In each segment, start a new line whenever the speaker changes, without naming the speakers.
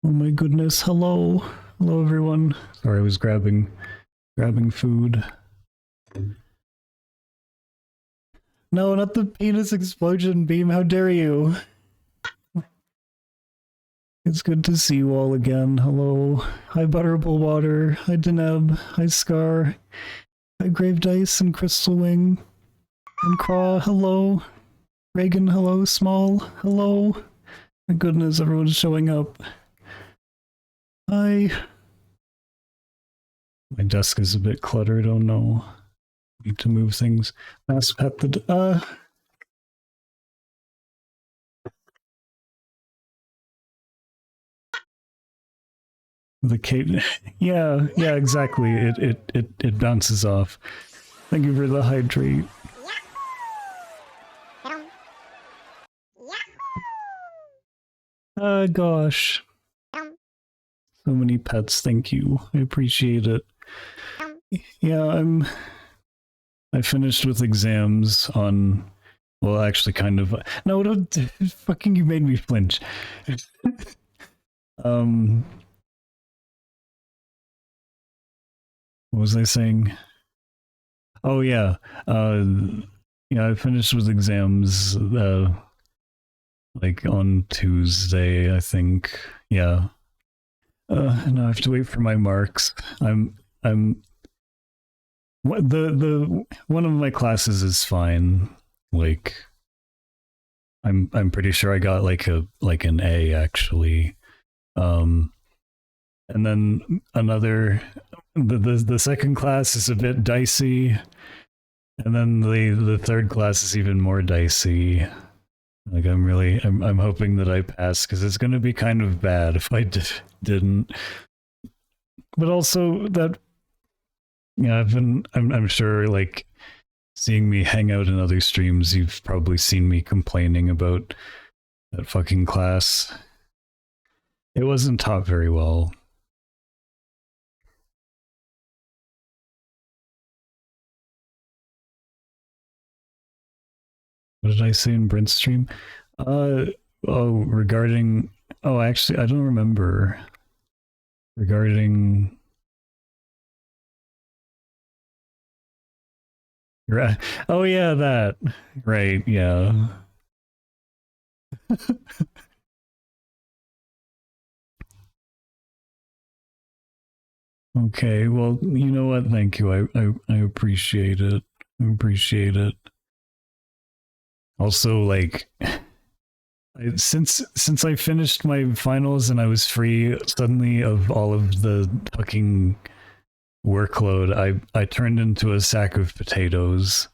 Oh my goodness, hello. Hello everyone. Sorry, I was grabbing food. No, not the penis explosion beam, how dare you? It's good to see you all again. Hello. Hi Butterball Water. Hi Deneb. Hi Scar. Hi Grave Dice and Crystal Wing. And Craw, hello. Reagan, hello. Small, hello. My goodness, everyone's showing up. Hi. My desk is a bit cluttered, oh no. Need to move things. Mass pet the cape. Yeah, exactly. It bounces off. Thank you for the hydrate. Gosh. So many pets, thank you. I appreciate it. Yeah, I finished with exams on, well, actually kind of, no, don't, fucking you made me flinch. What was I saying? Oh yeah, I finished with exams, like on Tuesday, I think. Yeah. And I have to wait for my marks. I'm the one of my classes is fine. Like I'm pretty sure I got like an A actually. Um and then the second class is a bit dicey, and then the third class is even more dicey. Like I'm hoping that I pass, because it's going to be kind of bad if I didn't. But also that, yeah, I'm sure, like, seeing me hang out in other streams, you've probably seen me complaining about that fucking class. It wasn't taught very well. What did I say in Brent's stream? Regarding, actually, I don't remember. Regarding, oh yeah, that, right, yeah. Okay, well, you know what? Thank you. I appreciate it. I appreciate it. Also, like, since I finished my finals and I was free suddenly of all of the fucking workload, I turned into a sack of potatoes.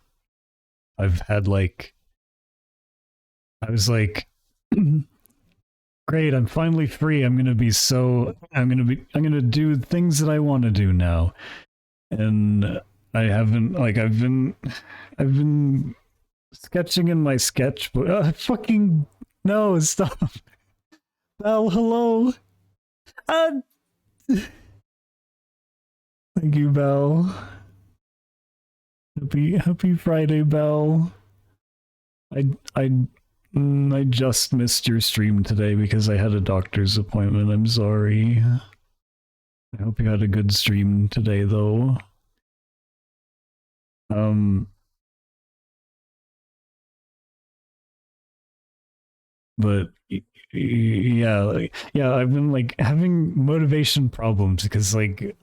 I've had like, I was like, great, I'm finally free. I'm gonna do things that I want to do now. And I haven't, like, I've been sketching in my sketchbook. Fucking no, stop. Belle, hello. Uh, Thank you, Belle. Happy Friday, Belle. I I I just missed your stream today because I had a doctor's appointment. I'm sorry. I hope you had a good stream today, though. But yeah, I've been like having motivation problems because like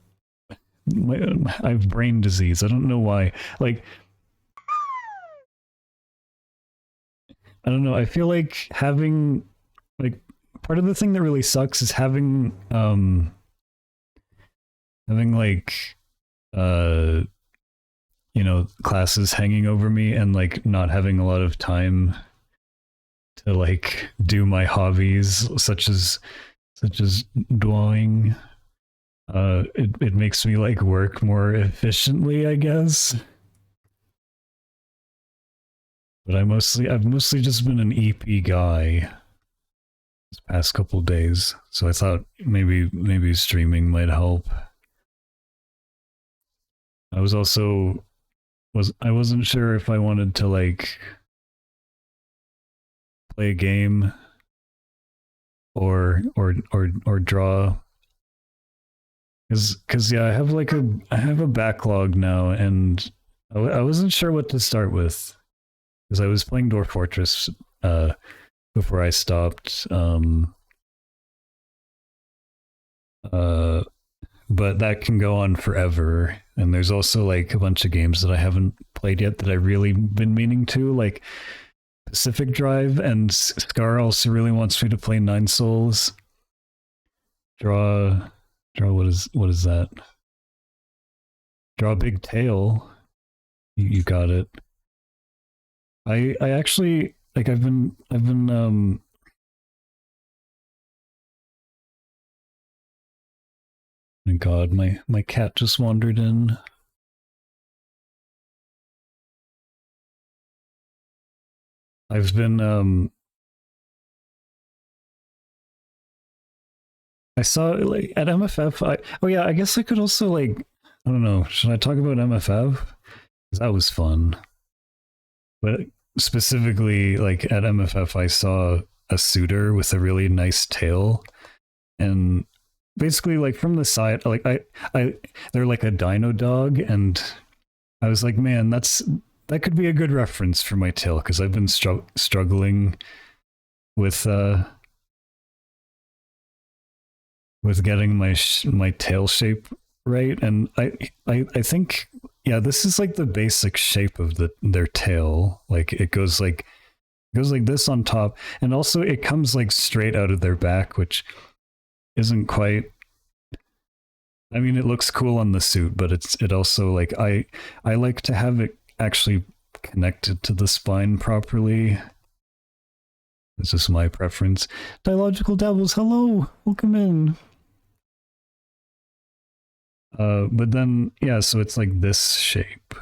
I have brain disease. I don't know why. Like, I don't know. I feel like having, like, part of the thing that really sucks is having like uh classes hanging over me and like not having a lot of time to like do my hobbies, such as drawing. It makes me like work more efficiently, I guess. But I've mostly just been an EP guy this past couple days, so I thought maybe streaming might help. I wasn't sure if I wanted to like play a game or draw. Cause yeah, I have a backlog now, and I wasn't sure what to start with because I was playing Dwarf Fortress before I stopped. Uh, but that can go on forever. And there's also like a bunch of games that I haven't played yet that I really been meaning to, like Pacific Drive, and Scar also really wants me to play Nine Souls. Draw, what is that? Draw a Big Tail. You got it. I actually like I've been my God, my cat just wandered in. I've been I saw like at MFF. Oh yeah, I guess I could also like I don't know. Should I talk about MFF? 'Cause that was fun. But specifically, like at MFF, I saw a suitor with a really nice tail, and basically, like from the side, like they're like a dino dog, and I was like, man, that could be a good reference for my tail because I've been struggling with with getting my tail shape right, and I think yeah, this is like the basic shape of their tail. Like it goes like this on top, and also it comes like straight out of their back, which isn't quite. I mean, it looks cool on the suit, but it also like I like to have it actually connected to the spine properly. It's just my preference. Dialogical Devils, hello, welcome in. But then yeah, so it's like this shape.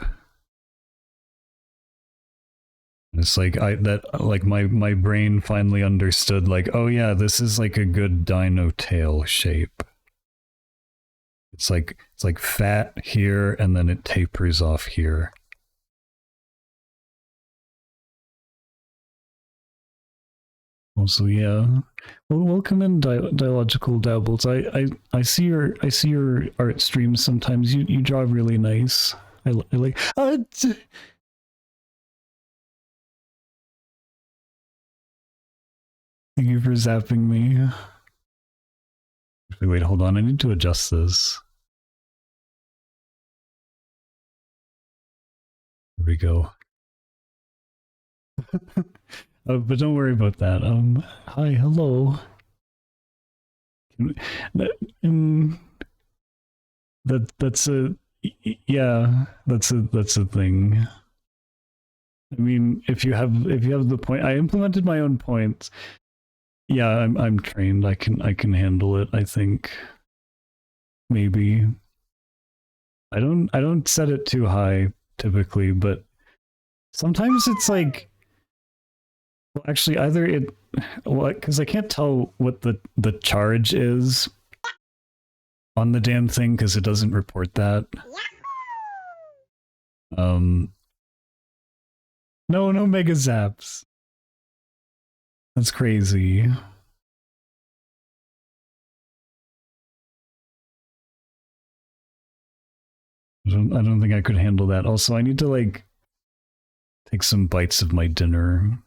It's like my brain finally understood like, oh yeah, this is like a good dino tail shape. It's like fat here and then it tapers off here. Also, yeah. Well, welcome in, Dialogical Dabbles. I see your art streams sometimes. You draw really nice. I like. Thank you for zapping me. Wait, hold on. I need to adjust this. There we go. But don't worry about that. Hi, hello. That's a yeah. That's a thing. I mean, if you have the point, I implemented my own points. Yeah, I'm trained. I can handle it. I think maybe I don't set it too high typically, but sometimes it's like well, actually either it well because I can't tell what the charge is on the damn thing because it doesn't report that. No mega zaps. That's crazy. I don't think I could handle that. Also, I need to like take some bites of my dinner.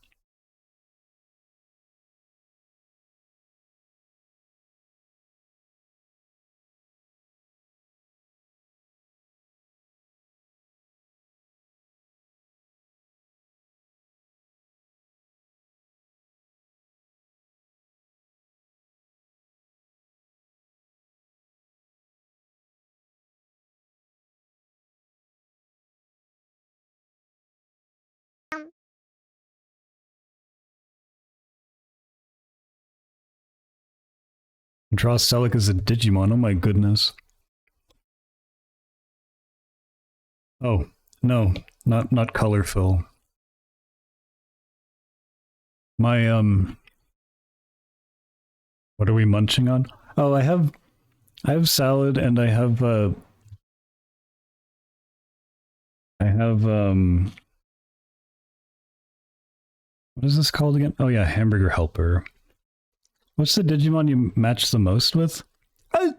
Draw Stelik as a Digimon. Oh my goodness. Oh no, not color fill. My what are we munching on? Oh, I have salad and I have what is this called again? Oh yeah, hamburger helper. What's the Digimon you match the most with? I,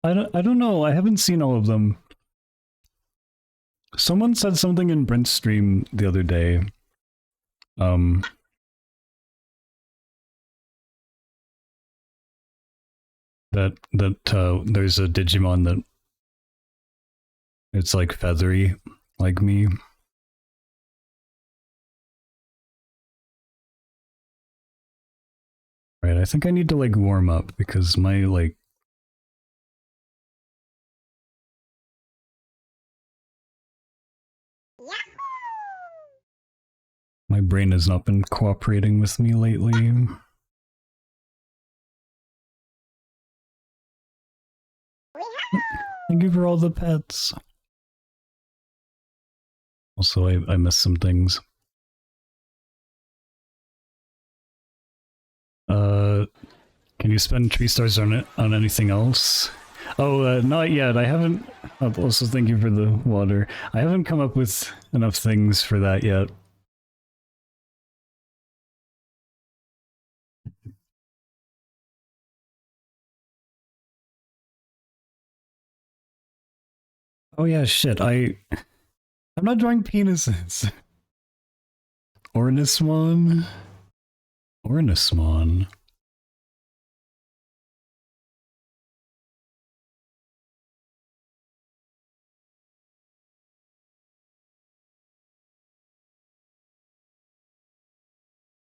I don't know. I haven't seen all of them. Someone said something in Brent's stream the other day. That there's a Digimon that it's like feathery, like me. Right, I think I need to like warm up because my like my brain has not been cooperating with me lately. Thank you for all the pets. Also, I missed some things. Can you spend tree stars on it on anything else? Oh, not yet. I haven't. Also, thank you for the water. I haven't come up with enough things for that yet. Oh yeah, shit. I'm not drawing penises. Ornismon. Ornismon.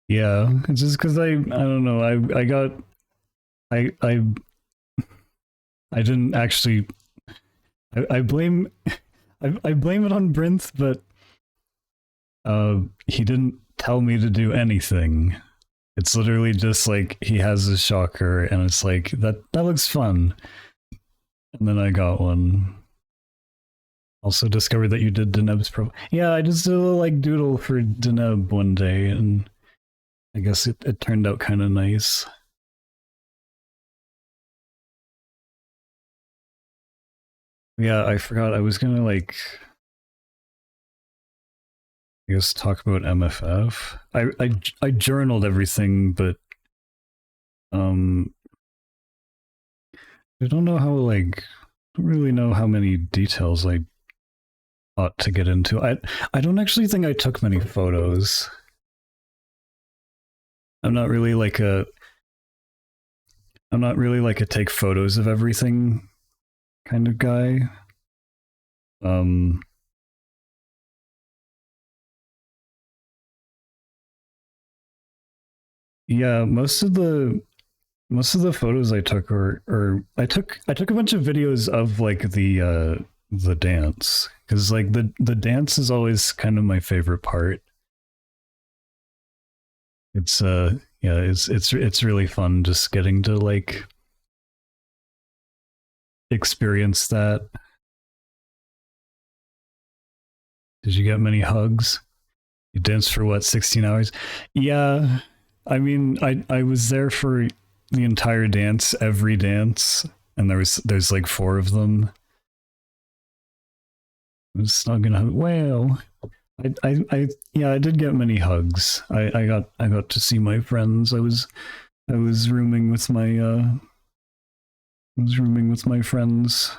Yeah, it's just because I don't know. I didn't actually. I blame I blame it on Brinth, but he didn't tell me to do anything. It's literally just like he has a shocker, and it's like that looks fun. And then I got one. Also discovered that you did Deneb's pro. Yeah, I just did a little like doodle for Deneb one day, and I guess it turned out kind of nice. Yeah, I forgot. I was gonna like, I guess talk about MFF. I journaled everything, but I don't know how like, I don't really know how many details I ought to get into. I don't actually think I took many photos. I'm not really like a take photos of everything kind of guy. Yeah, most of the photos I took or I took a bunch of videos of like the dance, because like the dance is always kind of my favorite part. It's yeah, it's really fun just getting to like experience that. Did you get many hugs? You danced for what, 16 hours? Yeah. I mean, I was there for the entire dance, every dance, and there's like 4 of them. I'm just not gonna. Well, yeah, I did get many hugs. I got to see my friends. I was rooming with my friends.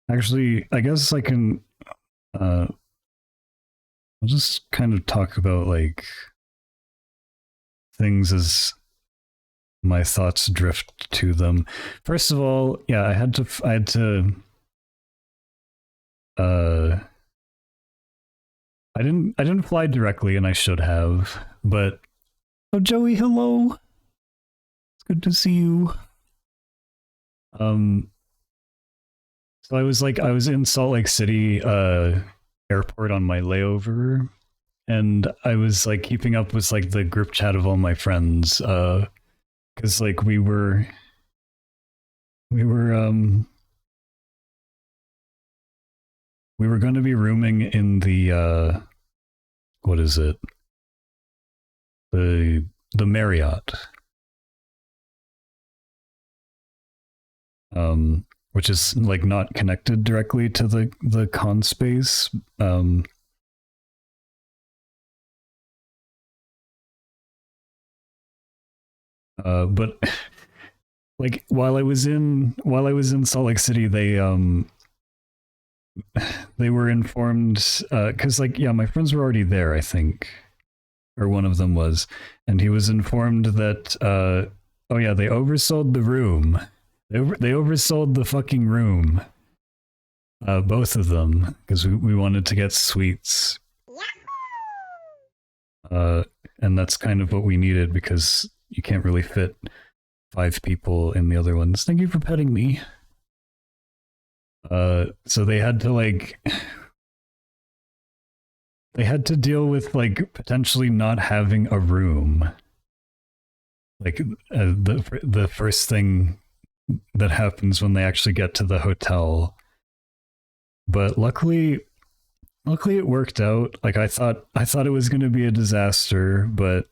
Actually, I guess I can. I'll just kind of talk about like things as my thoughts drift to them. First of all, yeah, I had to I didn't fly directly, and I should have, but oh, Joey, hello. It's good to see you. So I was in Salt Lake City airport on my layover, and I was like keeping up with like the group chat of all my friends because like we were going to be rooming in the what is it, the Marriott, which is like not connected directly to the con space, But like while I was in Salt Lake City, they were informed because like yeah, my friends were already there, I think, or one of them was, and he was informed that oh yeah, they oversold the room. They oversold the fucking room. Both of them, because we wanted to get suites. Uh, and that's kind of what we needed because you can't really fit 5 people in the other ones. Thank you for petting me. So they had to like they had to deal with like potentially not having a room. Like the first thing that happens when they actually get to the hotel. But luckily it worked out. Like I thought it was going to be a disaster, but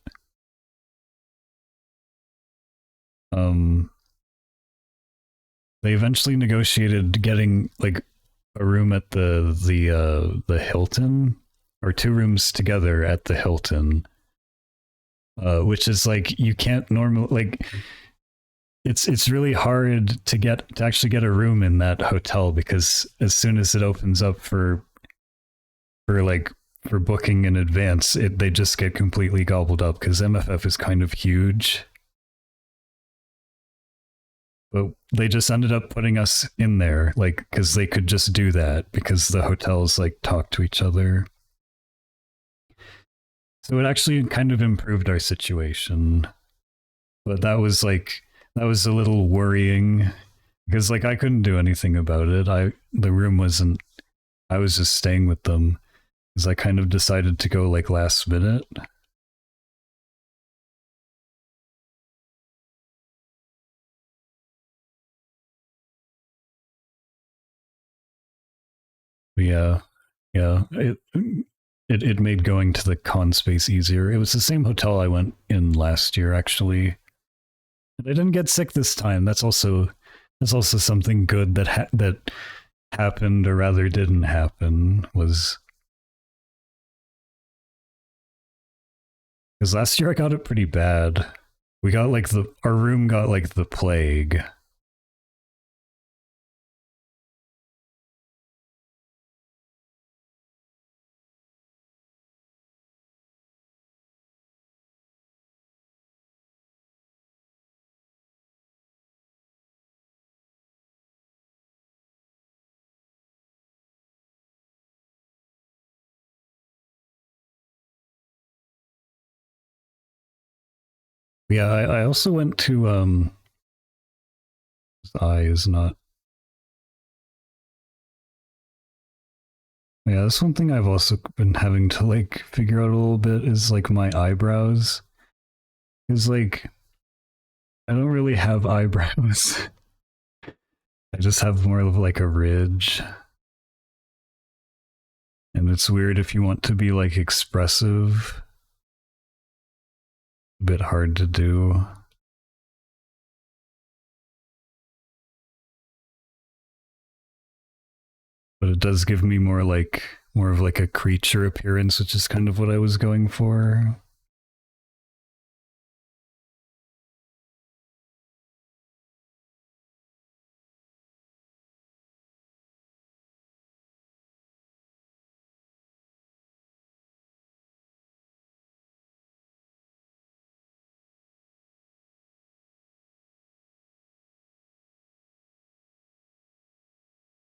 um they eventually negotiated getting like a room at the Hilton, or 2 rooms together at the Hilton, which is like you can't normally like it's really hard to actually get a room in that hotel because as soon as it opens up for like for booking in advance, they just get completely gobbled up because MFF is kind of huge. But they just ended up putting us in there, like, because they could just do that because the hotels like talk to each other. So it actually kind of improved our situation. But that was a little worrying because like I couldn't do anything about it. The room wasn't. I was just staying with them because I kind of decided to go like last minute. But yeah, yeah. It made going to the con space easier. It was the same hotel I went in last year actually. I didn't get sick this time. That's also something good that happened, or rather didn't happen, was because last year I got it pretty bad. We got like our room got like the plague. Yeah, I also went to eye is not. Yeah, that's one thing I've also been having to like figure out a little bit is like my eyebrows. Is like I don't really have eyebrows. I just have more of like a ridge. And it's weird if you want to be like expressive, a bit hard to do. But it does give me more of like a creature appearance, which is kind of what I was going for.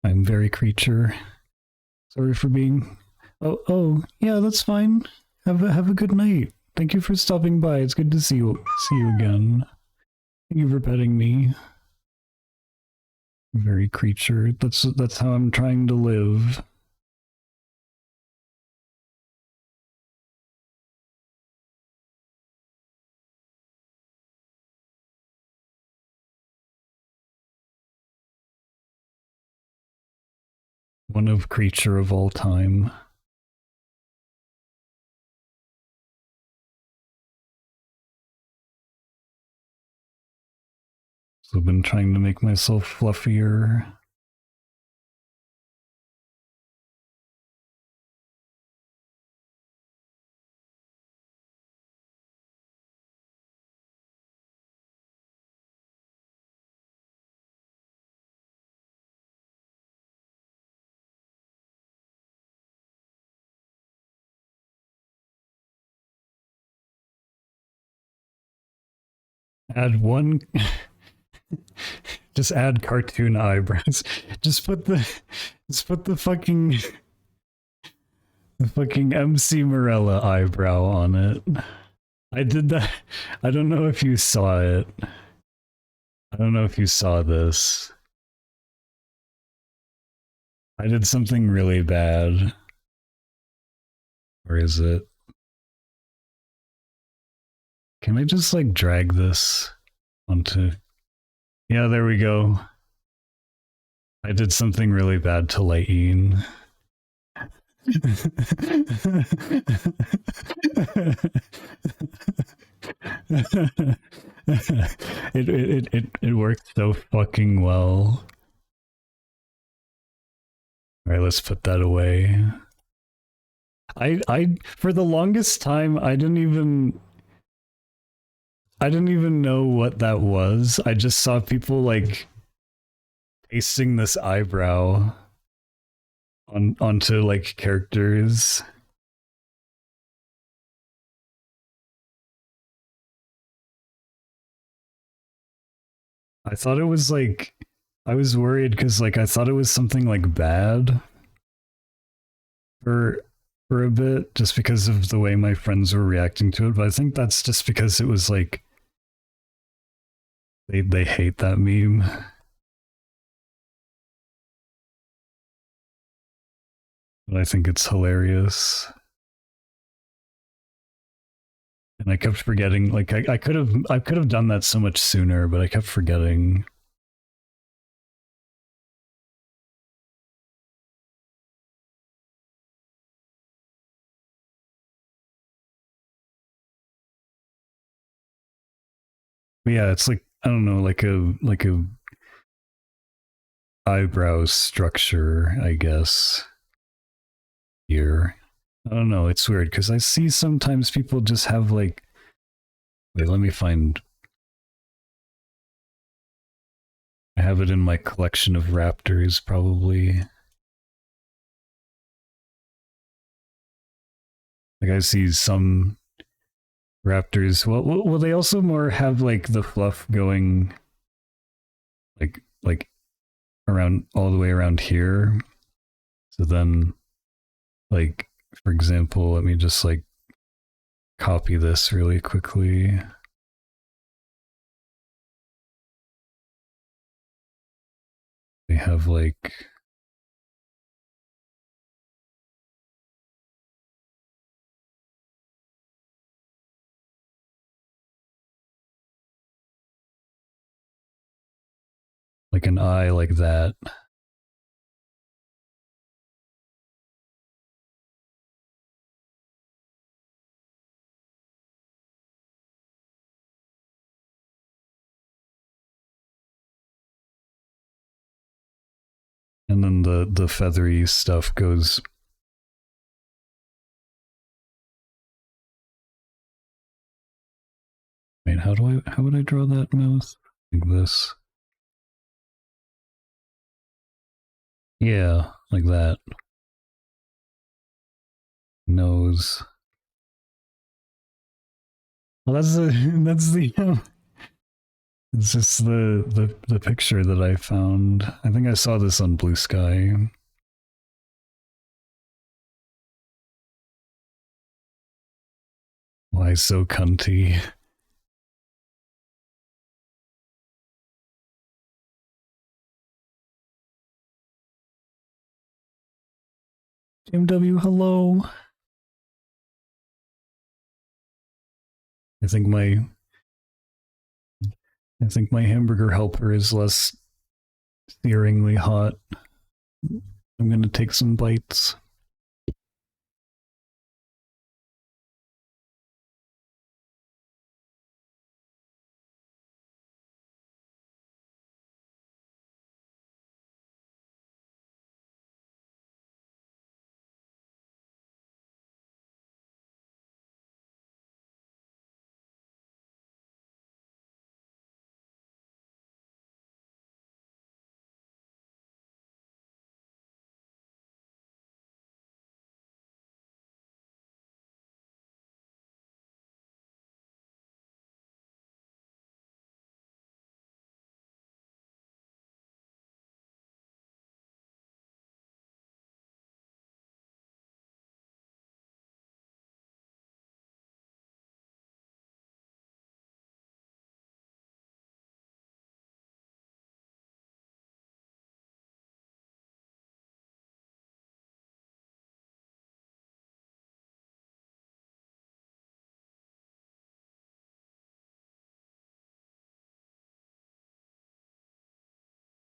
I'm very creature. Sorry for being. Oh, yeah, that's fine. Have a good night. Thank you for stopping by. It's good to see you again. Thank you for petting me. Very creature. That's how I'm trying to live. One of creature of all time. So I've been trying to make myself fluffier. Add one. Just add cartoon eyebrows. Just put the. Just put the fucking MC Morella eyebrow on it. I did that. I don't know if you saw it. I don't know if you saw this. I did something really bad. Where is it? Can I just like drag this onto... Yeah, there we go. I did something really bad to Layeen. It worked so fucking well. Alright, let's put that away. I for the longest time I didn't even know what that was. I just saw people like pasting this eyebrow onto like characters. I thought it was like I was worried because like I thought it was something like bad for a bit just because of the way my friends were reacting to it, but I think that's just because it was like they hate that meme. But I think it's hilarious. And I kept forgetting, like I could have done that so much sooner, but I kept forgetting. But yeah, it's like I don't know, like a eyebrow structure, I guess. Here. I don't know, it's weird because I see sometimes people just have like wait, let me find I have it in my collection of raptors probably. Like I see some raptors. Well, they also more have like the fluff going, like around all the way around here. So then, like for example, let me just like copy this really quickly. They have like an eye like that. And then the feathery stuff goes. Wait, how would I draw that mouth? Like this. Yeah, like that. Nose. Well, that's the that's the it's just the picture that I found. I think I saw this on Blue Sky. Why so cunty? MW, hello. I think my hamburger helper is less searingly hot. I'm gonna take some bites.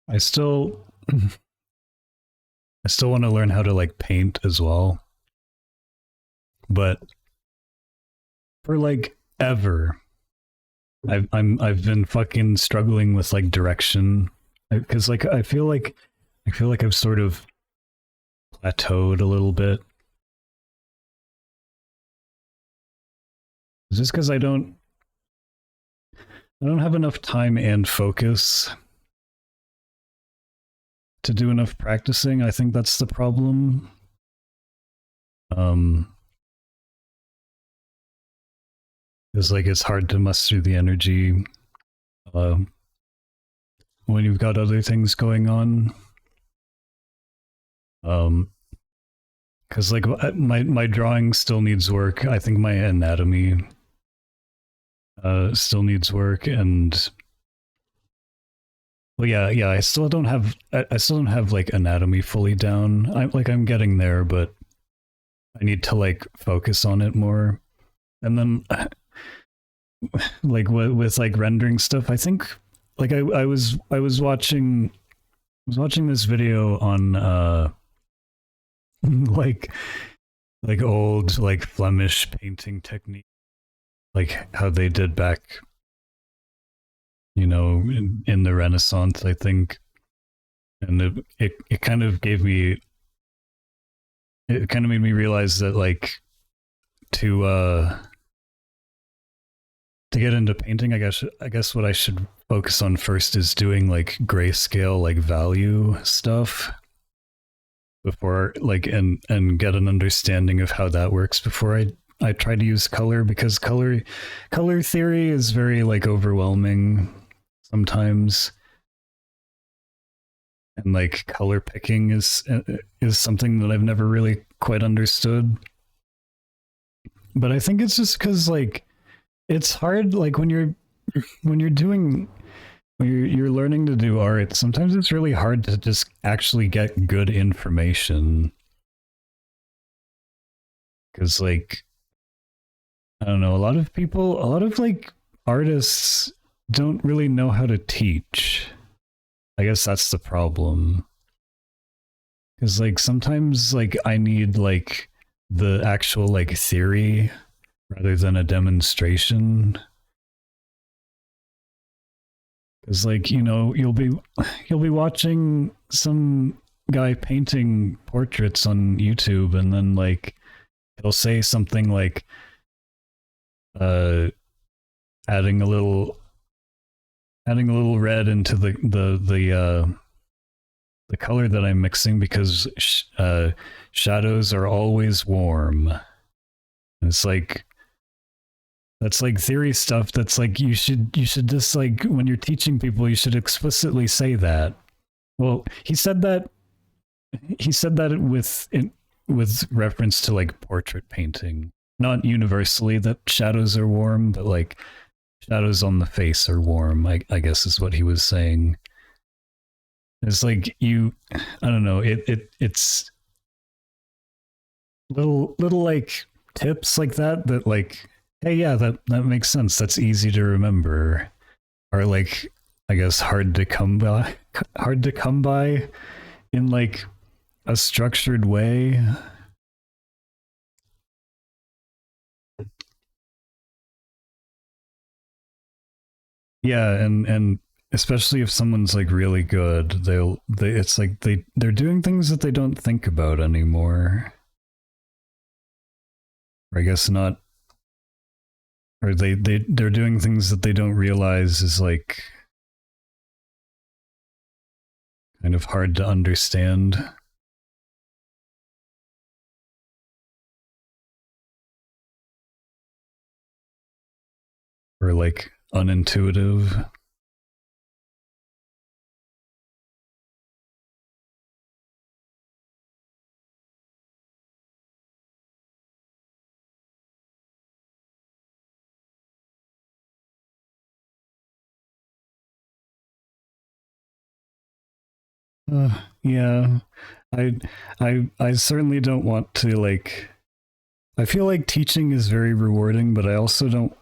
I still I still want to learn how to like paint as well. But for like ever, I've been fucking struggling with like direction because like I feel like I've sort of plateaued a little bit. It's just because I don't have enough time and focus to do enough practicing. I think that's the problem. Um, it's like it's hard to muster the energy uh, when you've got other things going on. Because like my drawing still needs work. I think my anatomy still needs work, and well, yeah. I still don't have like anatomy fully down. I'm getting there, but I need to like focus on it more. And then like with like rendering stuff, I think like I was watching this video on like old like Flemish painting technique, like how they did back, you know, in the Renaissance, I think. And it kind of gave me, it kind of made me realize that like to uh to get into painting, I guess what I should focus on first is doing like grayscale like value stuff before like and get an understanding of how that works before I try to use color, because color theory is very like overwhelming sometimes, and like color picking is something that I've never really quite understood. But I think it's just because like it's hard like when you're doing when you're learning to do art, sometimes it's really hard to just actually get good information, because like I don't know, a lot of like artists don't really know how to teach. I guess that's the problem. Because like sometimes like I need like the actual like theory rather than a demonstration. Because like, you know, you'll be watching some guy painting portraits on YouTube, and then like he'll say something like uh adding a little red into the color that I'm mixing because shadows are always warm. And it's like that's like theory stuff. That's like you should just like when you're teaching people, you should explicitly say that. Well, he said that with reference to like portrait painting, not universally that shadows are warm, but like shadows on the face are warm. I guess is what he was saying. It's like I don't know. It's little like tips like that like, hey, yeah, that makes sense. That's easy to remember. Are like, I guess hard to come by in like a structured way. Yeah, and especially if someone's like really good, it's like they're doing things that they don't think about anymore. Or I guess not, or they're doing things that they don't realize is like kind of hard to understand. Or like unintuitive. Yeah, I I certainly don't want to like. I feel like teaching is very rewarding, but I also don't.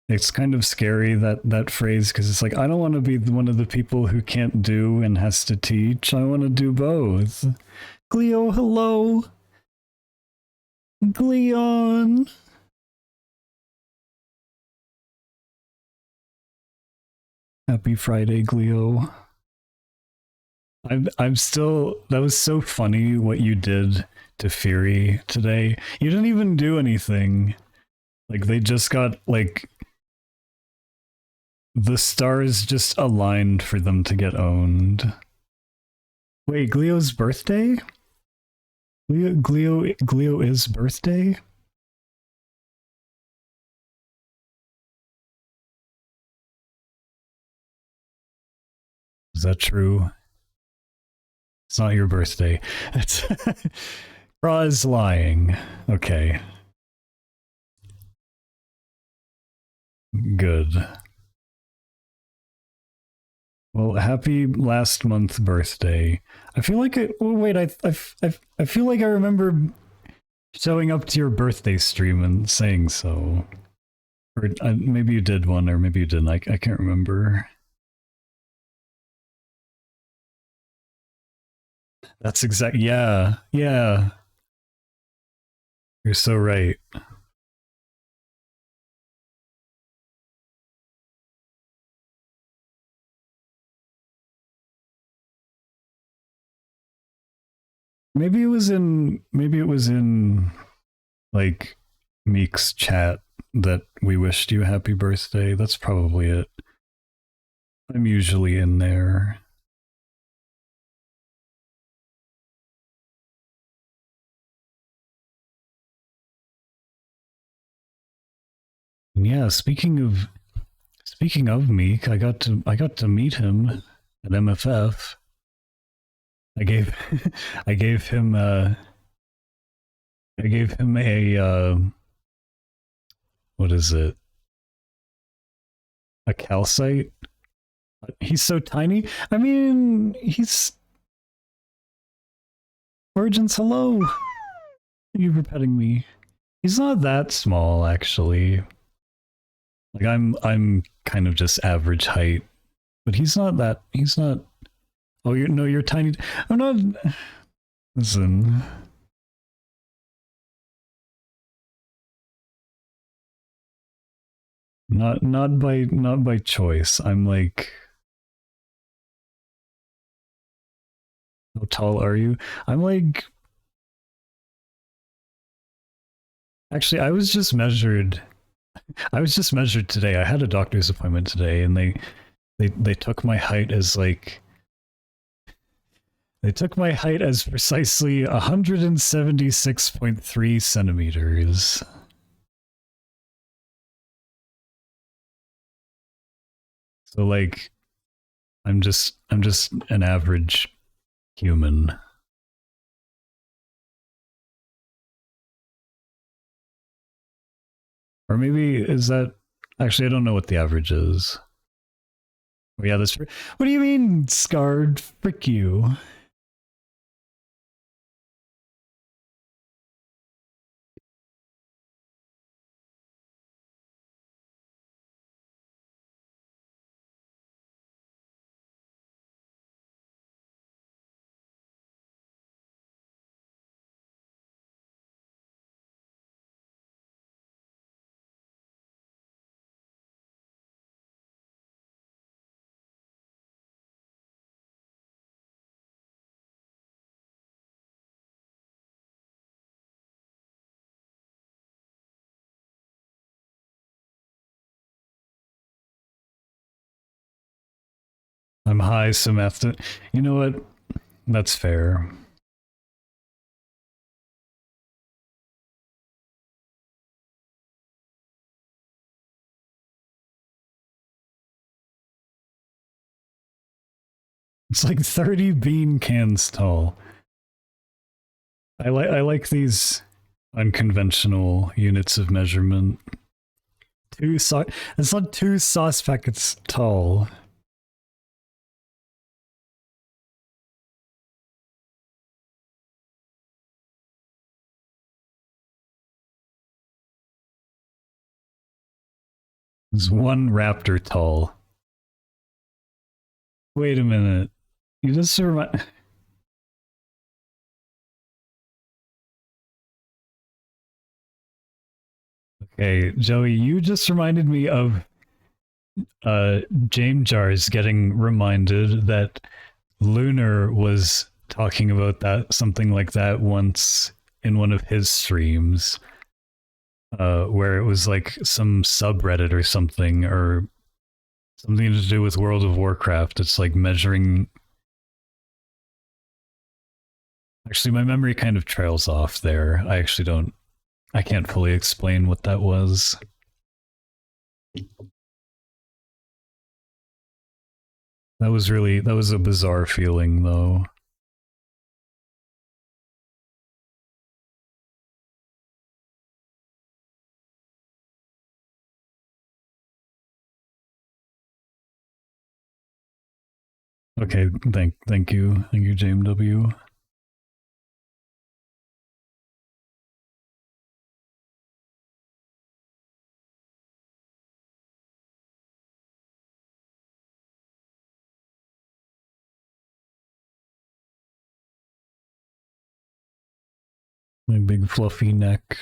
It's kind of scary that phrase because it's like I don't want to be one of the people who can't do and has to teach. I want to do both. Cleo, hello. Gleon. Happy Friday, Gleo. I'm still. That was so funny what you did to Fury today. You didn't even do anything. Like they just got like the stars just aligned for them to get owned. Wait, Gleo's birthday? Gleo is birthday? Is that true? It's not your birthday. It's Bra is lying. Okay. Good. Well, happy last month birthday. I feel like wait, I feel like I remember showing up to your birthday stream and saying so. Or maybe you did one, or maybe you didn't. I can't remember. That's exact. Yeah, yeah. You're so right. Maybe it was in. Maybe it was in like Meek's chat that we wished you a happy birthday. That's probably it. I'm usually in there. And yeah, speaking of Meek, I got to meet him at MFF. I gave I gave him I gave him a what is it? A calcite. He's so tiny. I mean, he's Virgins. Hello. Thank you for petting me. He's not that small, actually. Like I'm kind of just average height, but he's not that. He's not. Oh, you're no, you're tiny. I'm not. Listen. Not by choice. I'm like, how tall are you? I'm like, actually, I was just measured today. I had a doctor's appointment today, and they took my height as like they took my height as precisely 176.3 centimeters. So like I'm just an average human. Or maybe is that actually I don't know what the average is. Oh, yeah, that's what do you mean scarred? Frick you. I'm high, Samantha. You know what? That's fair. It's like 30 bean cans tall. I like these unconventional units of measurement. It's not two sauce packets tall. It's one raptor tall. Wait a minute. You just remind. Okay, Joey, you just reminded me of James Jars getting reminded that Lunar was talking about that something like that once in one of his streams, where it was like some subreddit or something, or something to do with World of Warcraft. It's like measuring. Actually, my memory kind of trails off there. I actually don't. I can't fully explain what that was. That was a bizarre feeling though. Okay, thank you, James W. My big fluffy neck.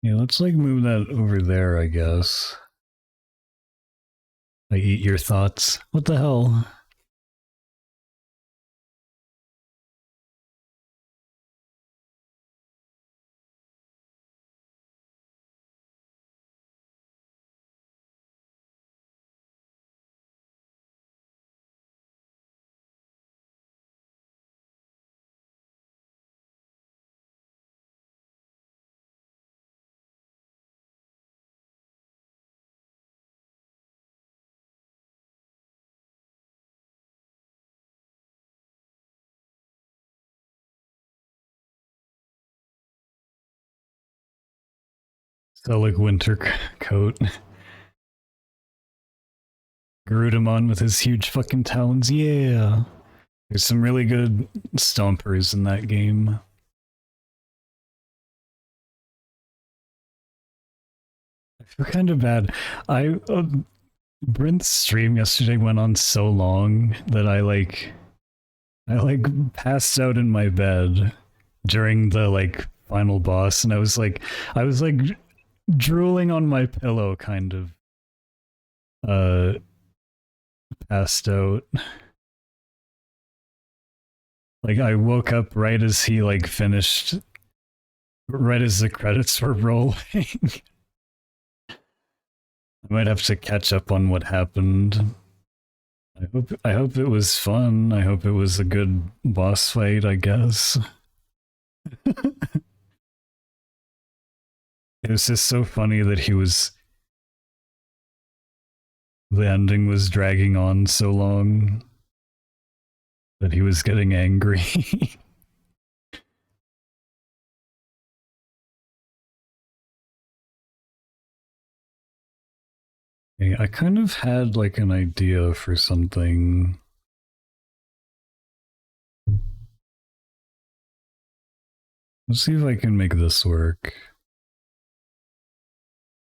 Yeah, let's like move that over there, I guess. I eat your thoughts. What the hell? So like winter coat. Garudamon with his huge fucking talons. Yeah. There's some really good stompers in that game. I feel kind of bad. Brent's stream yesterday went on so long that I like passed out in my bed during the like final boss, and I was like drooling on my pillow, kind of uh passed out. Like I woke up right as he like finished, right as the credits were rolling. I might have to catch up on what happened. I hope it was fun. I hope it was a good boss fight, I guess. It was just so funny that the ending was dragging on so long that he was getting angry. I kind of had like an idea for something. Let's see if I can make this work.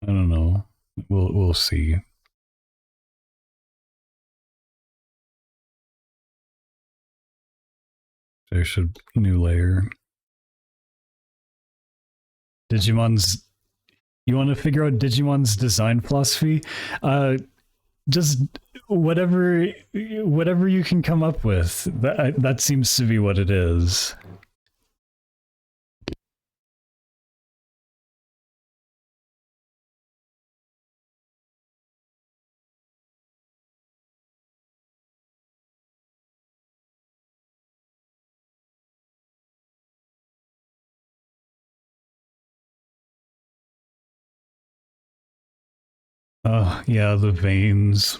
I don't know. We'll see. There should new layer. Digimon's. You want to figure out Digimon's design philosophy? Just whatever you can come up with. That seems to be what it is. Oh yeah, the veins.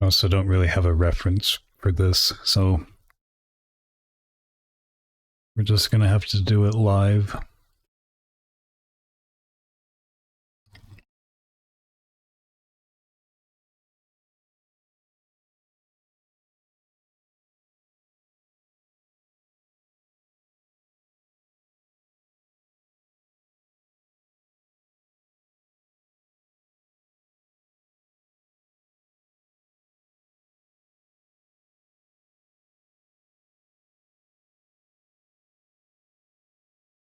I also don't really have a reference for this, so we're just gonna have to do it live.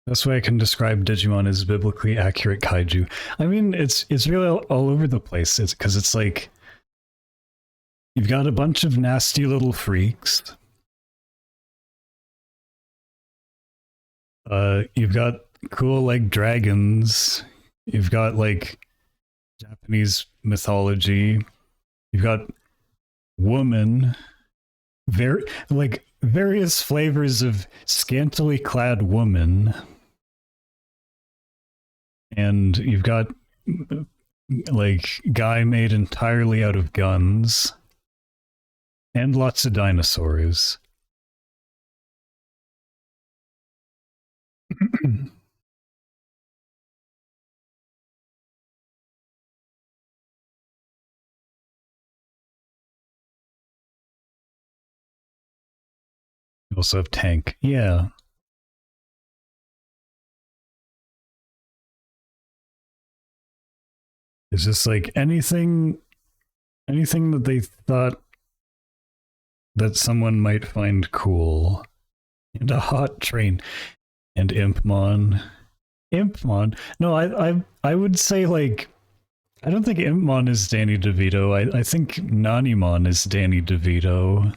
That's why I can describe Digimon as biblically accurate kaiju. I mean, it's really all over the place. It's because it's like you've got a bunch of nasty little freaks. You've got cool like dragons. You've got like Japanese mythology. You've got woman. Very like various flavors of scantily clad woman. And you've got like guy made entirely out of guns and lots of dinosaurs. You also have tank. Yeah. It's just like anything that they thought that someone might find cool. And a hot train. And Impmon. Impmon. No, I would say like I don't think Impmon is Danny DeVito. I think Nanimon is Danny DeVito.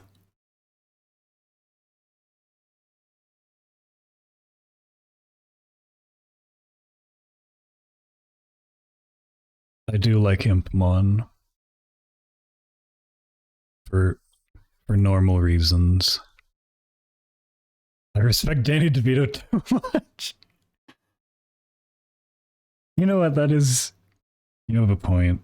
I do like Impmon for normal reasons. I respect Danny DeVito too much. You know what? That is. You have a point.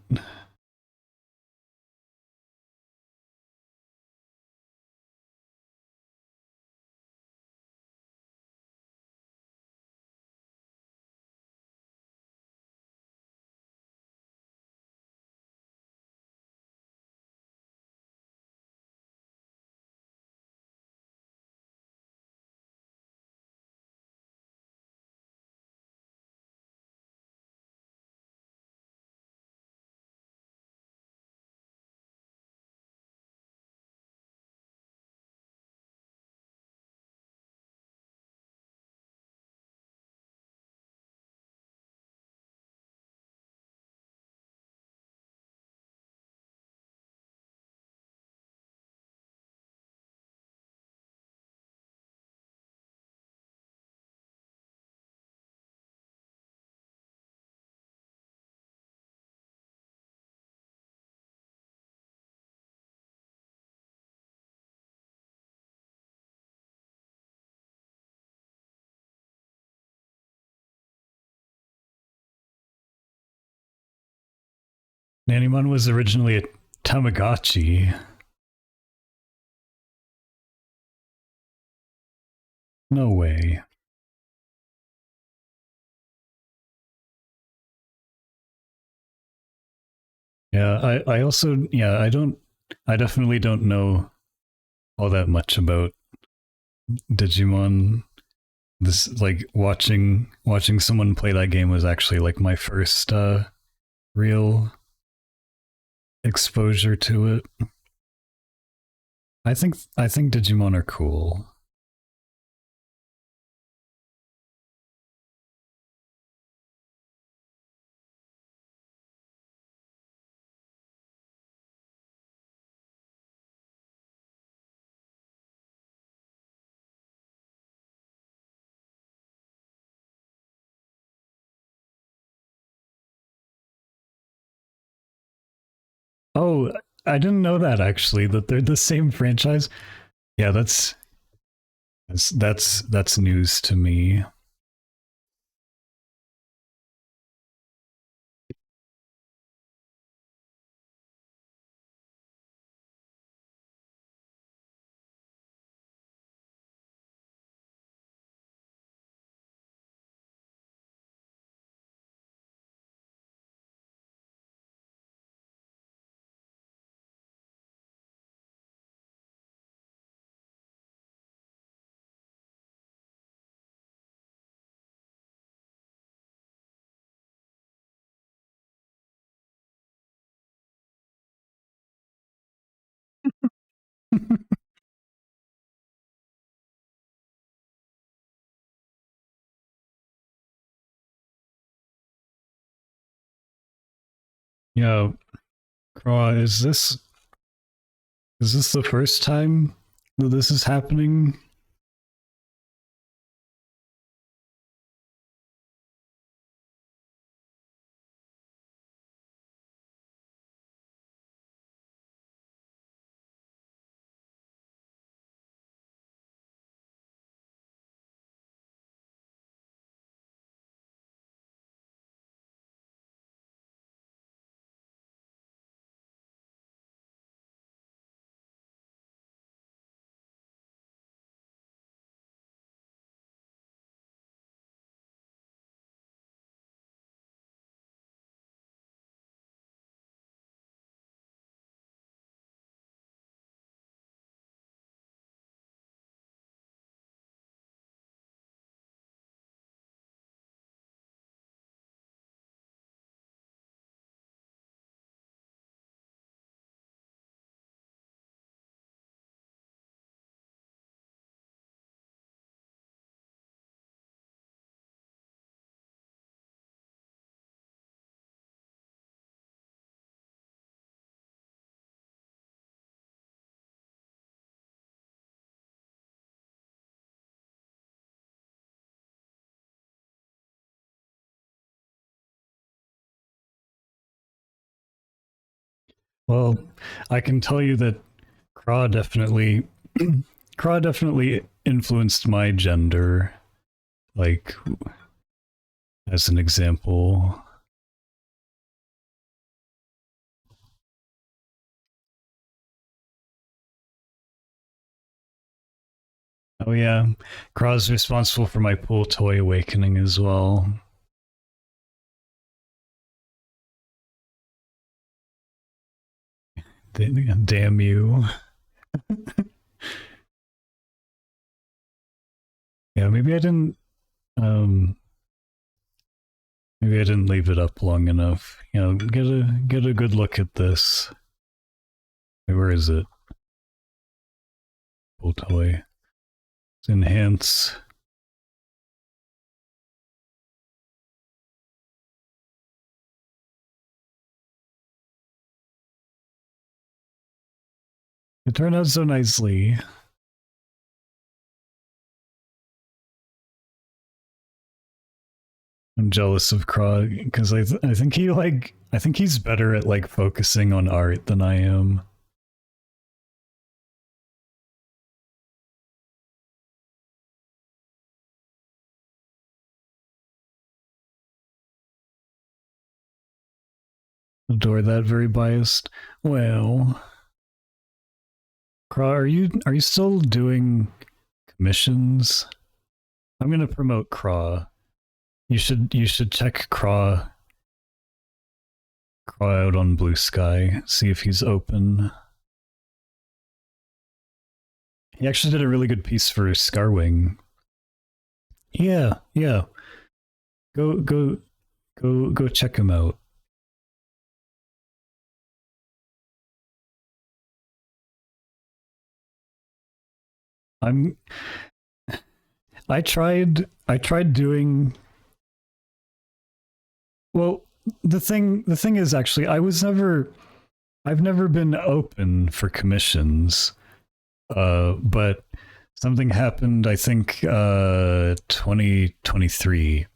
Nanimon was originally a Tamagotchi. No way. Yeah, I also yeah, I definitely don't know all that much about Digimon. This like watching someone play that game was actually like my first real exposure to it. I think Digimon are cool. Oh, I didn't know that actually that they're the same franchise. Yeah, that's news to me. Yeah, Craw, is this the first time that this is happening? Well, I can tell you that Craw definitely Craw definitely influenced my gender, like as an example. Oh yeah, Craw's responsible for my pool toy awakening as well. Damn you. Yeah, um maybe I didn't leave it up long enough. You know, get a good look at this. Where is it? Pool toy. It's enhance. It turned out so nicely. I'm jealous of Craw because I think I think he's better at like focusing on art than I am. Adore that, very biased. Well, Craw, are you still doing commissions? I'm gonna promote Craw. You should check Craw out on Blue Sky. See if he's open. He actually did a really good piece for Scarwing. Yeah, yeah. Go check him out. I'm I tried doing well the thing is actually I've never been open for commissions. But something happened I think 2023.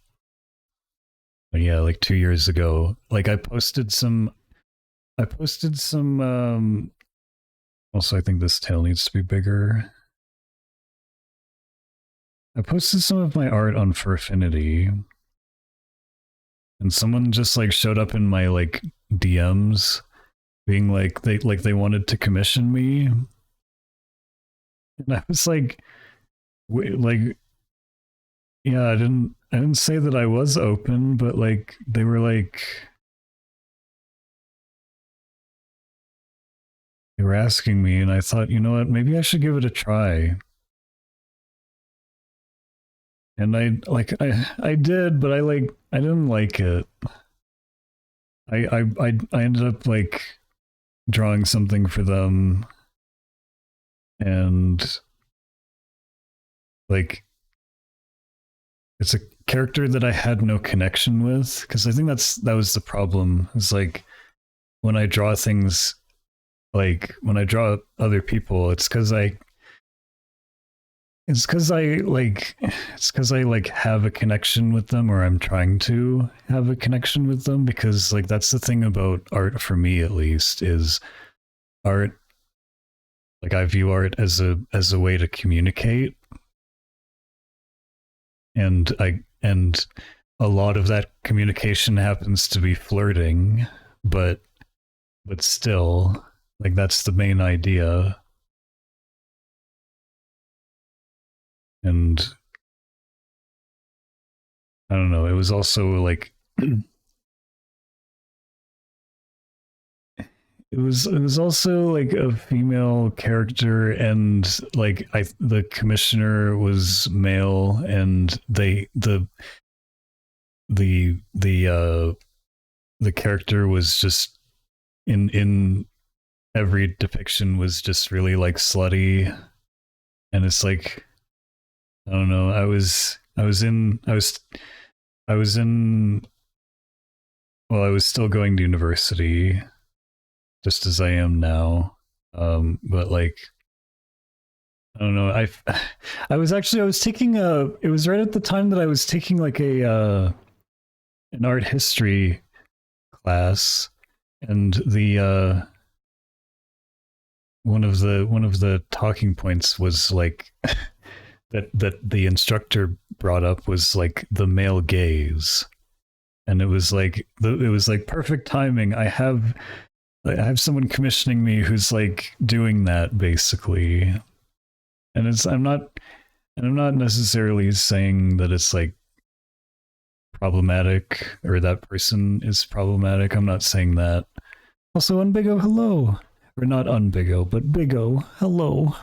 Yeah, like 2 years ago. Like I posted some also I think this tail needs to be bigger. I posted some of my art on Furfinity, and someone just like showed up in my like DMs being like they wanted to commission me, and I was like, wait, like yeah, I didn't say that I was open, but like they were asking me, and I thought, you know what, maybe I should give it a try. And I did, but I didn't like it. I ended up like drawing something for them, and like it's a character that I had no connection with, because I think that was the problem. It's like when I draw things, like when I draw other people, it's because I like have a connection with them, or I'm trying to have a connection with them, because like that's the thing about art, for me at least, is art, like I view art as a way to communicate, and a lot of that communication happens to be flirting, but still, like that's the main idea. And I don't know, it was also like it was also like a female character, and like the commissioner was male, and the character was just in every depiction was just really like slutty, and it's like I don't know, I was in well, I was still going to university, just as I am now. But like, I don't know. I was taking a. It was right at the time that I was taking like an art history class, and the one of the talking points was like that the instructor brought up was like the male gaze, and it was like perfect timing. I have someone commissioning me who's like doing that basically. And I'm not necessarily saying that it's like problematic or that person is problematic. I'm not saying that. Also, Unbigo, hello. Or not Unbigo, but Bigo, hello.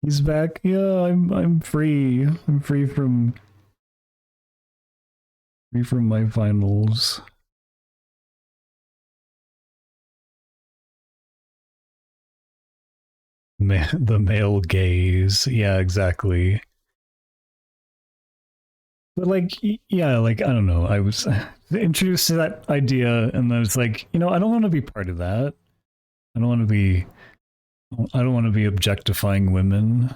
He's back. Yeah, I'm free. I'm free from my finals. The male gaze. Yeah, exactly. But like, yeah, like I don't know. I was introduced to that idea, and I was like, I don't want to be part of that. I don't want to be. I don't want to be objectifying women.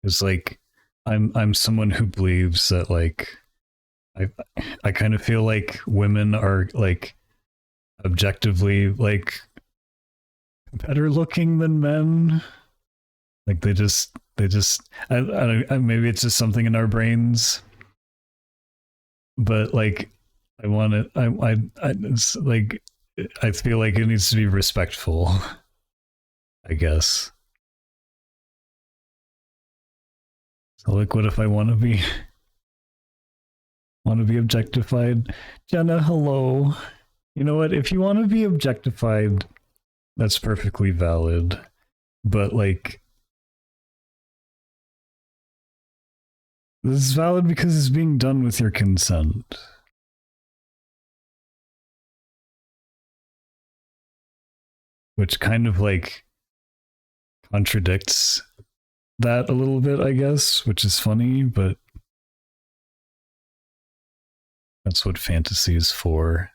It's like I'm someone who believes that like I I kind of feel like women are like objectively like better looking than men. Like they just maybe it's just something in our brains, but like I want it. It's like I feel like it needs to be respectful, I guess. So like, what if I want to be objectified? Jenna, hello. You know what? If you want to be objectified, that's perfectly valid. But like, this is valid because it's being done with your consent. Which kind of like contradicts that a little bit, I guess, which is funny, but that's what fantasy is for.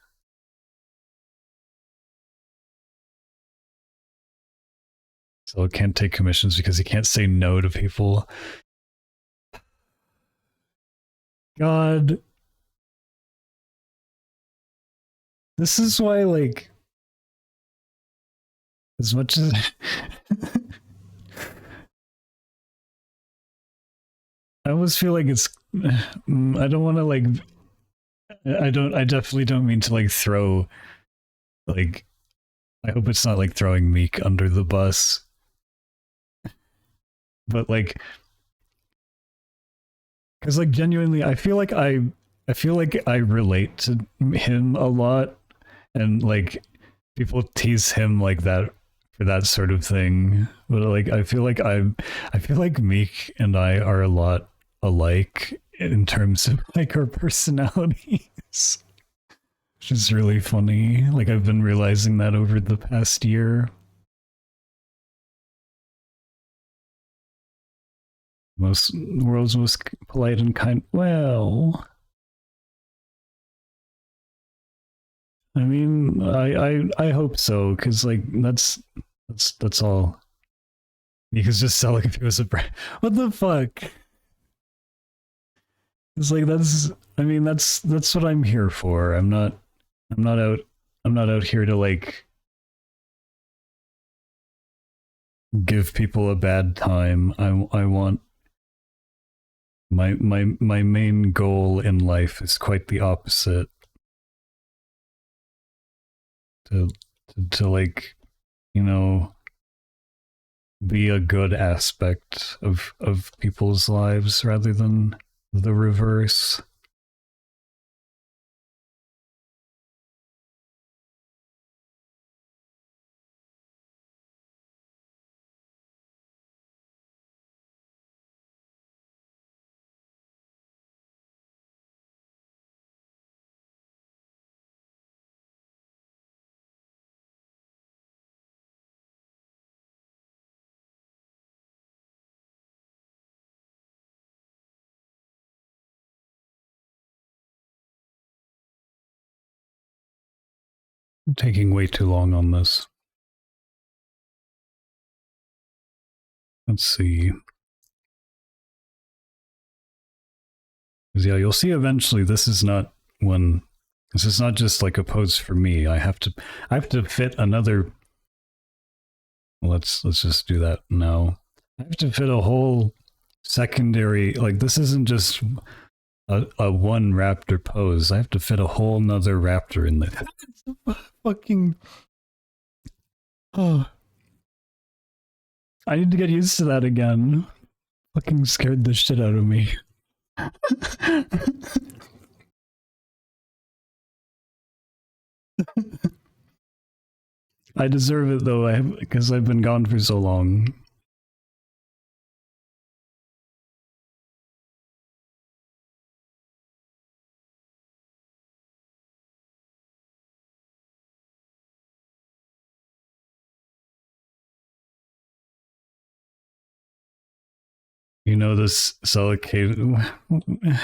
So it can't take commissions because he can't say no to people. God. This is why, like, as much as I almost feel like it's I don't want to like I definitely don't mean to like throw like I hope it's not like throwing Meek under the bus. But like cuz like genuinely I feel like I relate to him a lot, and like people tease him like that for that sort of thing. But like I feel like Meek and I are a lot alike in terms of like our personalities, which is really funny. Like I've been realizing that over the past year. Most world's most polite and kind. Well, I mean, I hope so, because like that's all. You could just sell like if it was a brand. What the fuck? It's like that's. I mean, that's what I'm here for. I'm not out. I'm not out here to like give people a bad time. I want my main goal in life is quite the opposite. To to like, you know, be a good aspect of people's lives rather than the reverse. I'm taking way too long on this. Let's see. Yeah, you'll see eventually this is not just like a pose for me. I have to fit another. Well, let's just do that now. I have to fit a whole secondary, like this isn't just a one raptor pose. I have to fit a whole nother raptor in there. Fucking oh, I need to get used to that again. Fucking scared the shit out of me. I deserve it though, because I've been gone for so long. You know this Celicate.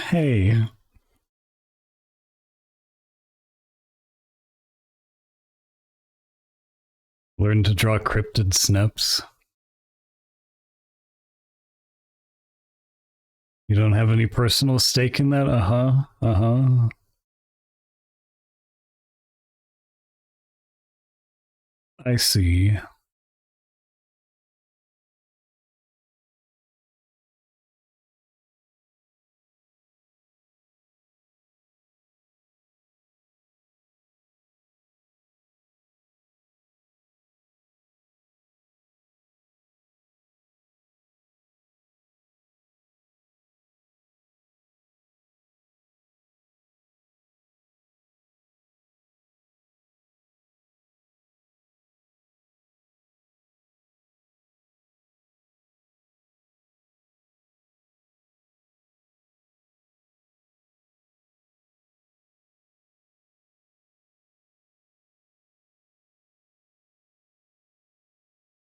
Hey, learn to draw cryptid snaps. You don't have any personal stake in that? Uh huh. Uh huh. I see.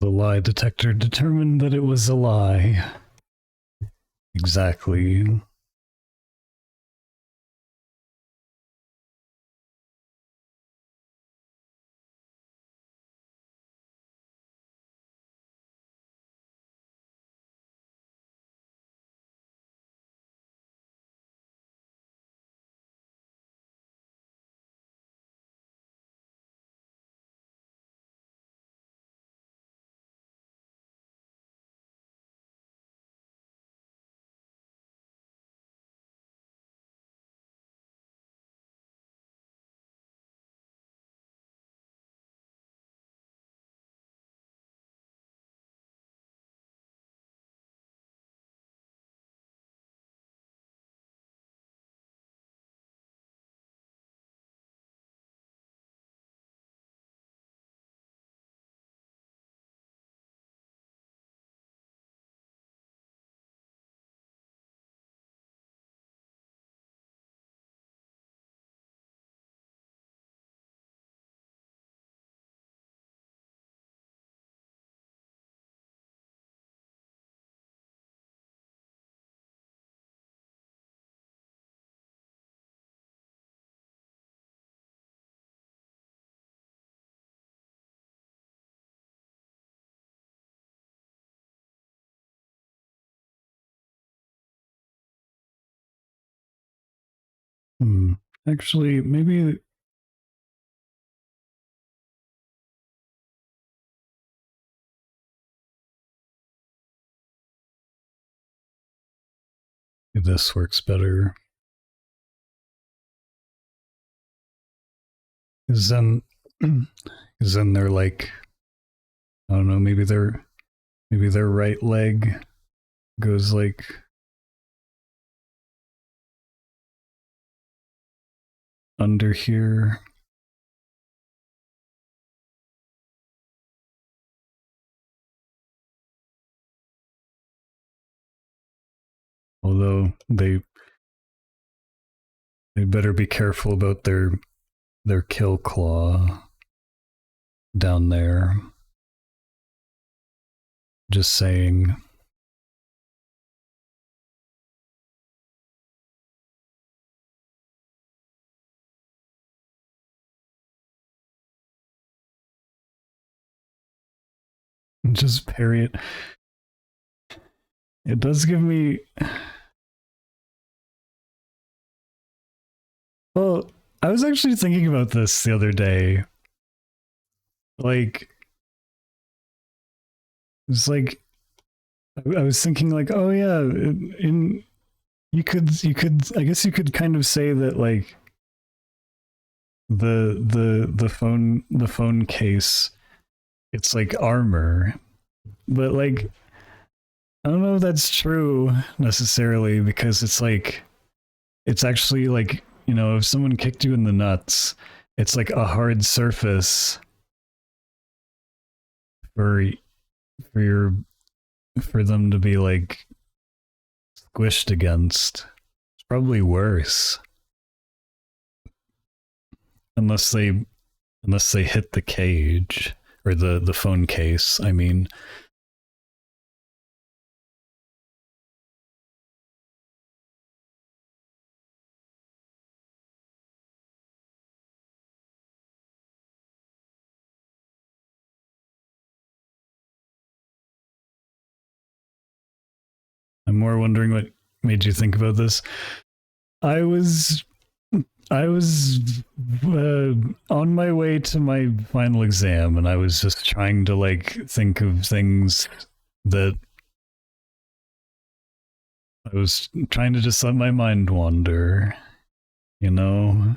The lie detector determined that it was a lie. Exactly. Hmm. Actually, maybe this works better. Is then, is then they're like, I don't know, maybe their right leg goes like under here. Although they better be careful about their kill claw down there. Just saying. Just parry it. It does give me. Well, I was actually thinking about this the other day. Like, it's like I was thinking like, oh yeah, in I guess you could kind of say that like the phone case, it's like armor, but like I don't know if that's true necessarily because it's like it's actually like, you know, if someone kicked you in the nuts, it's like a hard surface for for your for them to be like squished against. It's probably worse unless they hit the cage or the phone case. I mean, I'm more wondering what made you think about this. I was I was on my way to my final exam, and I was just trying to like think of things that I was trying to just let my mind wander, you know.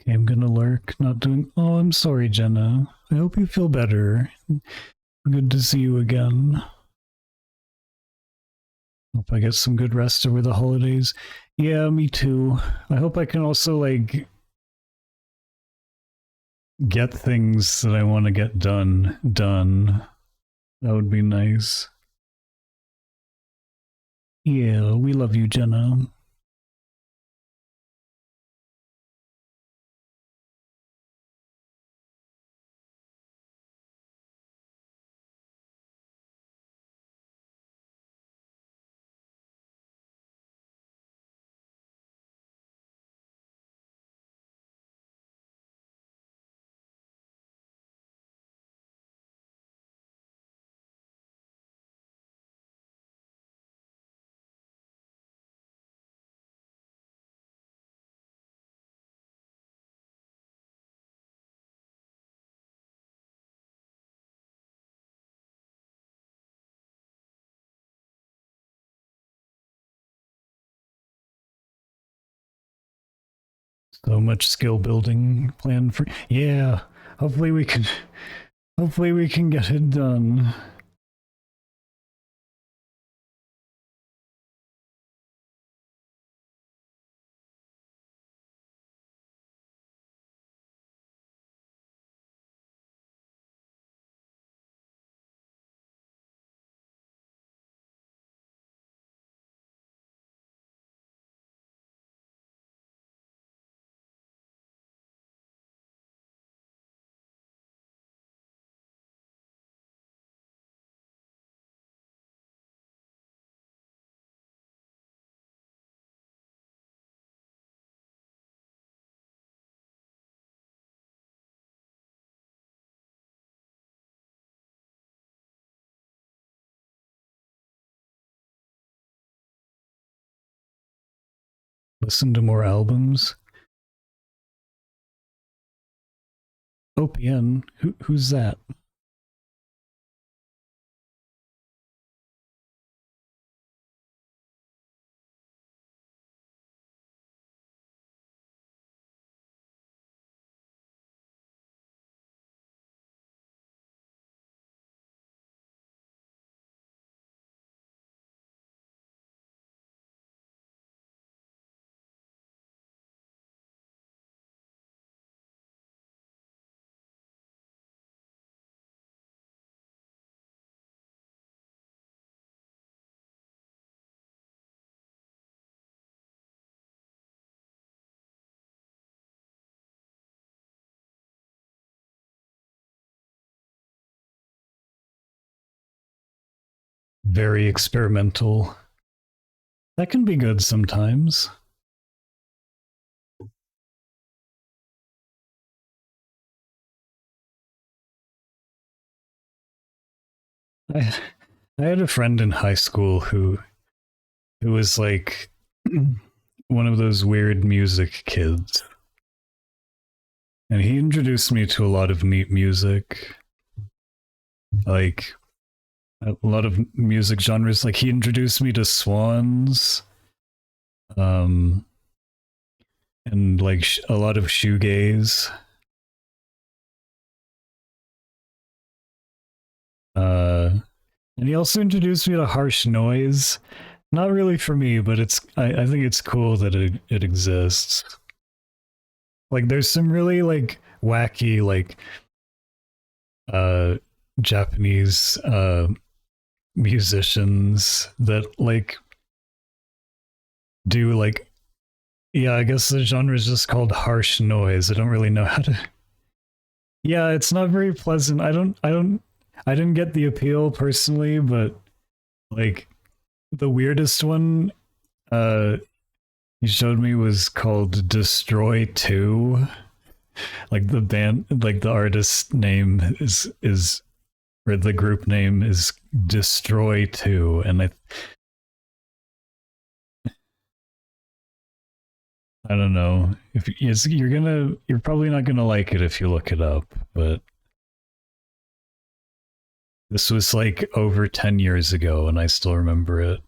Okay, I'm gonna lurk, not doing. Oh, I'm sorry, Jenna. I hope you feel better. Good to see you again. Hope I get some good rest over the holidays. Yeah, me too. I hope I can also like get things that I want to get done. That would be nice. Yeah, we love you, Jenna. So much skill building planned for. Yeah, hopefully we can. Hopefully we can get it done. Listen to more albums. OPN. Who's that? Very experimental. That can be good sometimes. I I had a friend in high school who was like one of those weird music kids. And he introduced me to a lot of neat music, like a lot of music genres. Like he introduced me to Swans, um, and like a lot of shoegaze. Uh, and he also introduced me to Harsh Noise. Not really for me, but I think it's cool that it exists. Like there's some really like wacky like uh Japanese musicians that like do like, yeah, I guess the genre is just called harsh noise. I don't really know how to. Yeah, it's not very pleasant. I didn't get the appeal personally, but like the weirdest one uh he showed me was called Destroy 2. Like the band, like the artist name is or the group name is Destroy 2, and I don't know if you're probably not gonna like it if you look it up, but this was like over 10 years ago and I still remember it.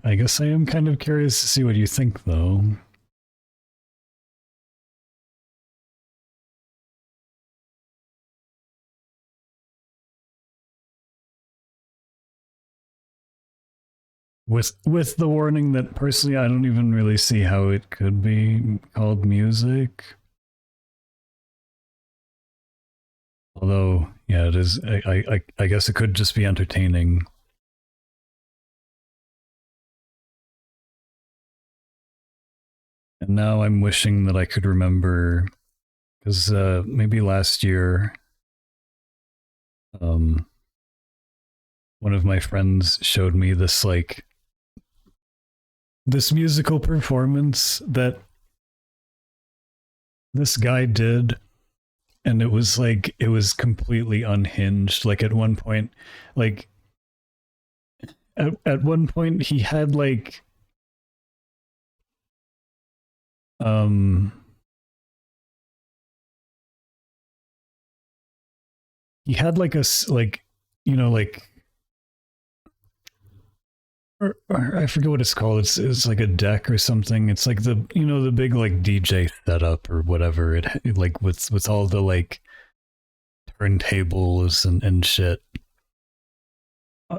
I guess I am kind of curious to see what you think, though. With the warning that personally I don't even really see how it could be called music. Although, yeah, it is. I guess it could just be entertaining. And now I'm wishing that I could remember, because maybe last year, um, one of my friends showed me this musical performance that this guy did, and it was completely unhinged. Like at one point, like at one point he had um he had like you know like or I forget what it's called. It's like a deck or something. It's like the big like DJ setup or whatever. It like with all the like turntables and shit.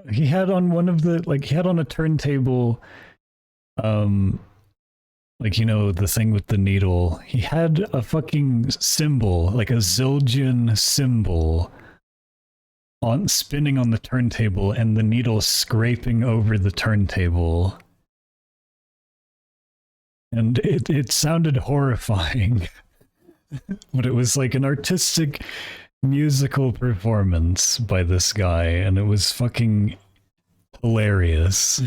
He had on one of the like he had on a turntable, um, like the thing with the needle. He had a fucking symbol, like a Zildjian symbol, on spinning on the turntable, and the needle scraping over the turntable. And it sounded horrifying, but it was like an artistic musical performance by this guy, and it was fucking hilarious.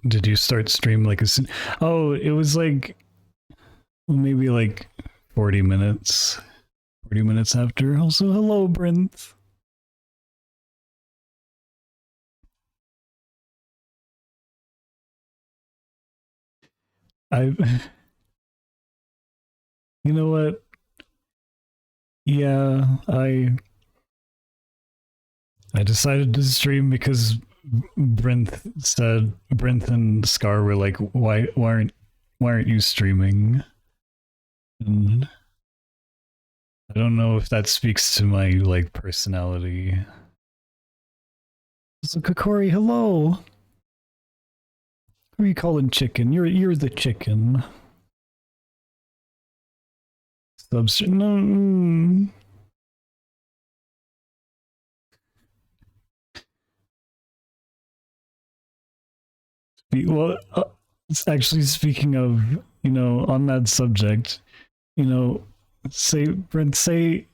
Did you start stream like as soon? Oh, it was like maybe like 40 minutes. 40 minutes after. Also, hello, Brent. I, you know what? Yeah, I decided to stream because Brent and Scar were like, why aren't you streaming? And I don't know if that speaks to my like personality. So Kokori, hello. Who are you calling chicken? You're the chicken. Substrate. No. Well, it's actually speaking of, on that subject, say Brent, say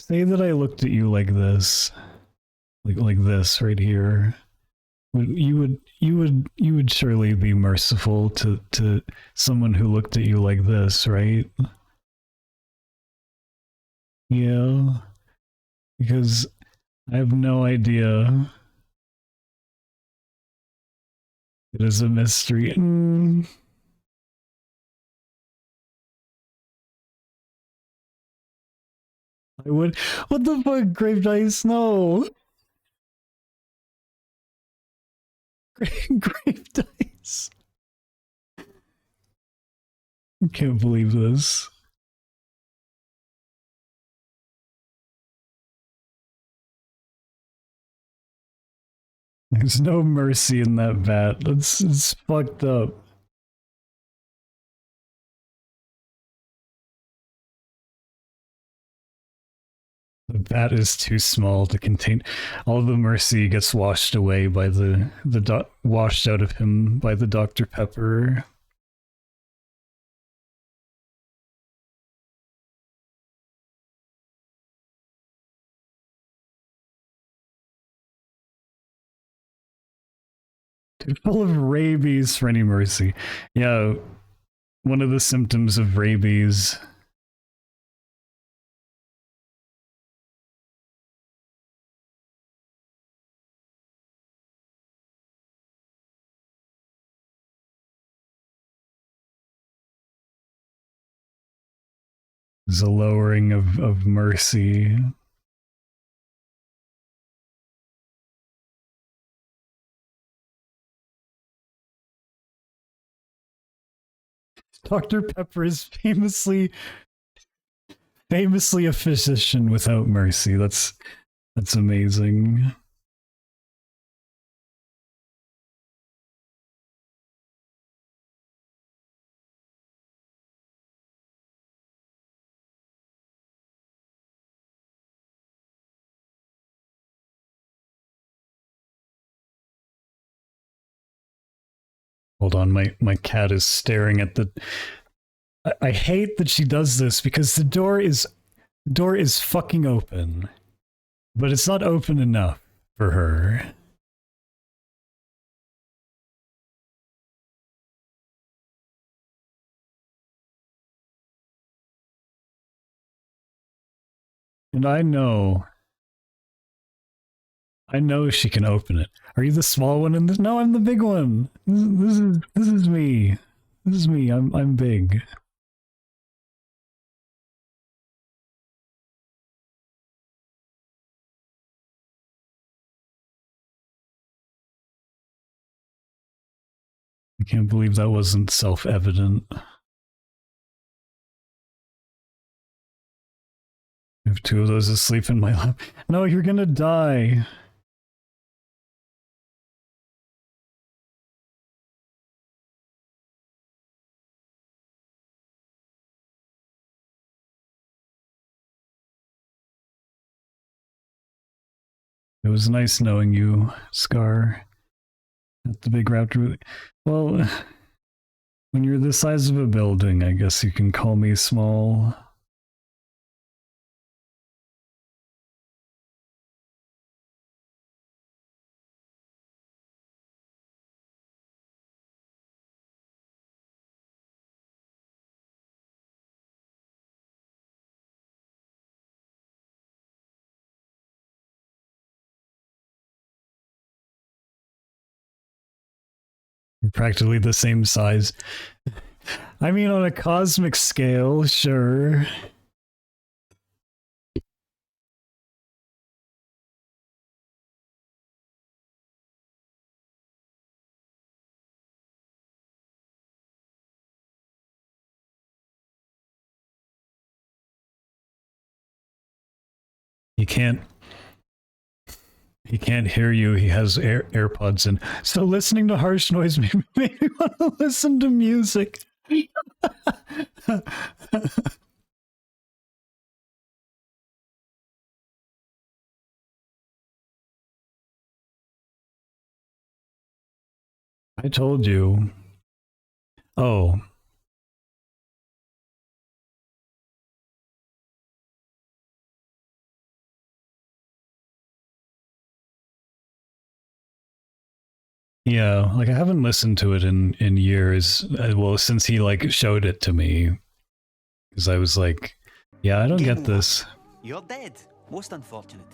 that I looked at you like this, like this right here. You would surely be merciful to someone who looked at you like this, right? Yeah, because I have no idea. It is a mystery. I would. What the fuck, Grave Dice? No. Grave Dice. I can't believe this. There's no mercy in that bat. It's fucked up. The bat is too small to contain. All the mercy gets washed away by washed out of him by the Dr. Pepper. Dude, full of rabies for any mercy. Yeah, one of the symptoms of rabies. Is a lowering of mercy. Dr. Pepper is famously a physician without mercy. That's amazing. Hold on, my cat is staring at the. I hate that she does this because the door is fucking open, but it's not open enough for her. And I know she can open it. Are you the small one in this? No, I'm the big one. This is me. This is me. I'm big. I can't believe that wasn't self-evident. I have two of those asleep in my lap. No, you're gonna die. It was nice knowing you, Scar. At the big raptor. Well, when you're the size of a building, I guess you can call me small. You're practically the same size. I mean, on a cosmic scale, sure. He can't hear you. He has AirPods in. So listening to harsh noise made me want to listen to music. I told you. Oh. Yeah, like I haven't listened to it in years. Well, since he like showed it to me, because I was like, yeah, I don't get this.
You're dead. Most unfortunate.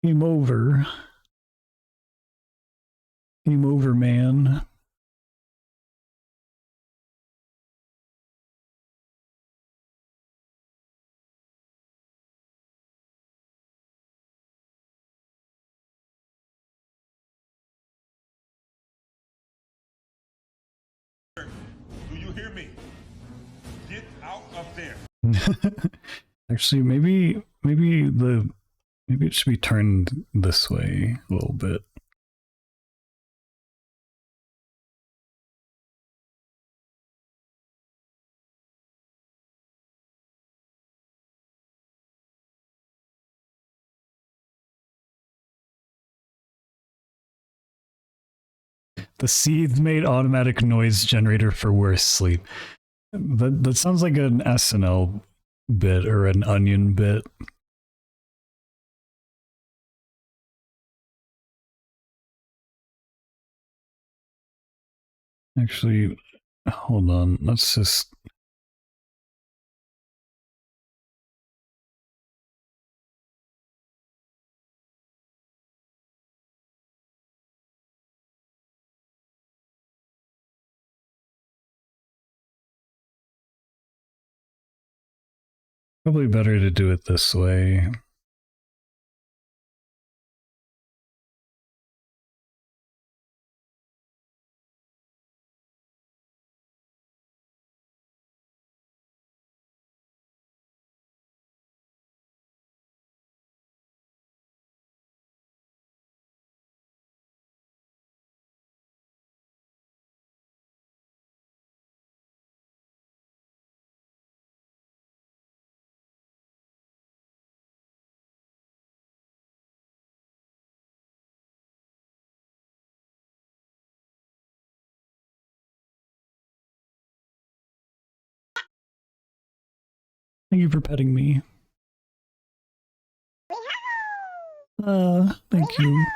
Game over. Game over, man.
Do you hear me? Get out of there.
Actually, maybe it should be turned this way a little bit. The Seethe made automatic noise generator for worse sleep. That sounds like an SNL bit or an Onion bit. Actually, hold on. Let's just... Probably better to do it this way. Thank you for petting me. Thank you.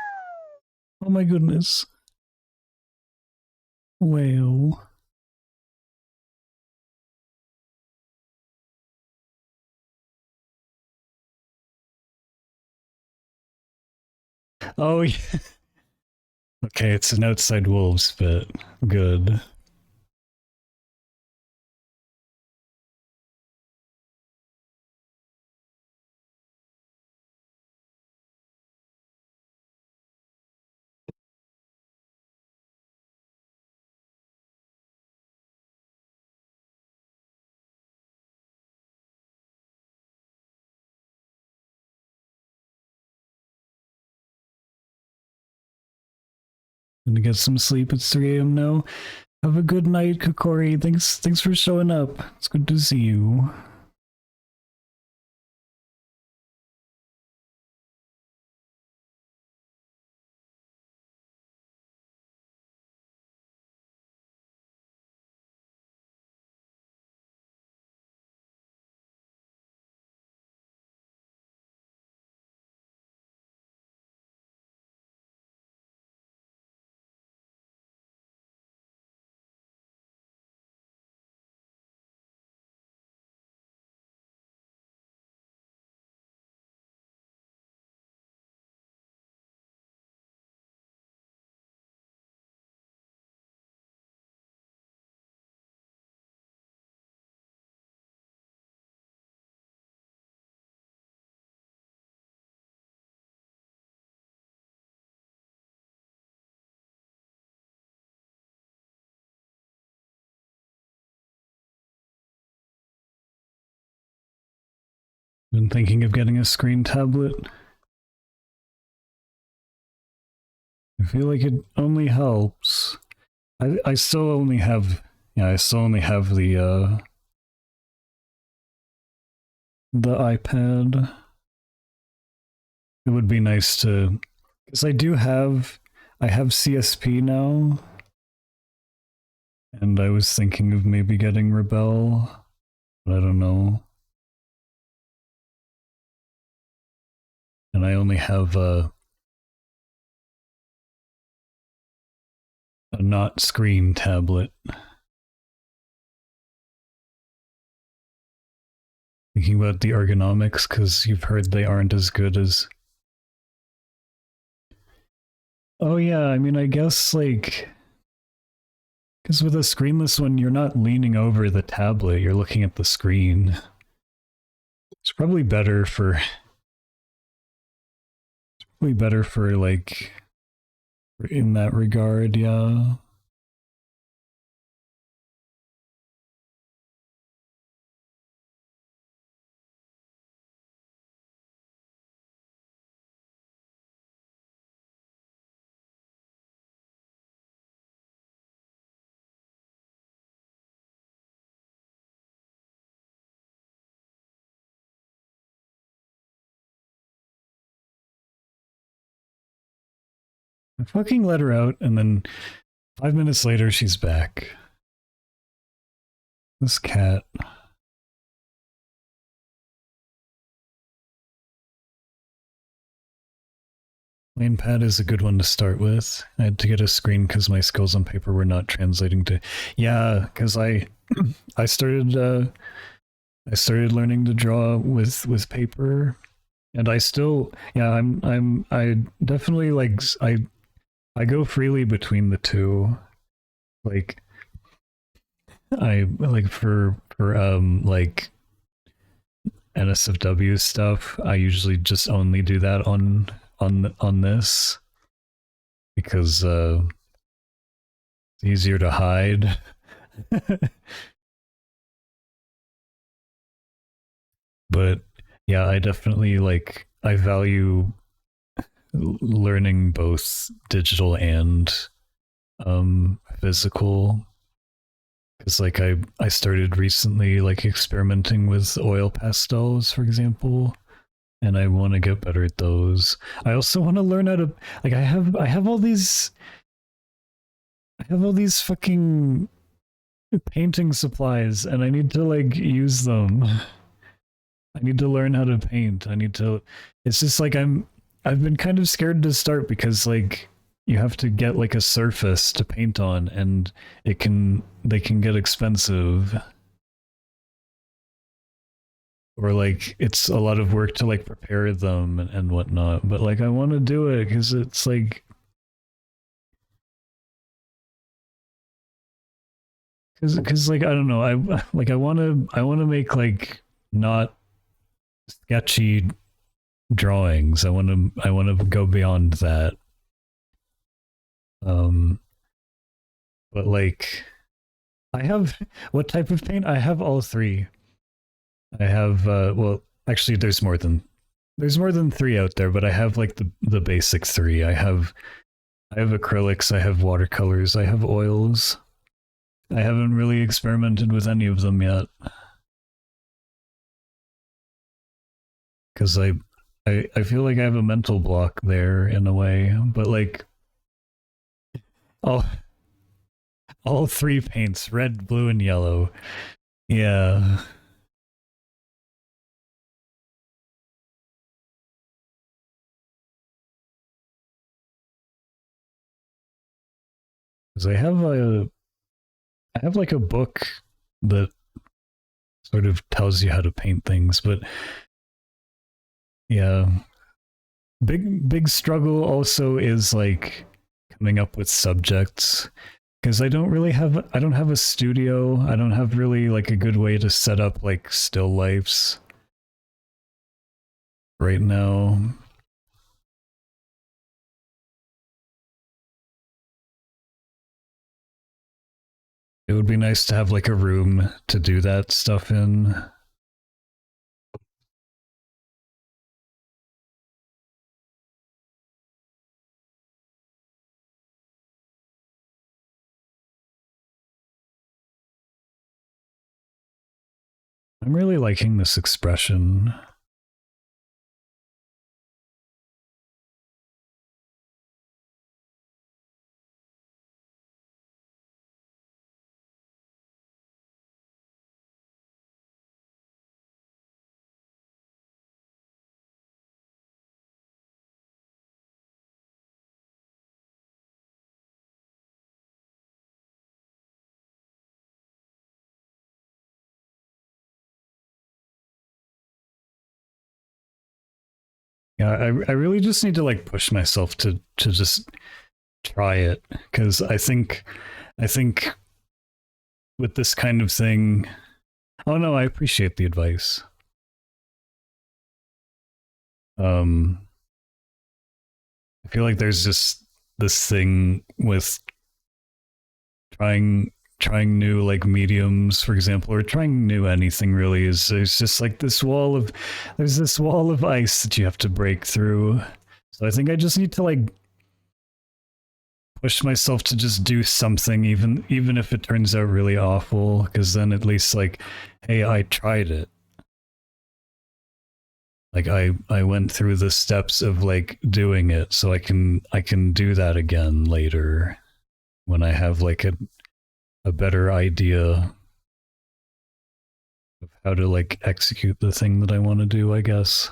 Oh my goodness. Well. Oh, yeah. Okay, it's an outside wolves bit. Good. Gonna get some sleep. It's 3 a.m. now. Have a good night, Kokori. Thanks for showing up. It's good to see you. Been thinking of getting a screen tablet. I feel like it only helps. I still only have the iPad. It would be nice to, because I have CSP now, and I was thinking of maybe getting Rebel, but I don't know. And I only have a not screen tablet. Thinking about the ergonomics, because you've heard they aren't as good as... Oh yeah, I mean, I guess, like... Because with a screenless one, you're not leaning over the tablet, you're looking at the screen. It's probably better for... like... in that regard, yeah. I fucking let her out and then 5 minutes later, she's back. This cat. Plain pad is a good one to start with. I had to get a screen because my skills on paper were not translating to. Yeah, because I started learning to draw with paper, and I still I definitely like I go freely between the two. Like I like for like NSFW stuff, I usually just only do that on this because it's easier to hide. But yeah, I definitely like I value learning both digital and physical, because like I started recently like experimenting with oil pastels, for example, and I want to get better at those. I also want to learn how to like I have all these fucking painting supplies, and I need to like use them. I need to learn how to paint. It's just like I've been kind of scared to start because like you have to get like a surface to paint on, and they can get expensive. Or like it's a lot of work to like prepare them and whatnot. But like I want to do it because it's like because like I don't know, I want to make like not sketchy drawings. I want to go beyond that. But like I have what type of paint? I have all three. I have well, actually there's more than three out there, but I have like the basic three. I have acrylics, I have watercolors, I have oils. I haven't really experimented with any of them yet. Because I feel like I have a mental block there in a way, but like all three paints, red, blue, and yellow. Yeah. Because I have like a book that sort of tells you how to paint things, but yeah, big struggle also is like coming up with subjects, because I don't have a studio. I don't have really like a good way to set up like still lifes right now. It would be nice to have like a room to do that stuff in. I'm really liking this expression. Yeah, I really just need to like push myself to just try it, because I think with this kind of thing. Oh no, I appreciate the advice. I feel like there's just this thing with trying new like mediums, for example, or trying new anything really, is there's just like this wall of ice that you have to break through. So I think I just need to like push myself to just do something, even if it turns out really awful, because then at least like, hey, I tried it. Like I went through the steps of like doing it, so I can do that again later. when I have like a better idea of how to like execute the thing that I want to do, I guess.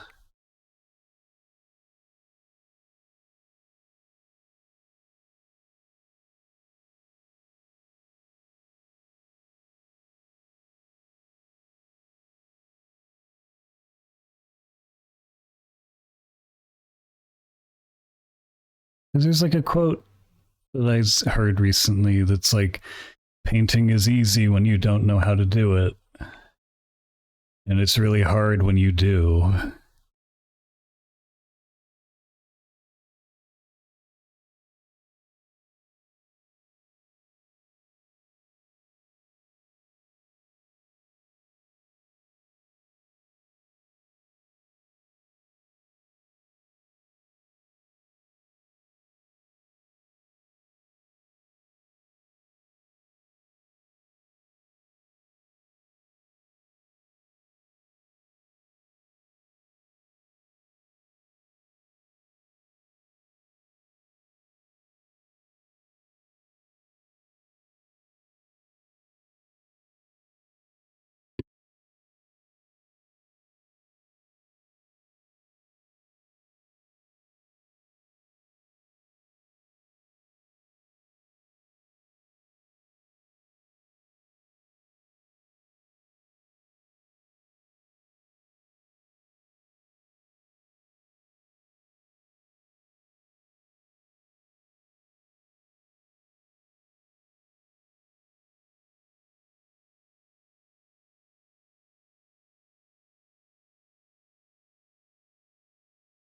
There's like a quote that I heard recently that's like, painting is easy when you don't know how to do it. And it's really hard when you do.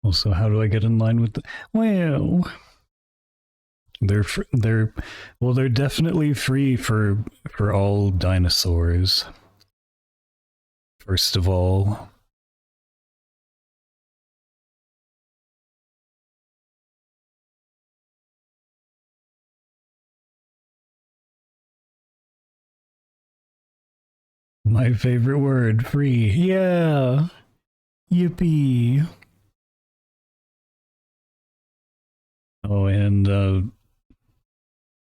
Also, how do I get in line with the? Well, they're well, they're definitely free for all dinosaurs. First of all, my favorite word, free. Yeah, yippee. Oh, and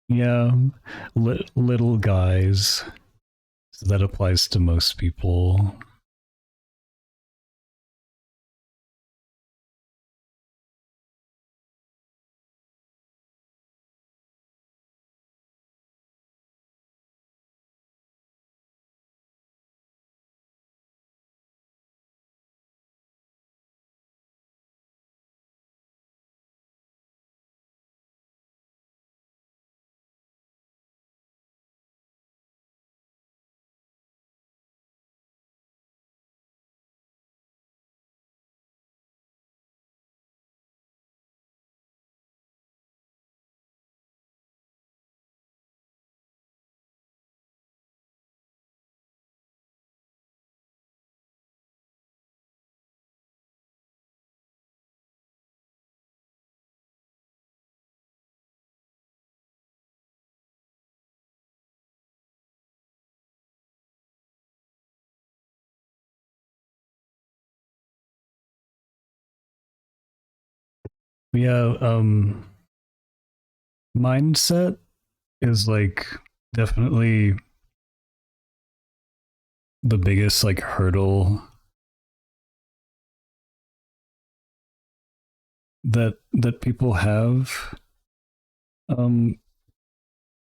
yeah, little guys. So that applies to most people. Yeah, mindset is like definitely the biggest like hurdle that people have. um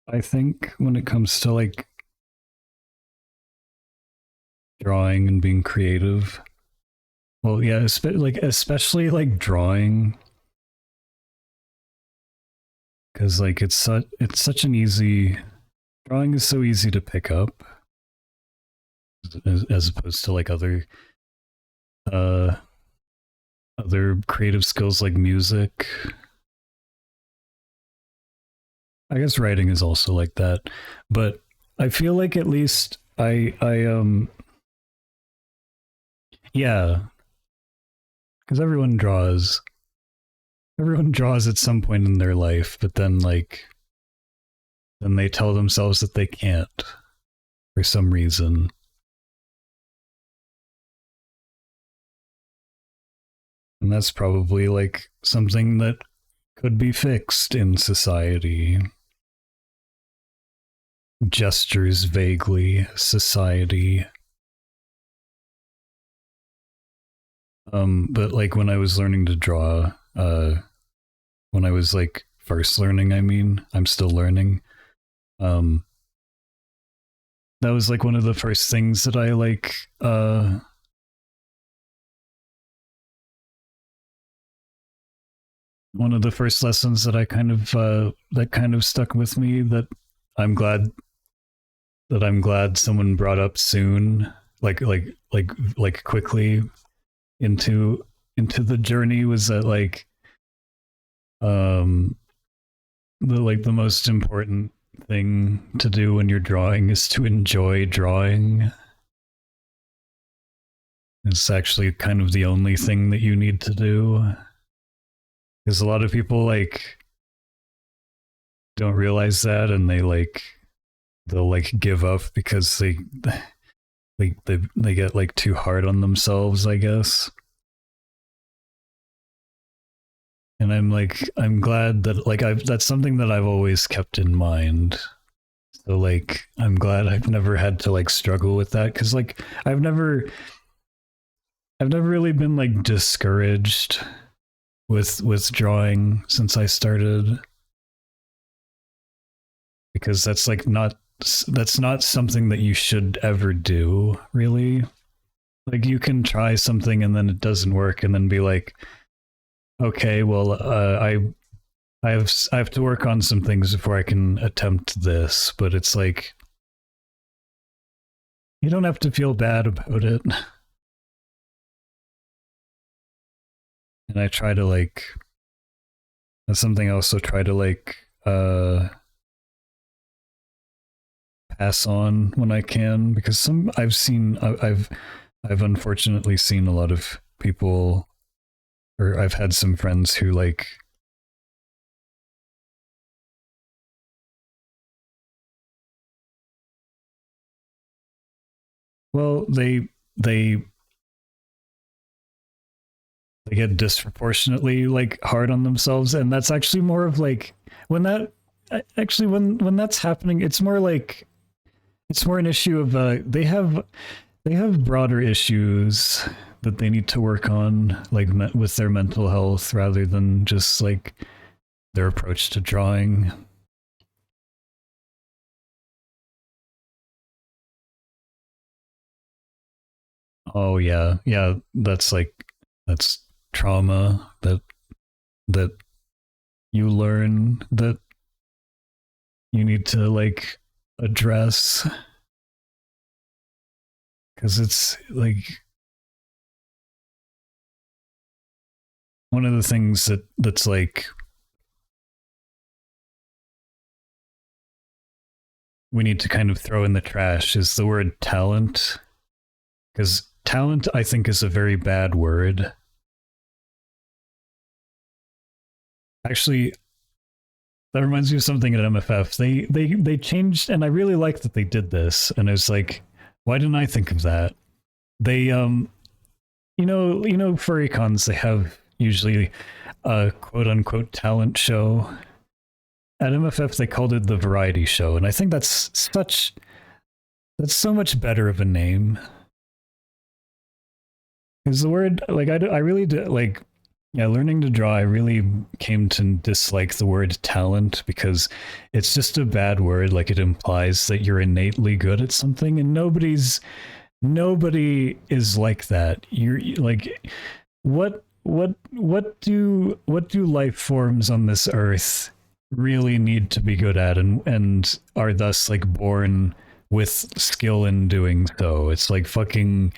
I think when it comes to like drawing and being creative, well, yeah, especially like drawing, because like it's such an easy, drawing is so easy to pick up as opposed to like uh other creative skills like music. I guess writing is also like that, but I feel like at least I yeah, because everyone draws at some point in their life, but then like then they tell themselves that they can't for some reason. And that's probably like something that could be fixed in society. gestures vaguely, society. But like when I was learning to draw, when I was like first learning, I mean, I'm still learning. That was like one of the first things that I like one of the first lessons that I kind of stuck with me, that I'm glad someone brought up soon, like quickly into the journey, was that like the most important thing to do when you're drawing is to enjoy drawing. It's actually kind of the only thing that you need to do, because a lot of people like don't realize that, and they'll like give up because they get like too hard on themselves, I guess. And I'm glad that like that's something that I've always kept in mind. So like I'm glad I've never had to like struggle with that, because like I've never really been like discouraged with drawing since I started, because that's not something that you should ever do, really. Like you can try something and then it doesn't work, and then be like, okay, well, I have to work on some things before I can attempt this. But it's like, you don't have to feel bad about it. And I try to like, that's something I also try to like pass on when I can, because I've unfortunately seen a lot of people, or I've had some friends who like well they get disproportionately like hard on themselves, and that's actually more of like when that's happening, it's more like it's more an issue of they have broader issues that they need to work on, like with their mental health, rather than just like their approach to drawing. Oh yeah, that's trauma that you learn that you need to like address, because it's like one of the things that's like we need to kind of throw in the trash is the word talent, because talent, I think, is a very bad word. Actually, that reminds me of something at MFF. They changed, and I really like that they did this. And it was like, why didn't I think of that? They furry cons, they have usually a quote unquote talent show. At MFF they called it the variety show, and I think that's so much better of a name. Because the word, like, I really do, like, yeah, learning to draw, I really came to dislike the word talent, because it's just a bad word. Like, it implies that you're innately good at something, and nobody is like that. You're like, what do life forms on this earth really need to be good at, and are thus like born with skill in doing so? It's like fucking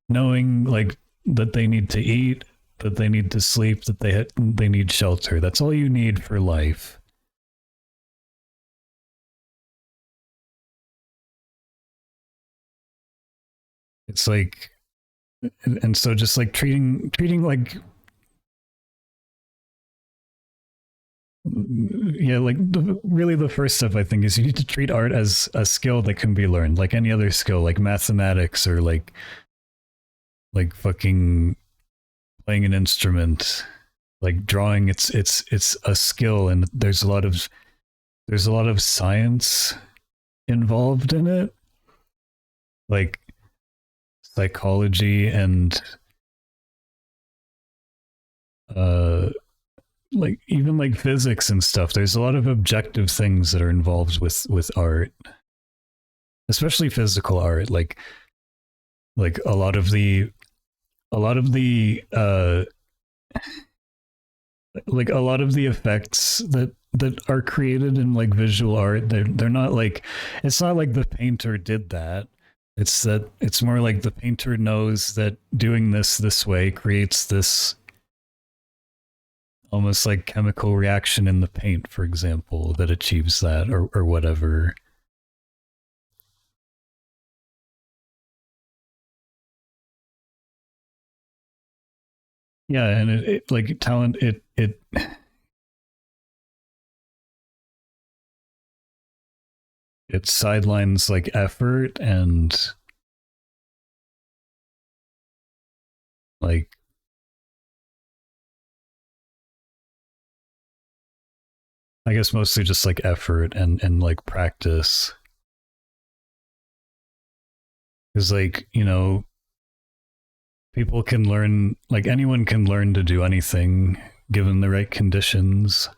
knowing like that they need to eat, that they need to sleep, that they need shelter. That's all you need for life. It's like, and so just like treating like, yeah, like really the first step, I think, is you need to treat art as a skill that can be learned, like any other skill, like mathematics, or like fucking playing an instrument. Like drawing, it's a skill, and there's a lot of science involved in it, like psychology and uh like even like physics and stuff. There's a lot of objective things that are involved with art, especially physical art. Like a lot of the like a lot of the effects that are created in like visual art, they're not like, it's not like the painter did that. It's that it's more like the painter knows that doing this way creates this almost like chemical reaction in the paint, for example, that achieves that, or whatever. Yeah, and it like talent, it sidelines like effort and like, I guess mostly just like effort and like practice. Because like, you know, people can learn, like anyone can learn to do anything given the right conditions.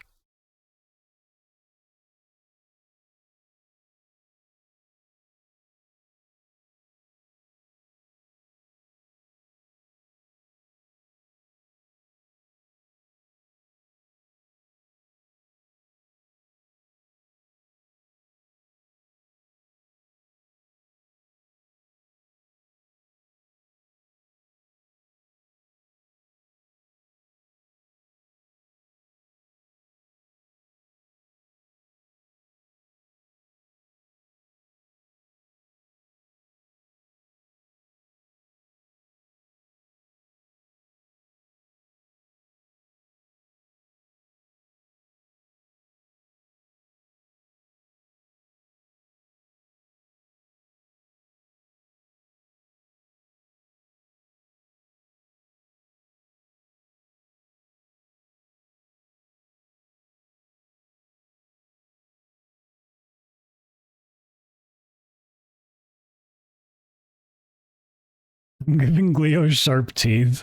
I'm giving Leo sharp teeth.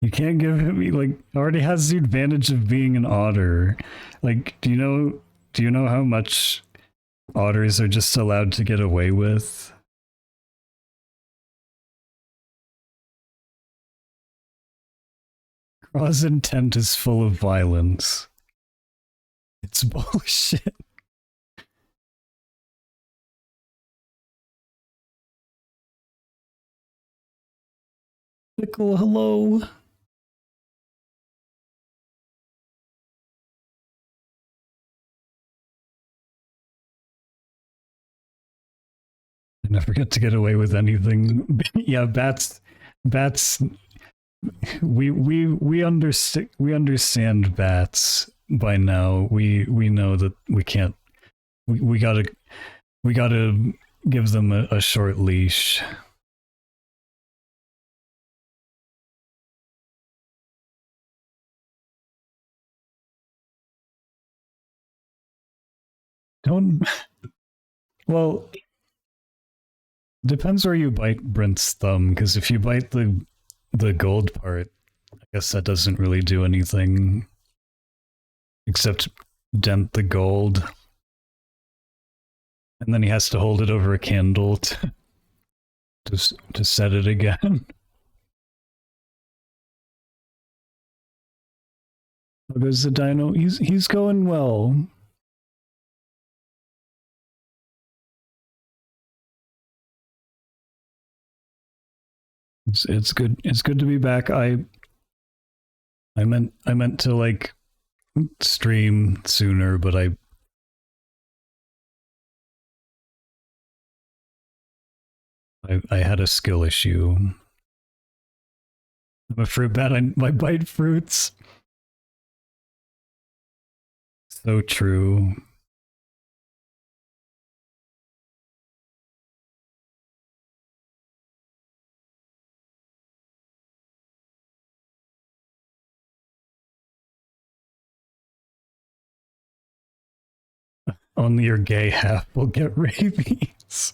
You can't give him, he like already has the advantage of being an otter. Like, do you know how much otters are just allowed to get away with? Raw's intent is full of violence. It's bullshit. Pickle, hello. And I forget to get away with anything. Yeah, bats. We understand bats by now. We know that we can't. We gotta give them a short leash. Don't. Well, depends where you bite Brent's thumb. Because if you bite the gold part, I guess that doesn't really do anything except dent the gold, and then he has to hold it over a candle to set it again. How goes the dino? He's going well. It's good. It's good to be back. I meant to like stream sooner, but I had a skill issue. I'm a fruit bat. I bite fruits. So true. Only your gay half will get rabies.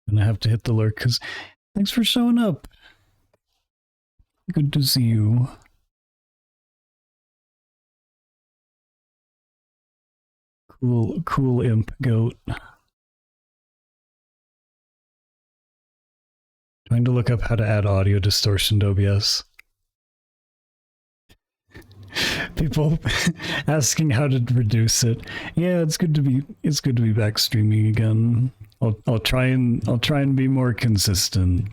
Gonna have to hit the lurk because thanks for showing up. Good to see you. Cool imp goat. Trying to look up how to add audio distortion to OBS. People asking how to reduce it. Yeah, it's good to be back streaming again. I'll try and be more consistent.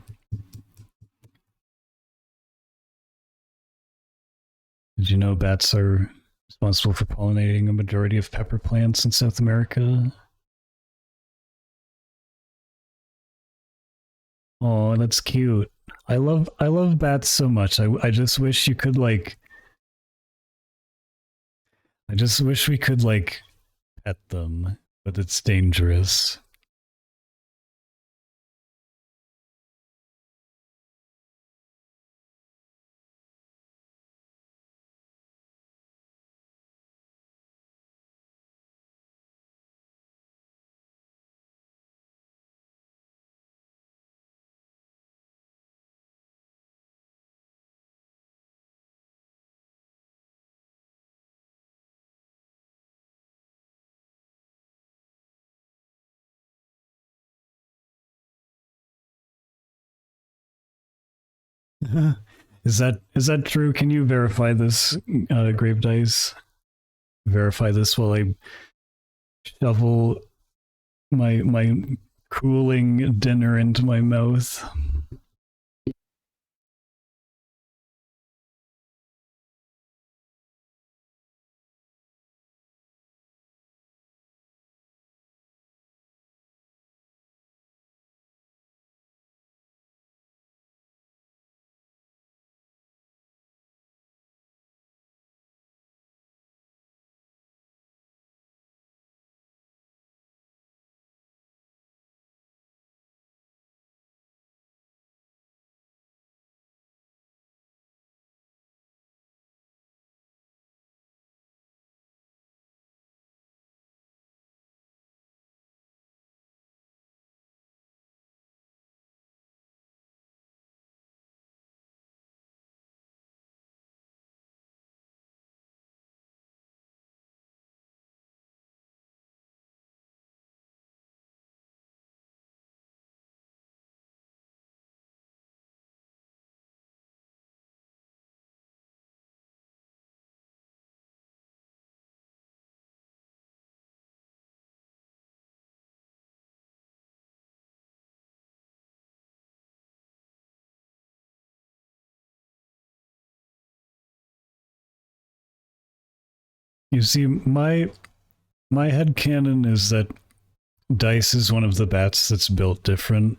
Did you know bats are responsible for pollinating a majority of pepper plants in South America? Oh, that's cute. I love bats so much. I just wish you could like I just wish we could like pet them, but it's dangerous. Is that true? Can you verify this, Grave Dice? Verify this while I shovel my cooling dinner into my mouth. You see, my headcanon is that Dice is one of the bats that's built different.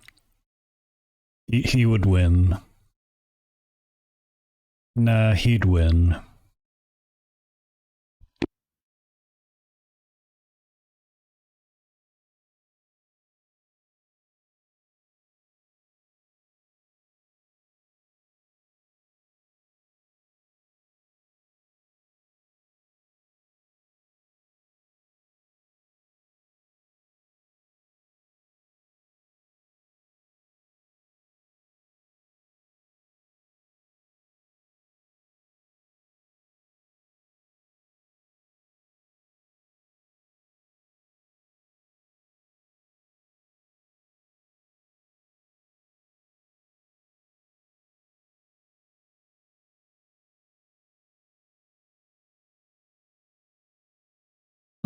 He would win. Nah, he'd win.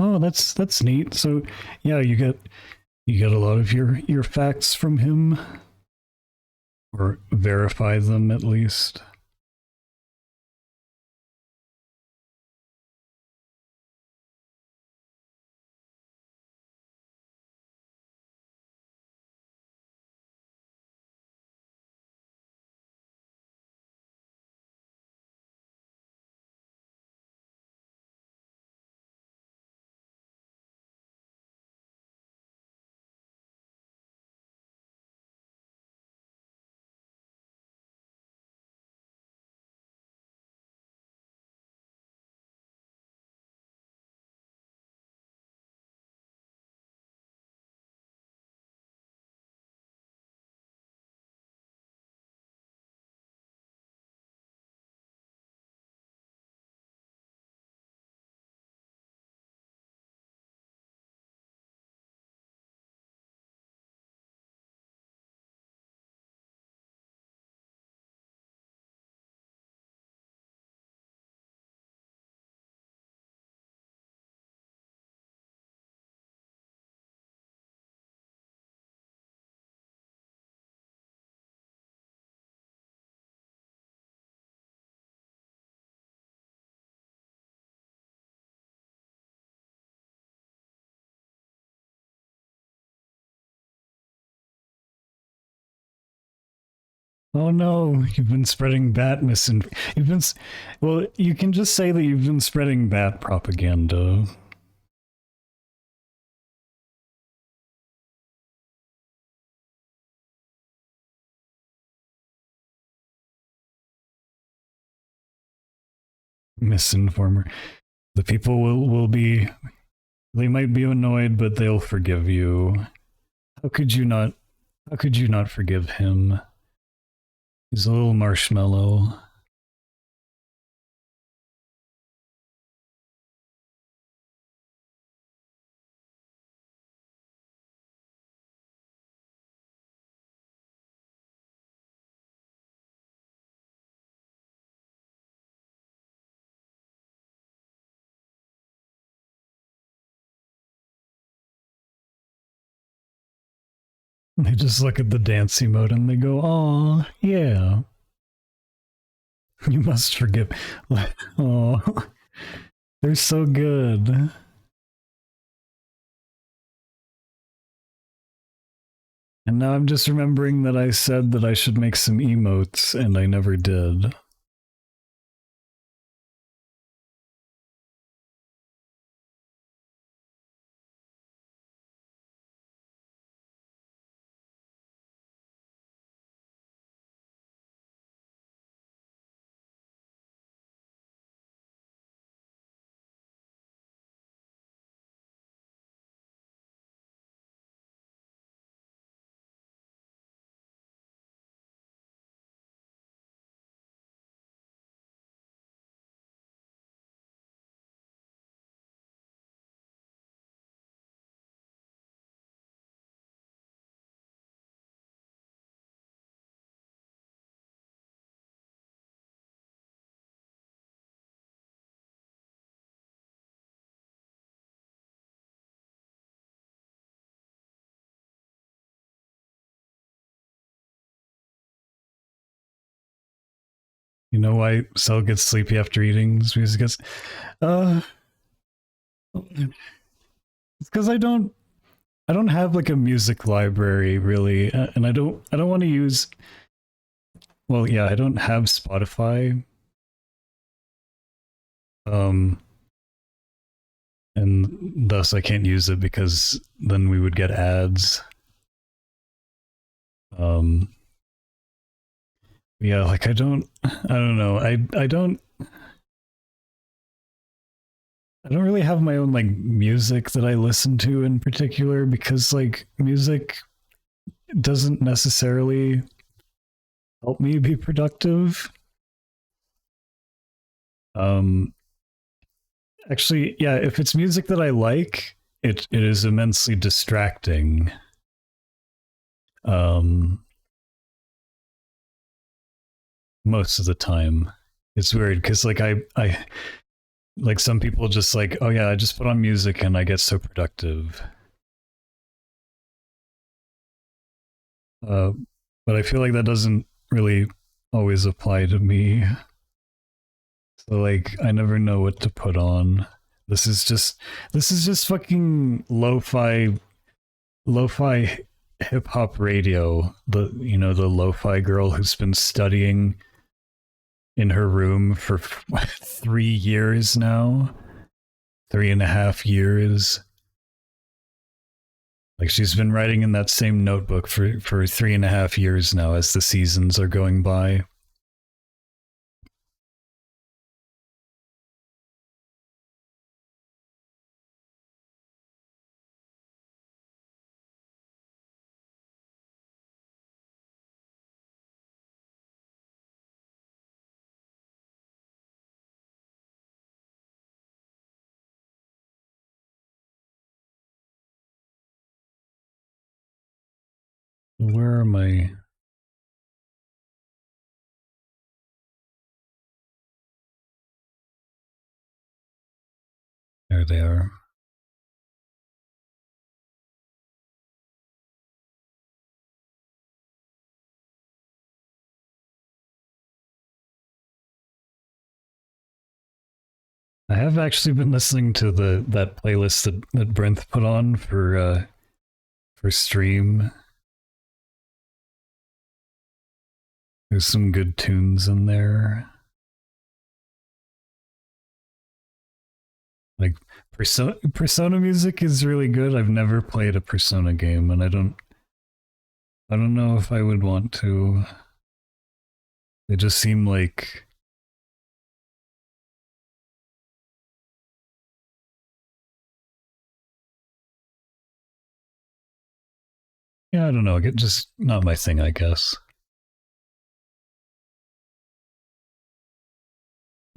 Oh, that's neat. So, yeah, you get a lot of your facts from him, or verify them at least. Oh no, you've been spreading bat misinformation. Well, you can just say that you've been spreading bat propaganda. Misinformer. The people will be, they might be annoyed, but they'll forgive you. How could you not? How could you not forgive him? He's a little marshmallow. They just look at the dance emote and they go, "Oh, yeah." You must forgive. Oh, they're so good. And now I'm just remembering that I said that I should make some emotes, and I never did. You know why Cell gets sleepy after eating this music? Uh, it's because I don't have like a music library really, and I don't want to use. Well, yeah, I don't have Spotify. Um, and thus I can't use it because then we would get ads. Um, yeah, like I don't know. I don't really have my own like music that I listen to in particular because like music doesn't necessarily help me be productive. Um Actually, yeah, if it's music that I like, it is immensely distracting. Um Most of the time. It's weird because like I like some people just like, oh yeah, I just put on music and I get so productive. Uh, but I feel like that doesn't really always apply to me. So like, I never know what to put on. This is just fucking lo-fi hip hop radio. The lo-fi girl who's been studying in her room for 3 years now, 3.5 years. Like she's been writing in that same notebook for 3.5 years now as the seasons are going by. Where are my... There they are. I have actually been listening to that playlist that Brent put on for stream. There's some good tunes in there. Like Persona music is really good. I've never played a Persona game, and I don't know if I would want to. They just seem like... Yeah, I don't know. Just not my thing, I guess.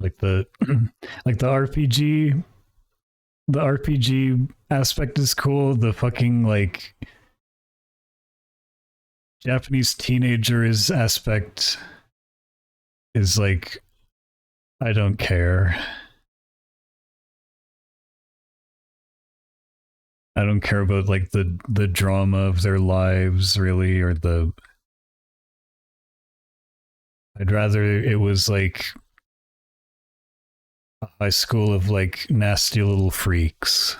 Like the like the RPG aspect is cool. The fucking like Japanese teenagers aspect is like, I don't care. I don't care about like the drama of their lives really, or the... I'd rather it was like a high school of like nasty little freaks.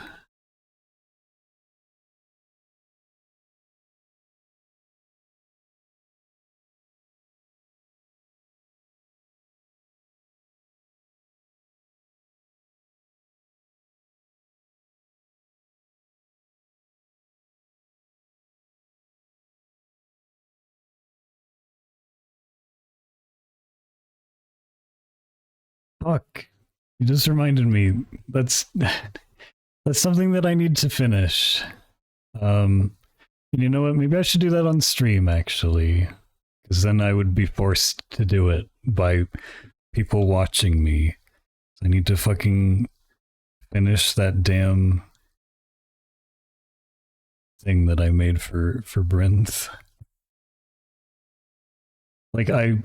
Fuck. You just reminded me. That's something that I need to finish. You know what? Maybe I should do that on stream actually, because then I would be forced to do it by people watching me. I need to fucking finish that damn thing that I made for Brynth. Like I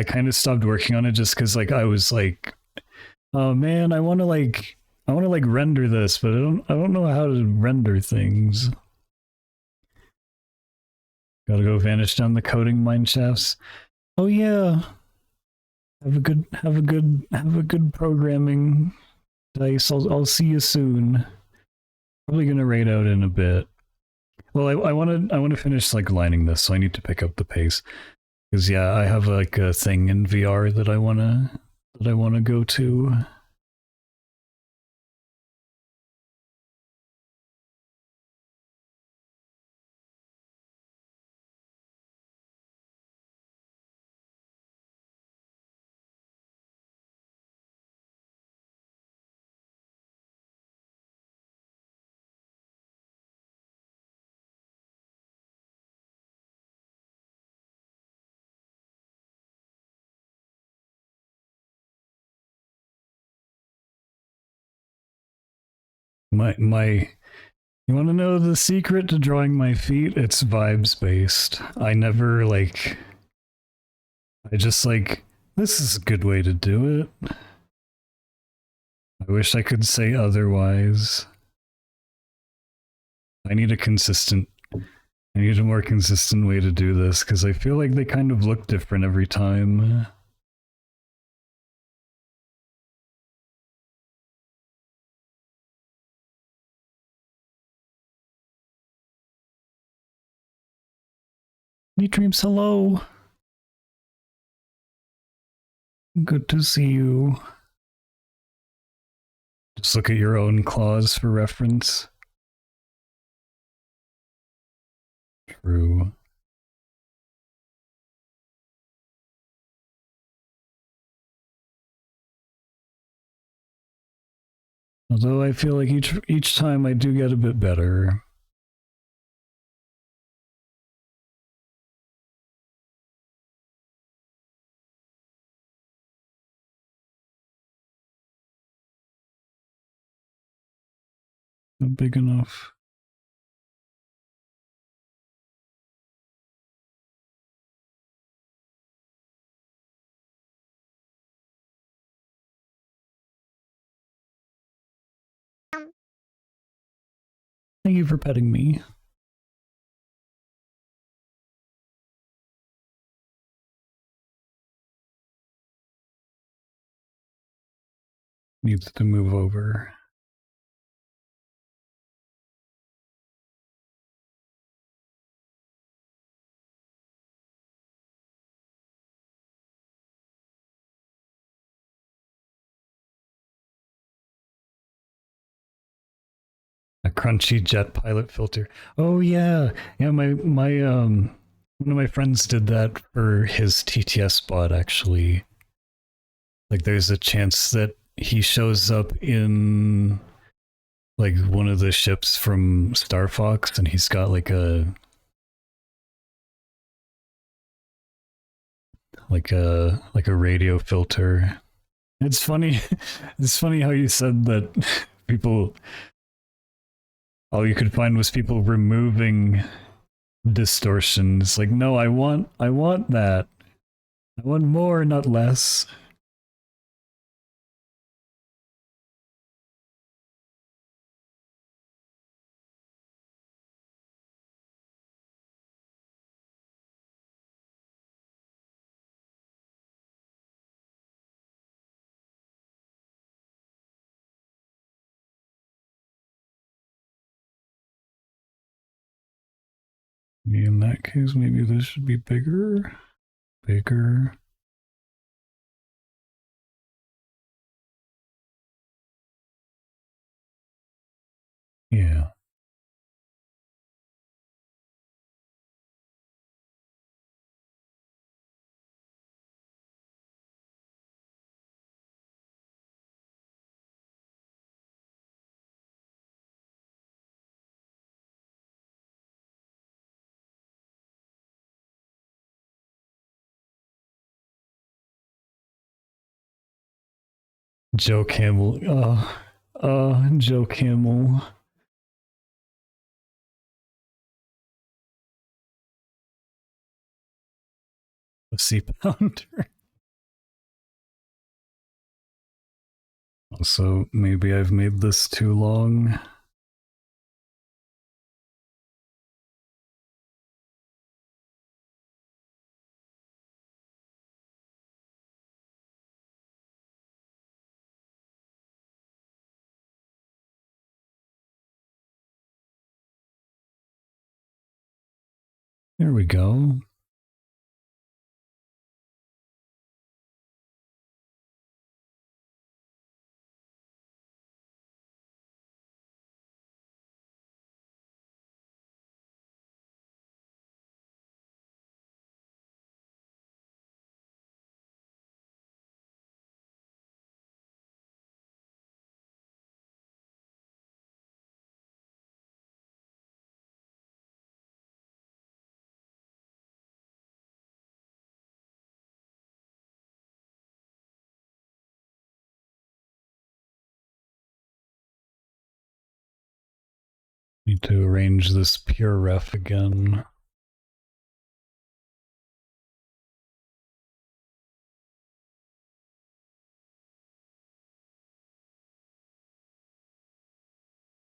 kind of stopped working on it just because like I was like, oh man, I want to like render this, but I don't know how to render things. Gotta go vanish down the coding mine shafts. Oh yeah. Have a good programming dice. I'll see you soon. Probably gonna raid out in a bit. Well, I want to finish like lining this, so I need to pick up the pace. Because yeah, I have like a thing in VR that I wanna go to. My You want to know the secret to drawing my feet? It's vibes based. I never like... I just like, this is a good way to do it. I wish I could say otherwise. I need a more consistent way to do this, because I feel like they kind of look different every time. Neat Dreams, hello! Good to see you. Just look at your own claws for reference. True. Although I feel like each time I do get a bit better. Not big enough. Thank you for petting me. Needs to move over. A crunchy jet pilot filter. Oh yeah. Yeah, my one of my friends did that for his TTS spot actually. Like there's a chance that he shows up in like one of the ships from Star Fox and he's got like a radio filter. It's funny. It's funny how you said that people all you could find was people removing distortion. It's like, no, I want that. I want more, not less. In that case, maybe this should be bigger. Bigger. Yeah. Joe Camel. Joe Camel. A sea pounder. Also, maybe I've made this too long. There we go. Need to arrange this pure ref again.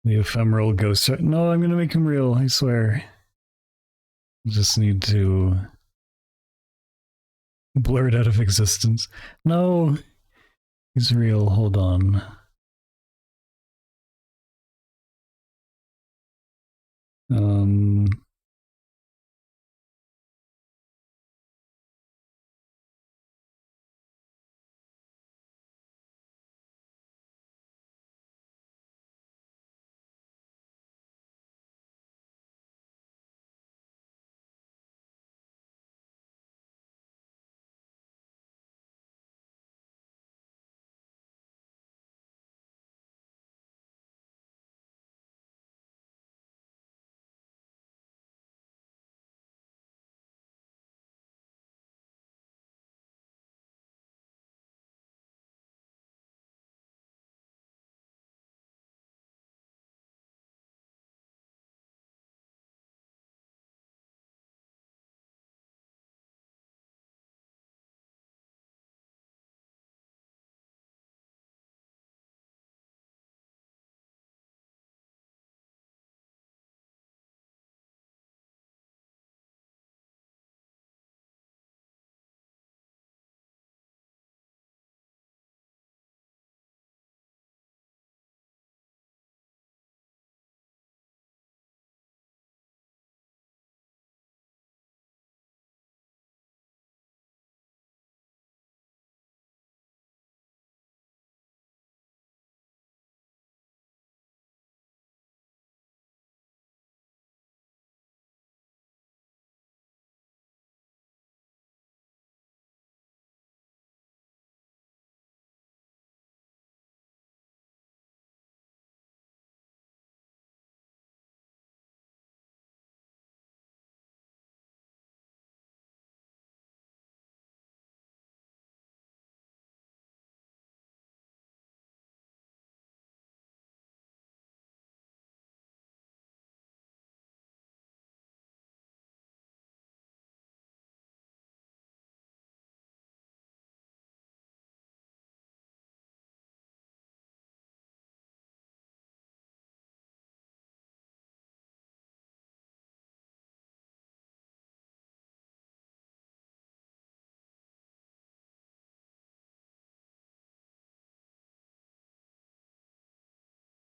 The ephemeral ghost. No, I'm gonna make him real, I swear. Just need to blur it out of existence. No, he's real. Hold on. Um,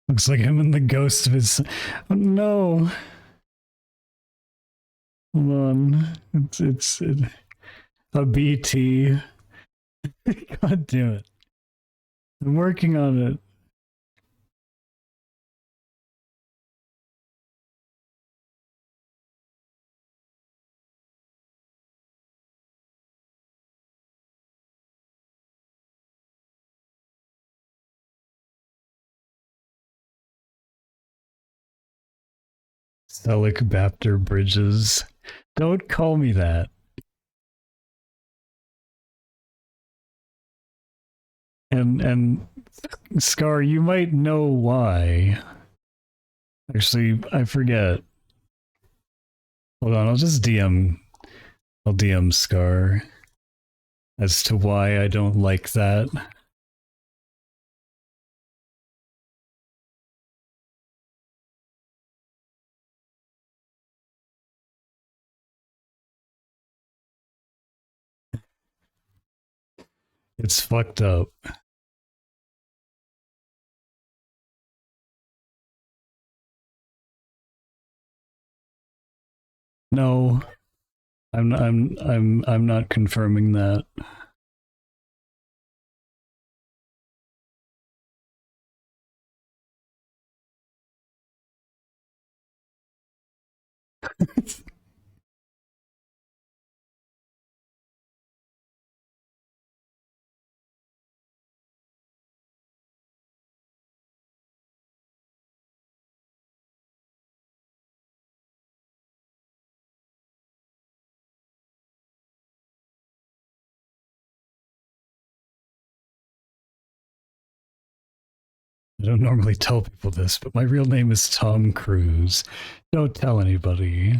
looks like him and the ghost of his. Oh, no. Hold on. It's a BT. God damn it. I'm working on it. Selic Bapter Bridges. Don't call me that. And Scar, you might know why. Actually, I forget. Hold on, I'll DM Scar as to why I don't like that. It's fucked up. No, I'm not confirming that. I don't normally tell people this, but my real name is Tom Cruise. Don't tell anybody.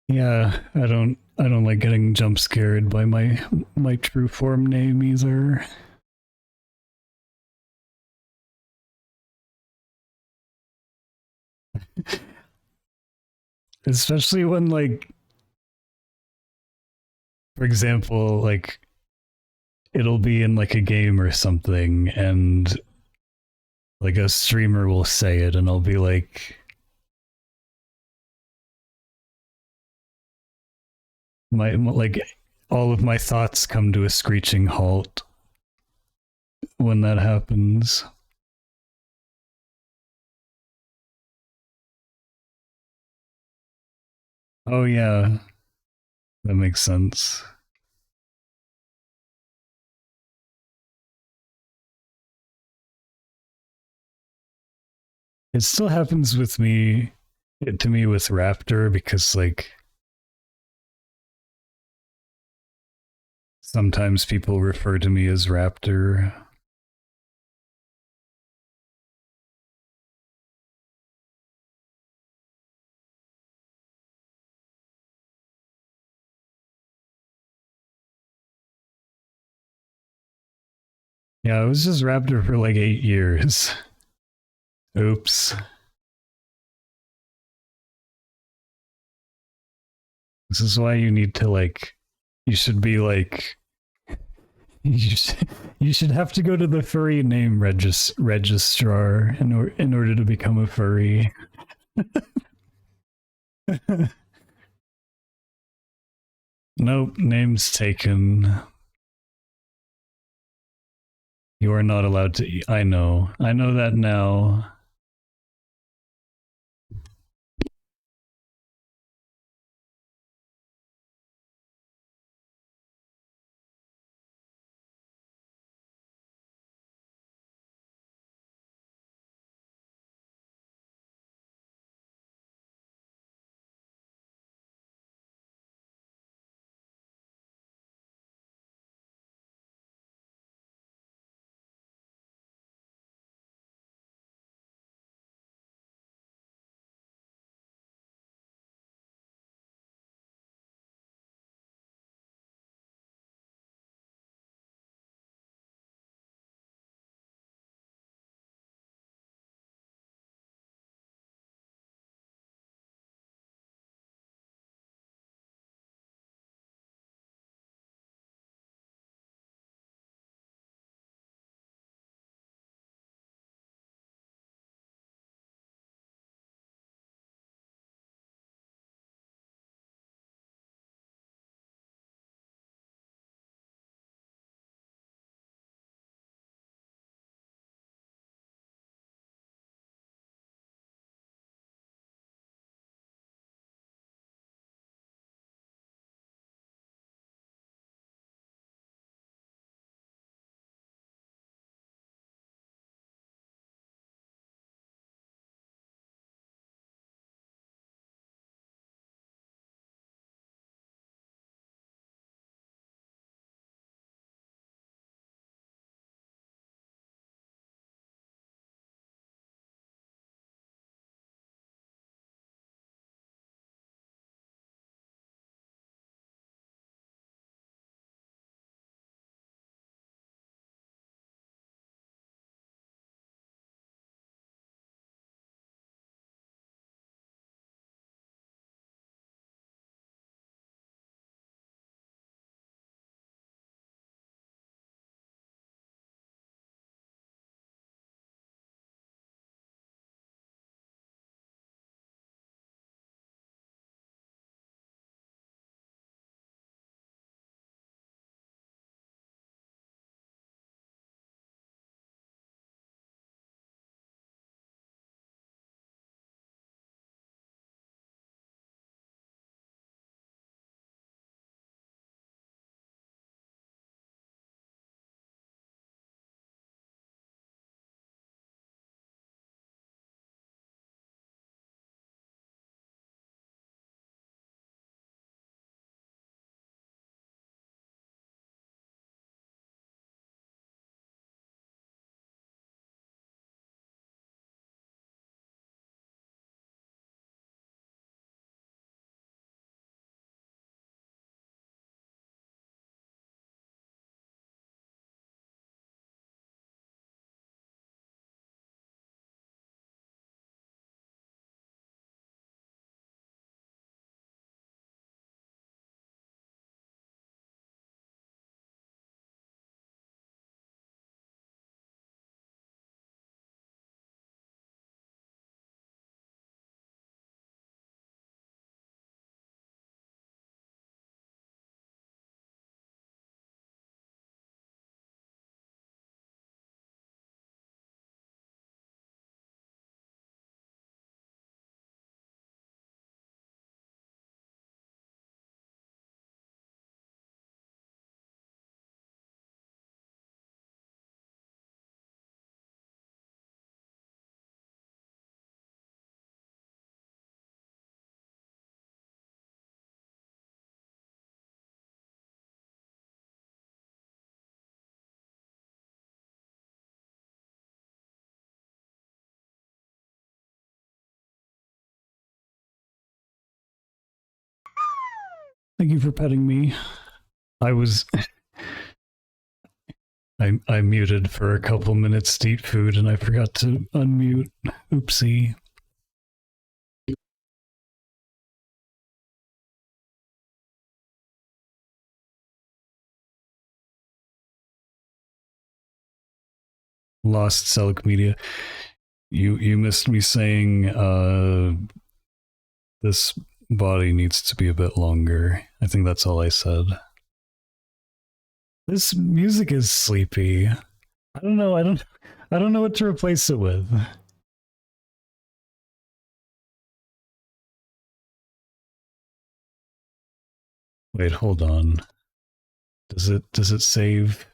Yeah, I don't like getting jump scared by my true form name either. Especially when, like, for example, like it'll be in like a game or something and like a streamer will say it and I'll be like all of my thoughts come to a screeching halt when that happens. Oh yeah, that makes sense. It still happens with me to me with Raptor because like sometimes people refer to me as Raptor. Yeah, I was just Raptor for like 8 years. Oops. This is why you need to like you should be like you should have to go to the furry name registrar in order to become a furry. Nope, name's taken. You are not allowed to eat. I know. I know that now. Thank you for petting me. I was I muted for a couple minutes to eat food and I forgot to unmute. Oopsie. Lost Celic Media. You missed me saying this body needs to be a bit longer. I think that's all I said. This music is sleepy. I don't know. I don't know what to replace it with. Wait, hold on. Does it save?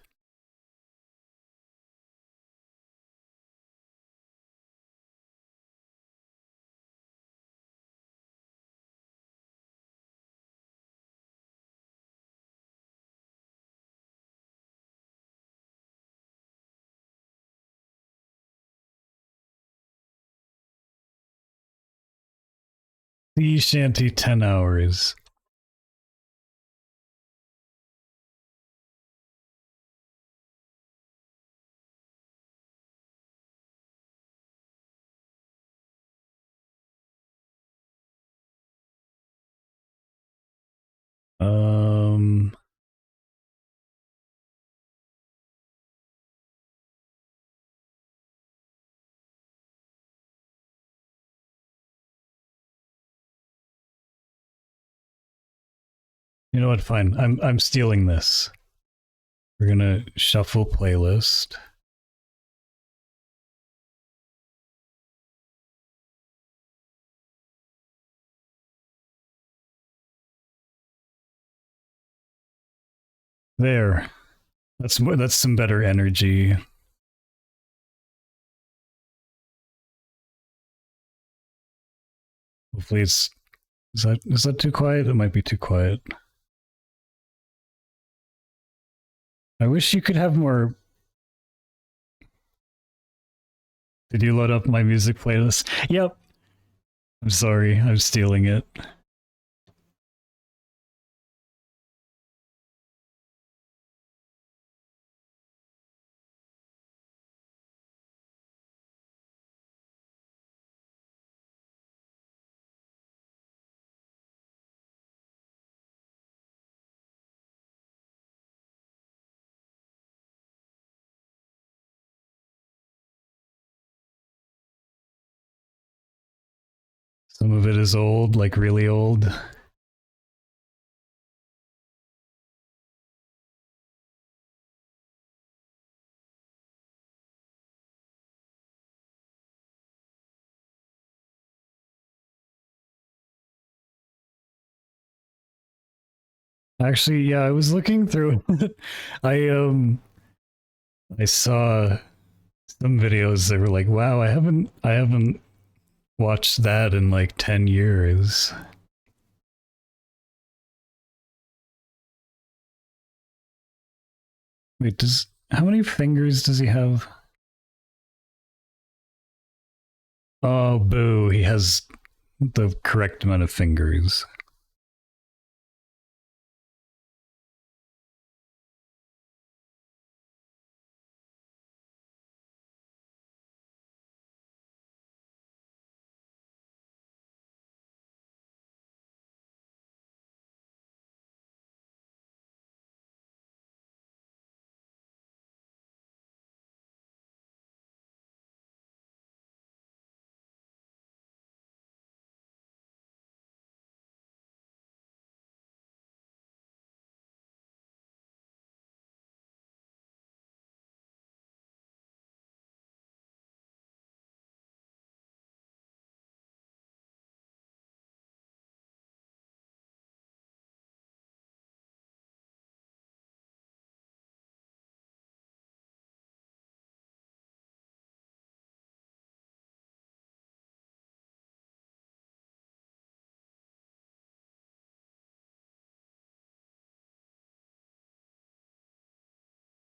Sea shanty 10 hours. You know what? Fine. I'm stealing this. We're gonna shuffle playlist. There. That's some better energy. Hopefully is that too quiet? It might be too quiet. I wish you could have more. Did you load up my music playlist? Yep. I'm sorry, I'm stealing it. Some of it is old, like really old. Actually, yeah, I was looking through. I saw some videos that were like, "Wow, I haven't watched that in like 10 years." Wait, how many fingers does he have? Oh, boo, he has the correct amount of fingers.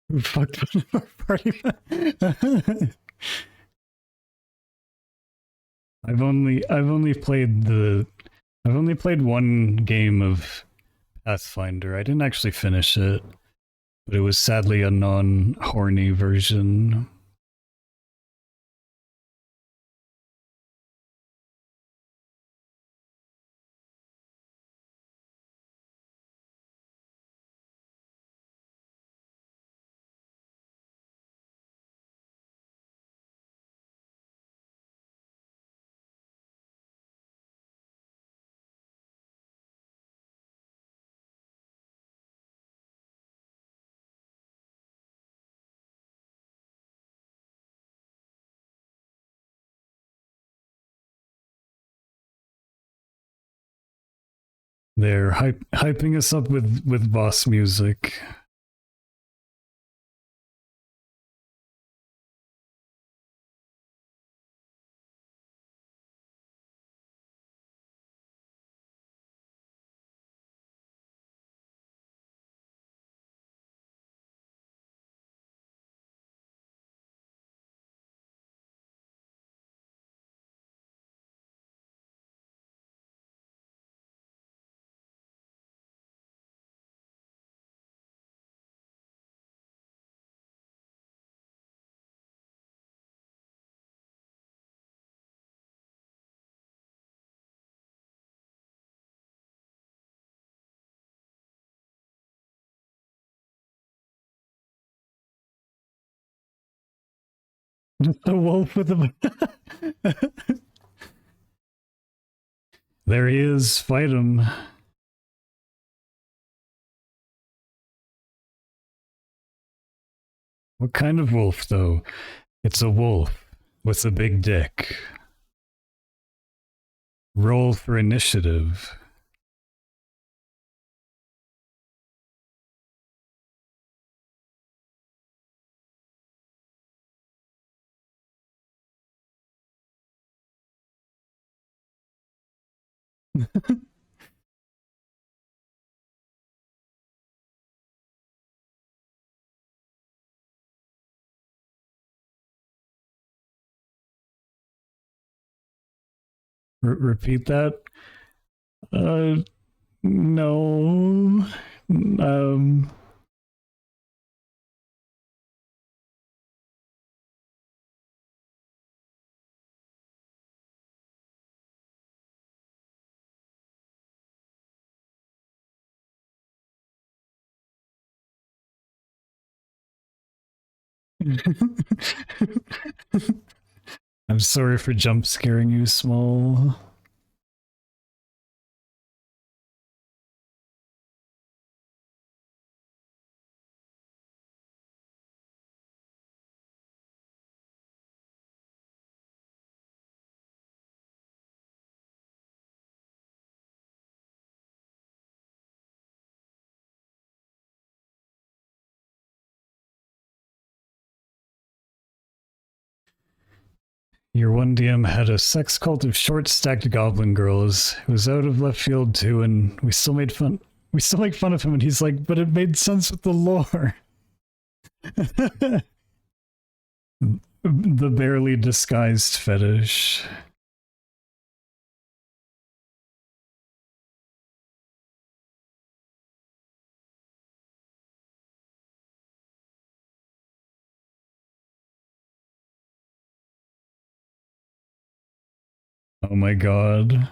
Who fucked our party? I've only played one game of Pathfinder. I didn't actually finish it, but it was sadly a non-horny version. They're hyping us up with boss music. Just a wolf with a. There he is. Fight him. What kind of wolf, though? It's a wolf with a big dick. Roll for initiative. Repeat that. No. Um. I'm sorry for jump scaring you, Small. Your one DM had a sex cult of short-stacked goblin girls. It was out of left field too, and we still made fun. We still make fun of him, and he's like, "But it made sense with the lore." The barely disguised fetish. Oh my god.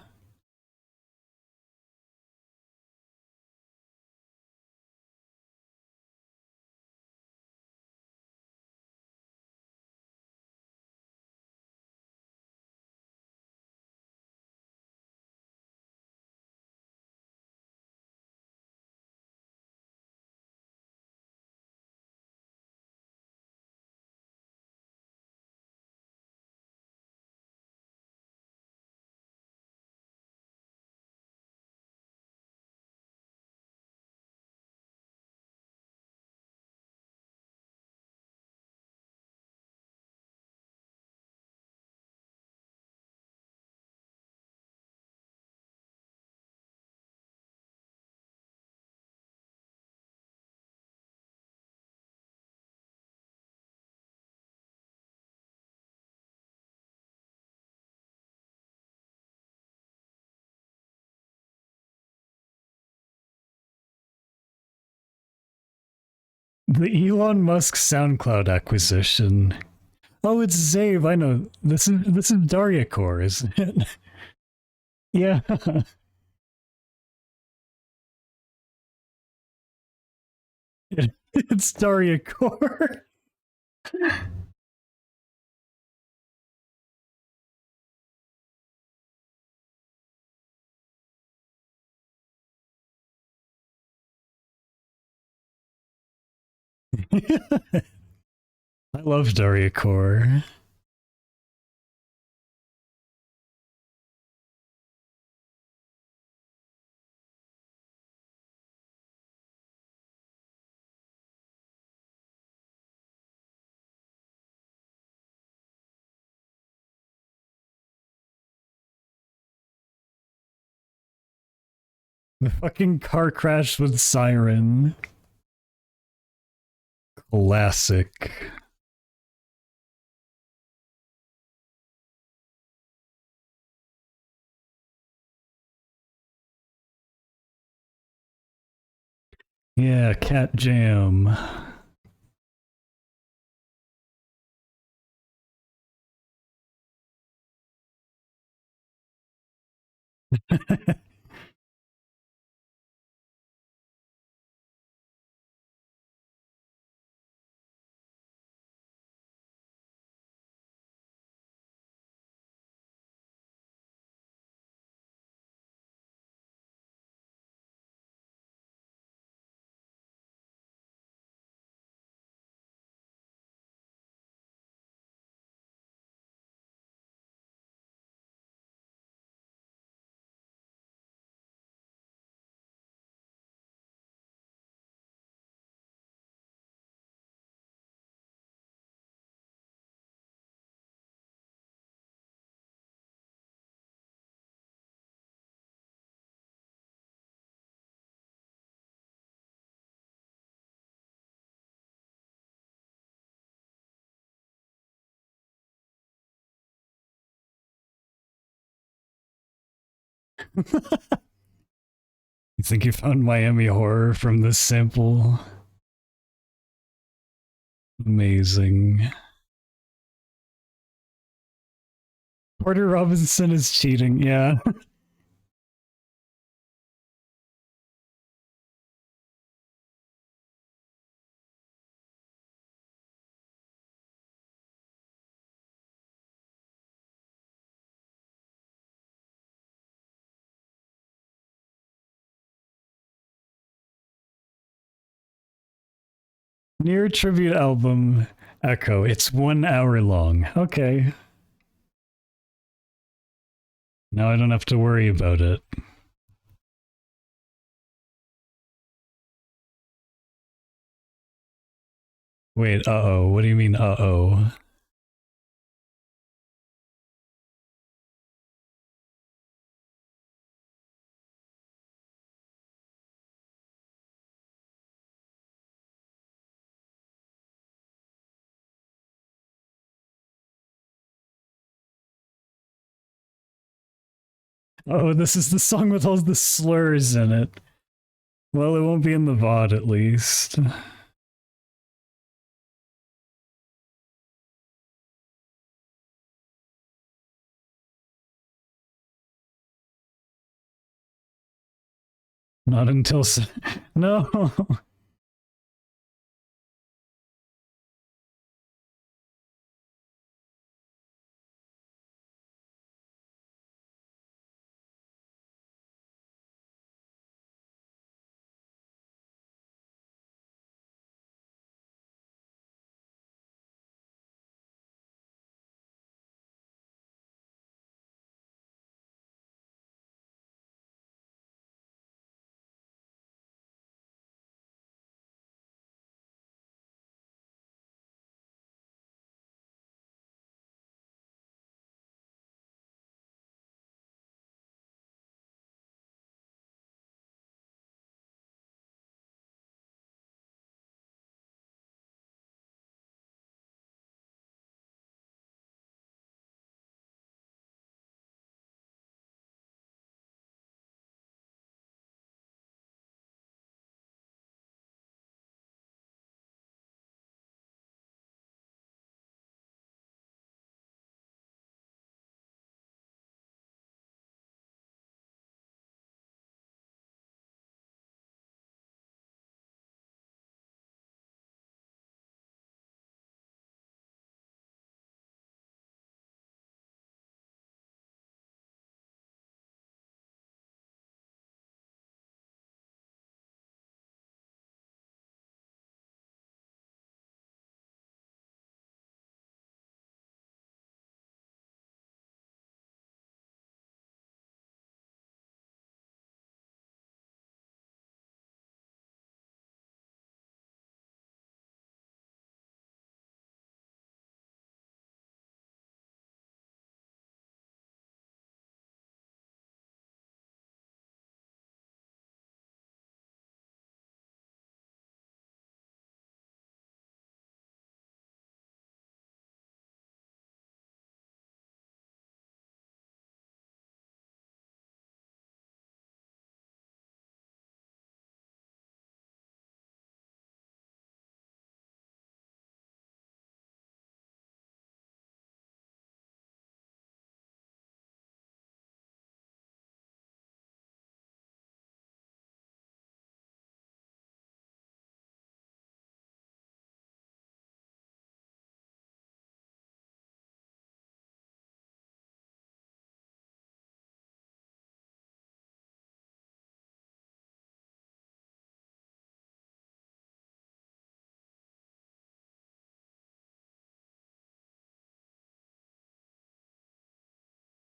The Elon Musk SoundCloud acquisition. Oh, it's Zave. I know. This is Daria Core, isn't it? Yeah. It's Daria Core. I love Daria Core. The fucking car crash with Siren. Classic. Yeah, Cat Jam. You think you found Miami Horror from this sample? Amazing. Porter Robinson is cheating, yeah. Near tribute album Echo. It's 1 hour long. Okay. Now I don't have to worry about it. Wait, uh-oh. What do you mean, uh-oh? Oh, this is the song with all the slurs in it. Well, it won't be in the VOD at least. Not until... No!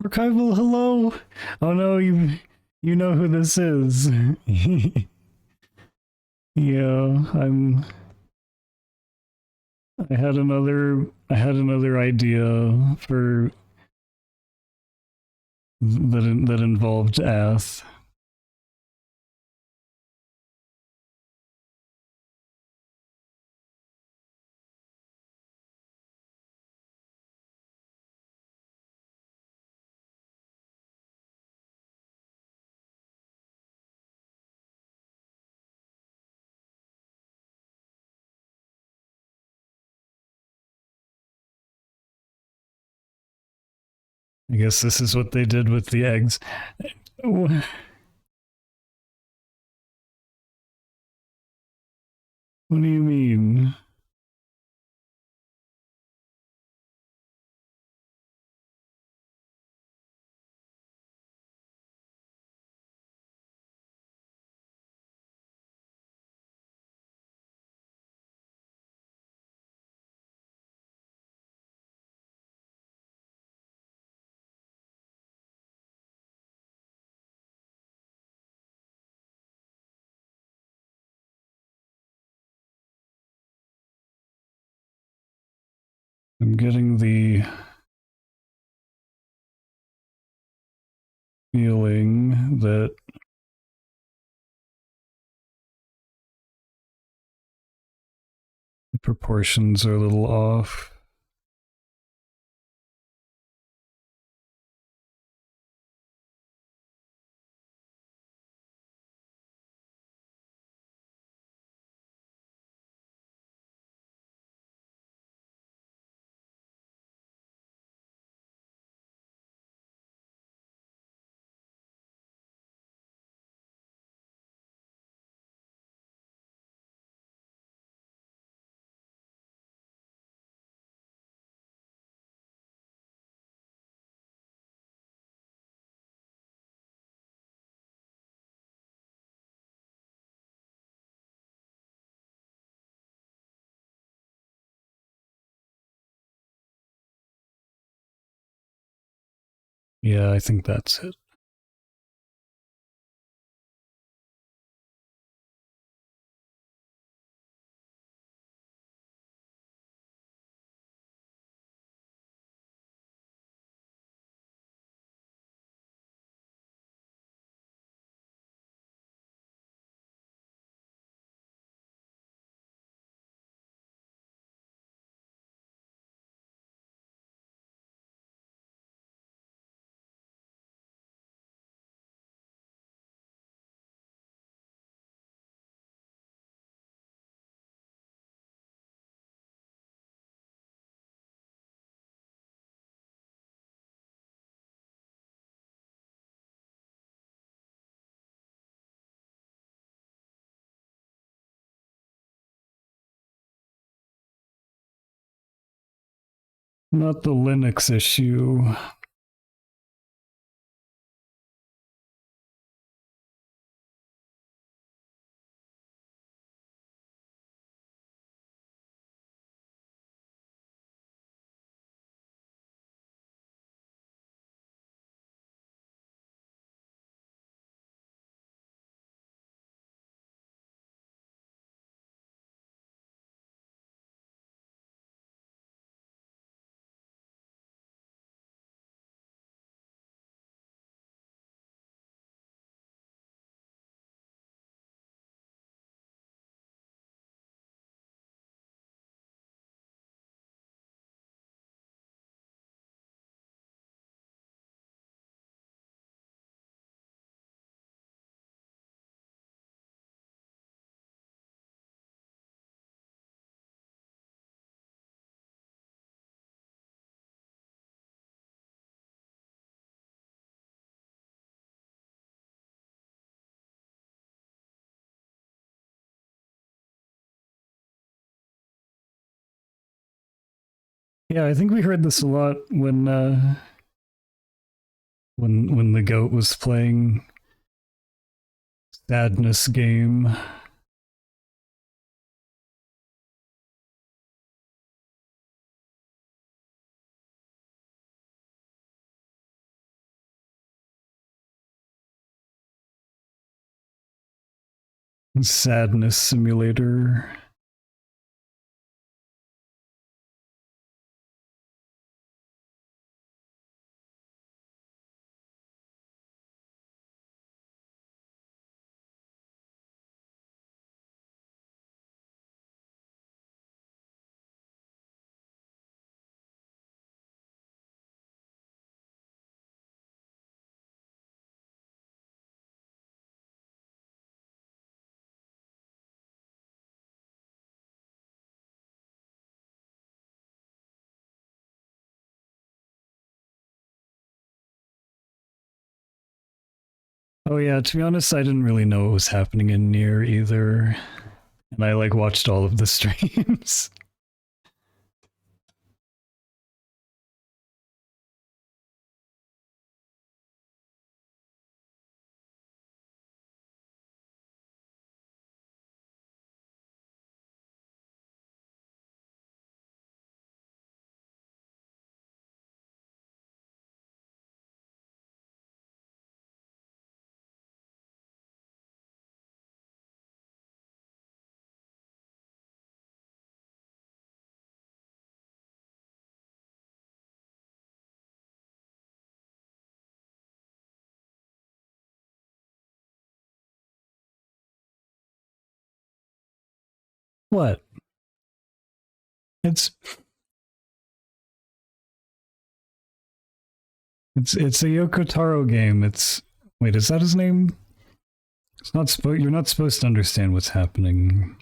Archival, hello. Oh no, you know who this is. Yeah, I had another idea for that involved Ath. I guess this is what they did with the eggs. What do you mean? I'm getting the feeling that the proportions are a little off. Yeah, I think that's it. Not the Linux issue. Yeah, I think we heard this a lot when the goat was playing Sadness game. Sadness Simulator. Oh yeah, to be honest, I didn't really know what was happening in Nier either. And I like watched all of the streams. What? It's it's a Yoko Taro game. It's wait, is that his name? It's not supposed. You're not supposed to understand what's happening.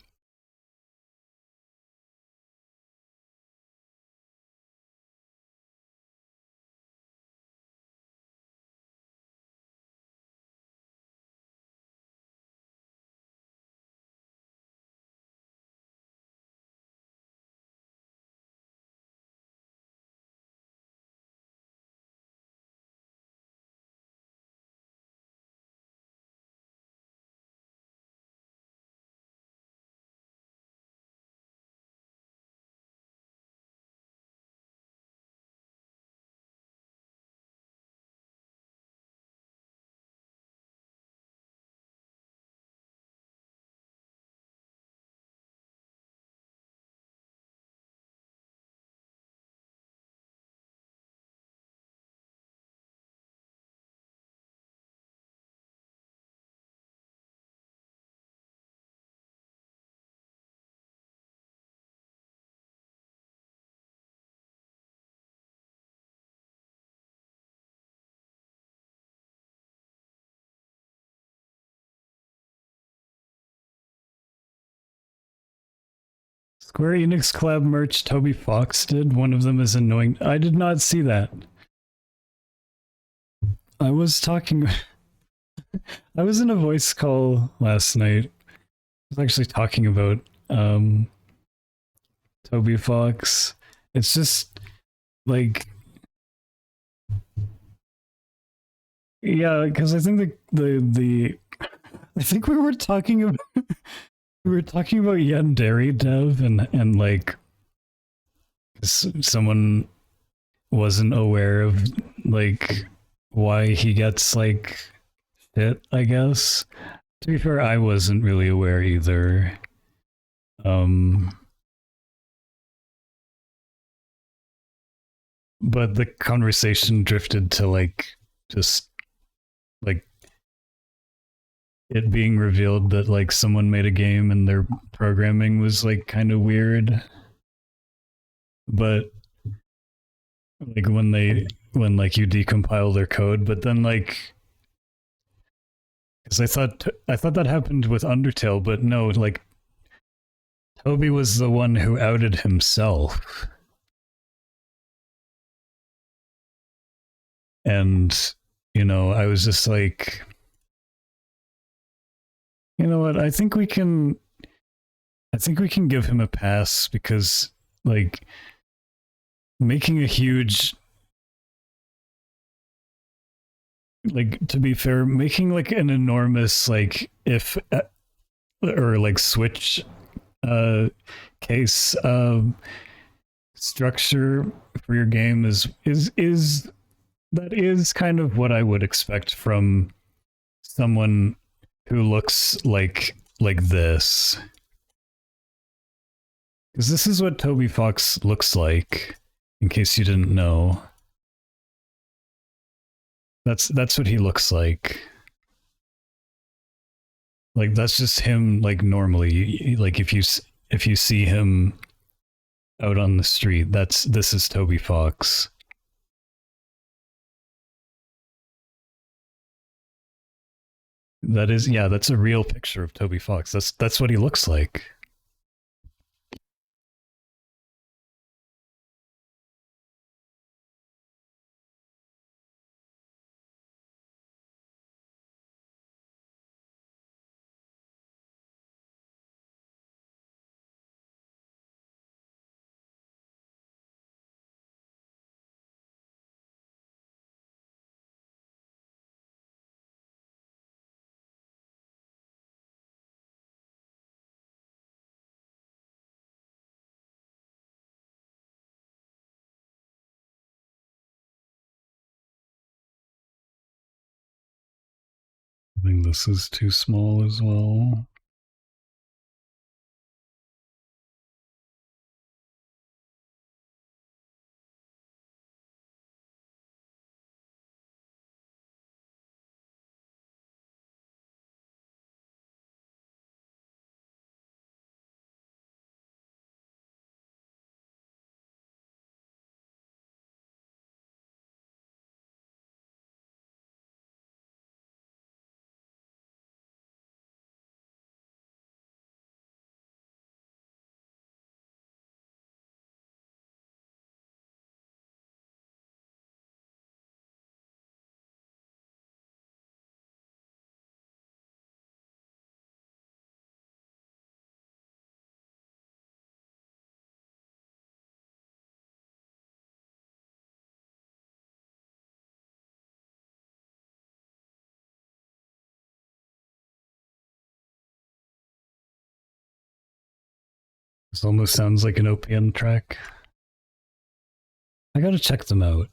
Square Enix collab merch Toby Fox did. One of them is annoying. I did not see that. I was talking. I was in a voice call last night. I was actually talking about Toby Fox. It's just like, yeah, because I think the I think we were talking about we were talking about Yandere Dev and like someone wasn't aware of like why he gets like shit, I guess. To be fair, I wasn't really aware either. But the conversation drifted to like just like it being revealed that like someone made a game and their programming was like kind of weird. But like when like you decompile their code, but then like because I thought that happened with Undertale, but no, like Toby was the one who outed himself. And you know, I was just like, you know what? I think we can give him a pass because like making a huge, like, to be fair, making like an enormous like if or like switch case structure for your game is that is kind of what I would expect from someone who looks like like this. Because this is what Toby Fox looks like, in case you didn't know. That's what he looks like. Like that's just him like normally. Like if you see him out on the street, this is Toby Fox. That is, yeah, that's a real picture of Toby Fox. That's what he looks like. I think this is too small as well. This almost sounds like an OPM track. I gotta check them out.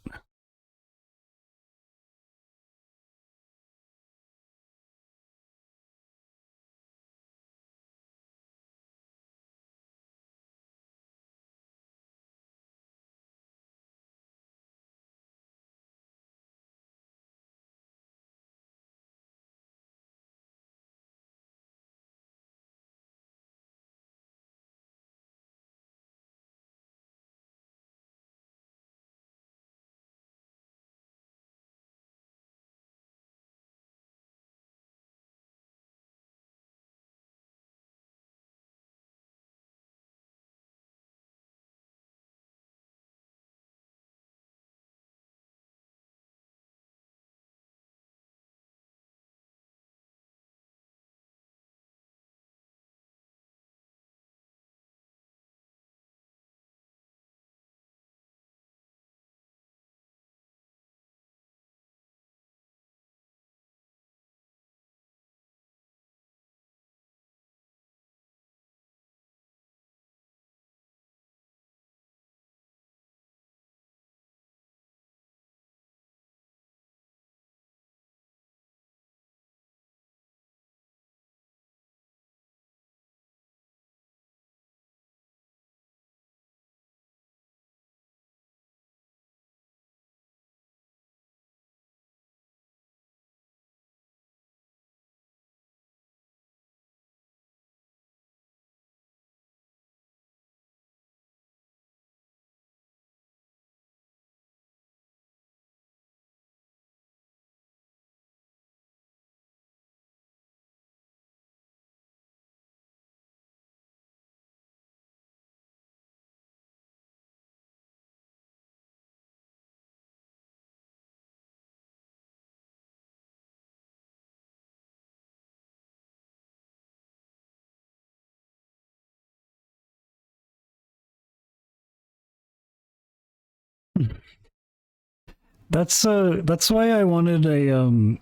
That's why I wanted a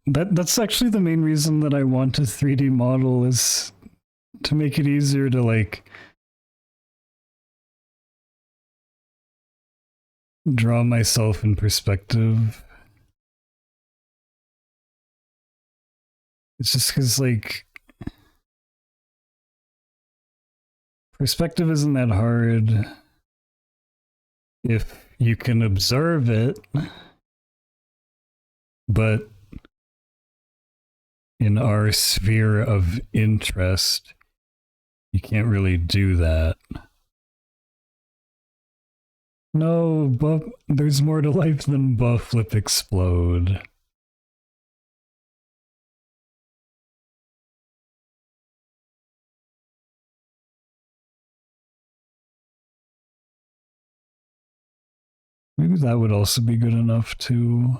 that's actually the main reason that I want a 3D model, is to make it easier to like draw myself in perspective. It's just because, like, perspective isn't that hard if you can observe it, but in our sphere of interest, you can't really do that. No, buff, there's more to life than buff, flip, explode. Maybe that would also be good enough too.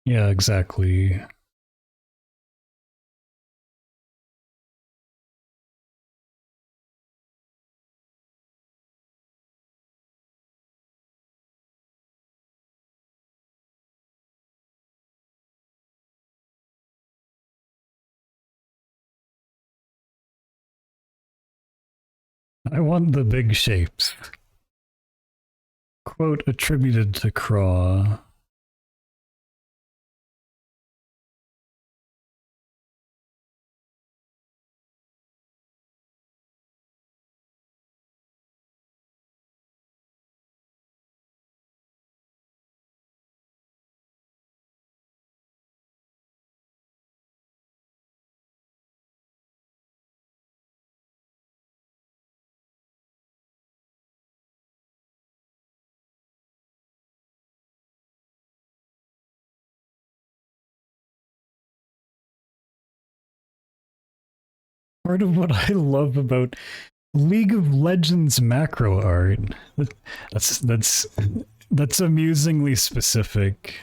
Yeah, exactly. I want the big shapes. Quote attributed to Craw. Part of what I love about League of Legends macro art. That's amusingly specific.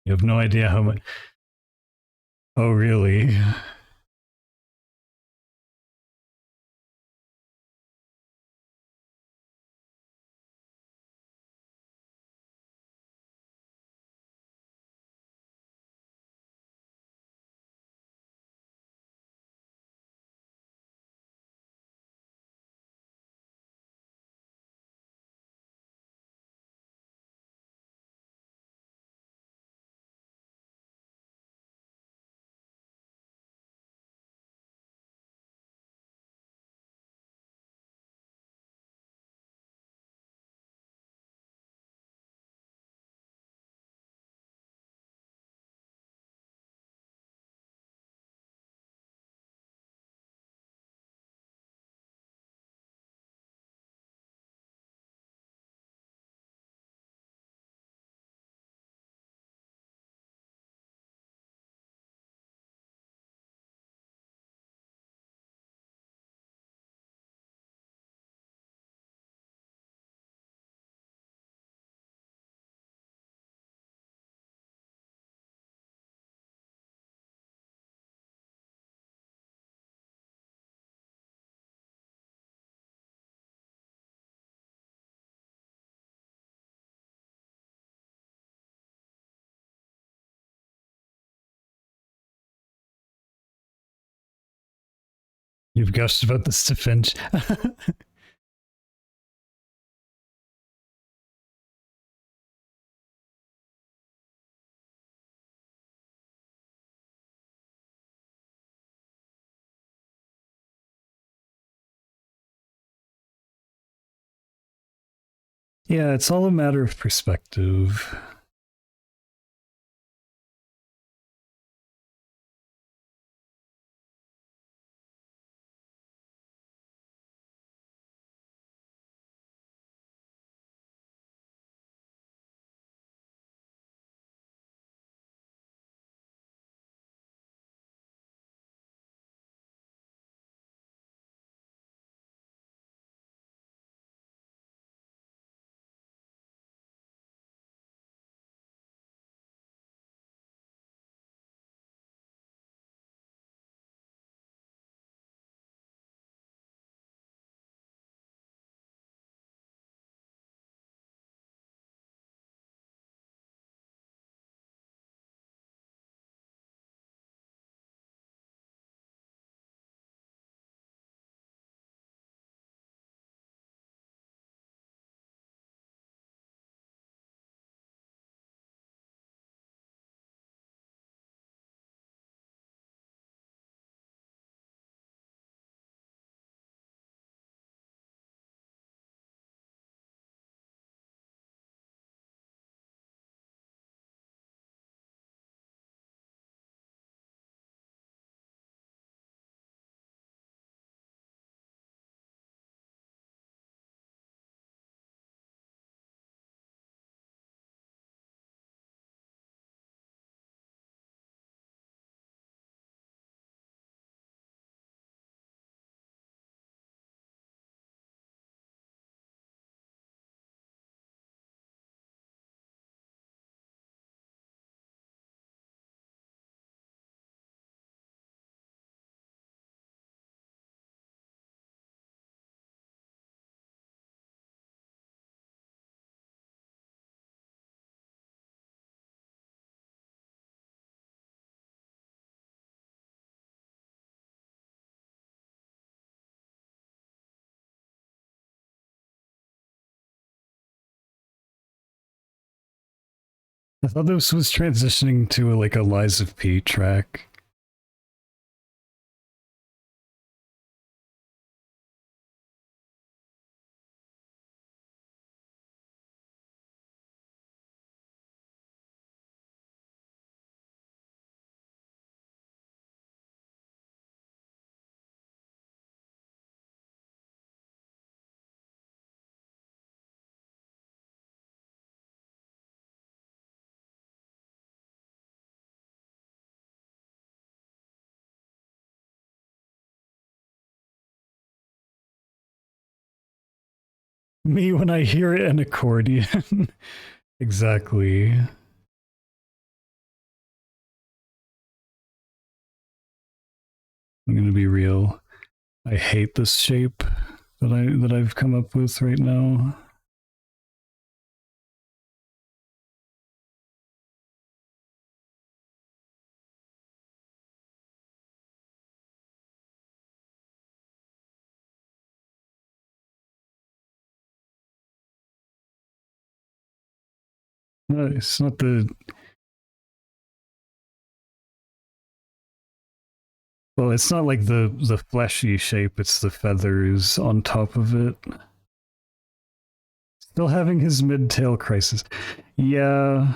You have no idea how much. Oh, really? You've gushed about the Finch. Yeah, it's all a matter of perspective. I thought this was transitioning to like a Lies of P track. Me when I hear an accordion. Exactly. I'm gonna be real. I hate this shape that I've come up with right now. No, it's not the well, it's not like the fleshy shape, it's the feathers on top of it. Still having his mid-tail crisis. Yeah.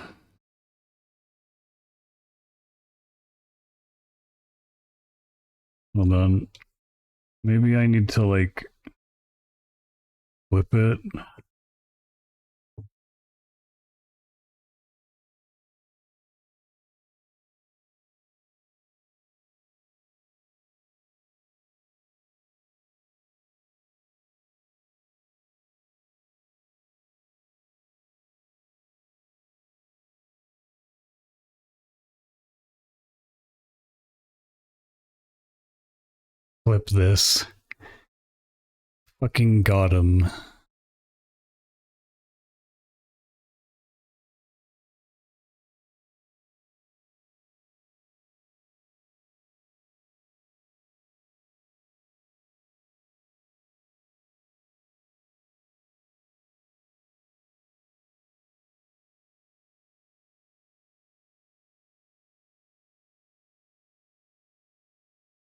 Hold on. Maybe I need to like flip it. Flip this. Fucking got him.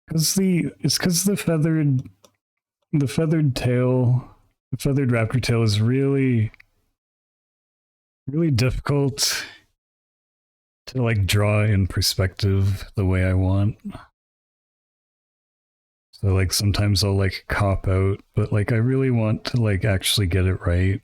Because the feathered tail, the feathered raptor tail is really difficult to like draw in perspective the way I want. So like sometimes I'll like cop out, but like I really want to like actually get it right.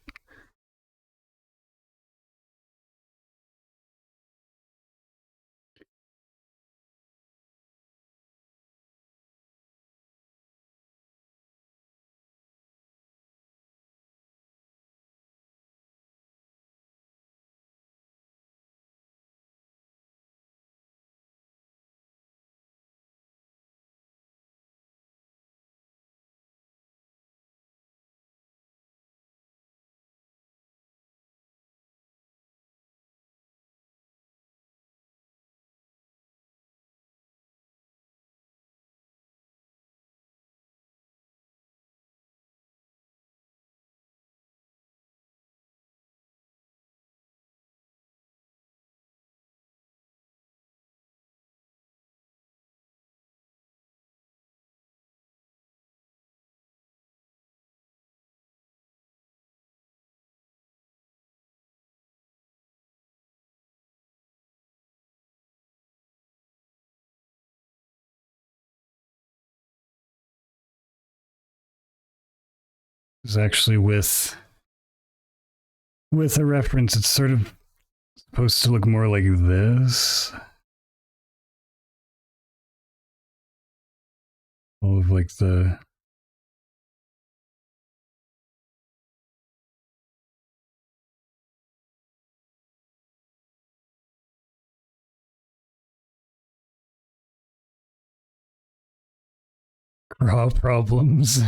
It's actually with a reference, it's sort of supposed to look more like this. All of like the raw problems.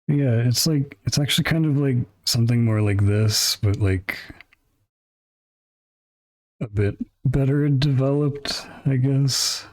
Yeah, it's actually kind of like something more like this, but like a bit better developed, I guess.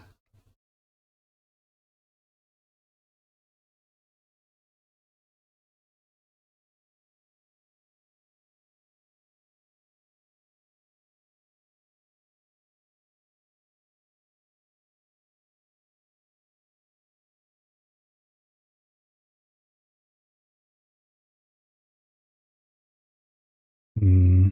Mm,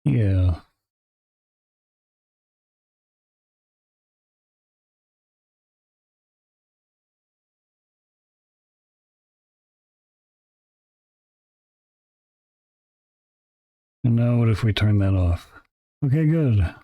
yeah. And now what if we turn that off? Okay, good.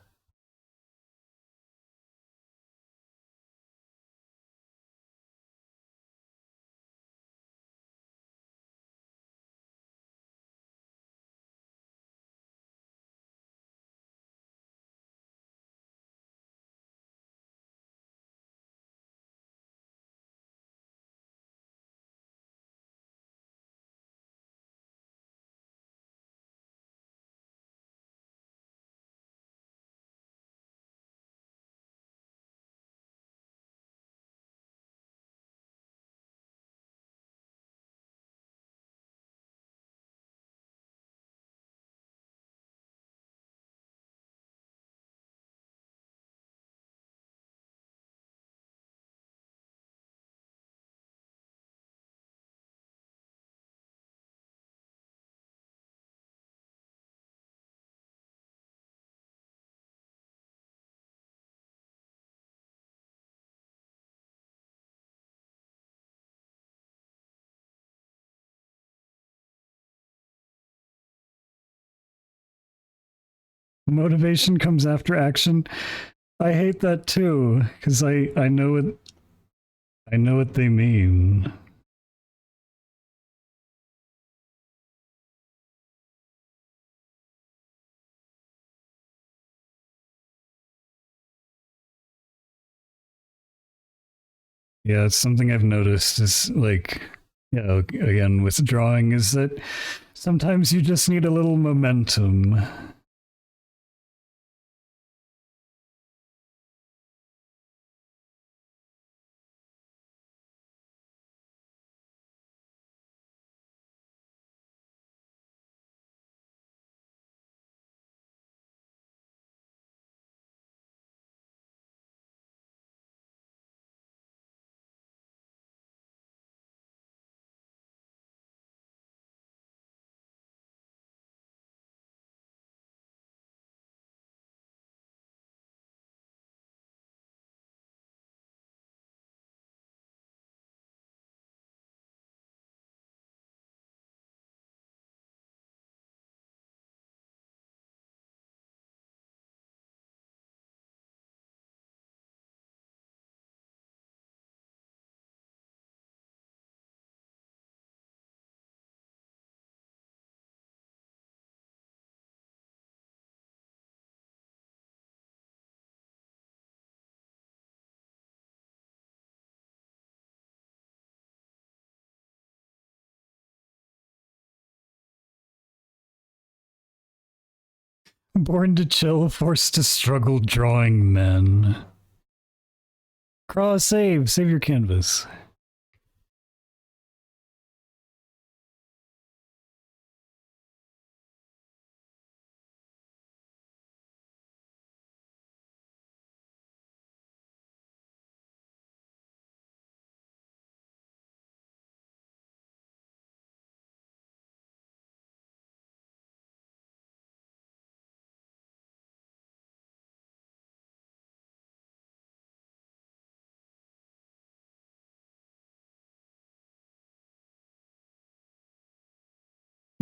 Motivation comes after action. I hate that too, because I know what they mean. Yeah, it's something I've noticed is like, yeah, again, withdrawing is that sometimes you just need a little momentum. Born to chill, forced to struggle, drawing men. Craw, save your canvas.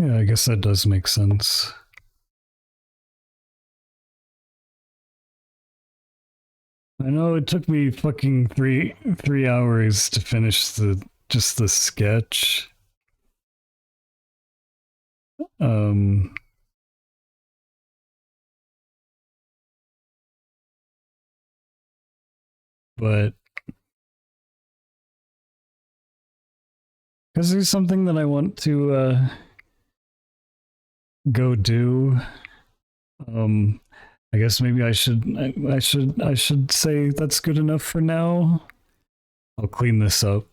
Yeah, I guess that does make sense. I know it took me fucking three hours to finish the sketch. Um, but because there's something that I want to go do. I guess maybe I should say that's good enough for now. I'll clean this up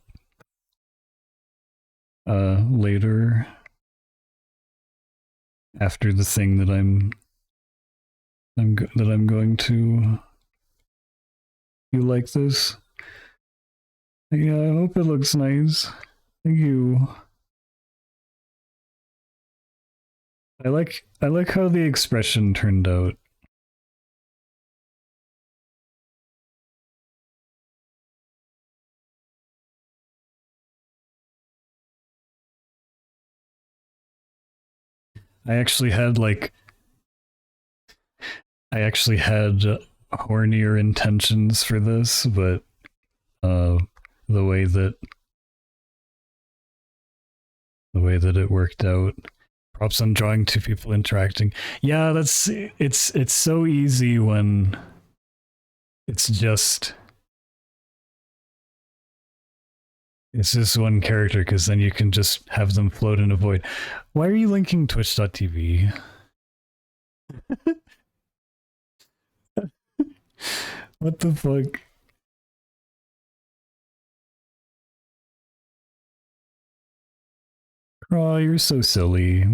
later after the thing that I'm going to. You like this? Yeah, I hope it looks nice. Thank you. I like how the expression turned out. I actually had hornier intentions for this, but the way that it worked out. Props on drawing two people interacting. Yeah, it's so easy when it's just one character, because then you can just have them float in a void. Why are you linking twitch.tv? What the fuck? Oh, you're so silly.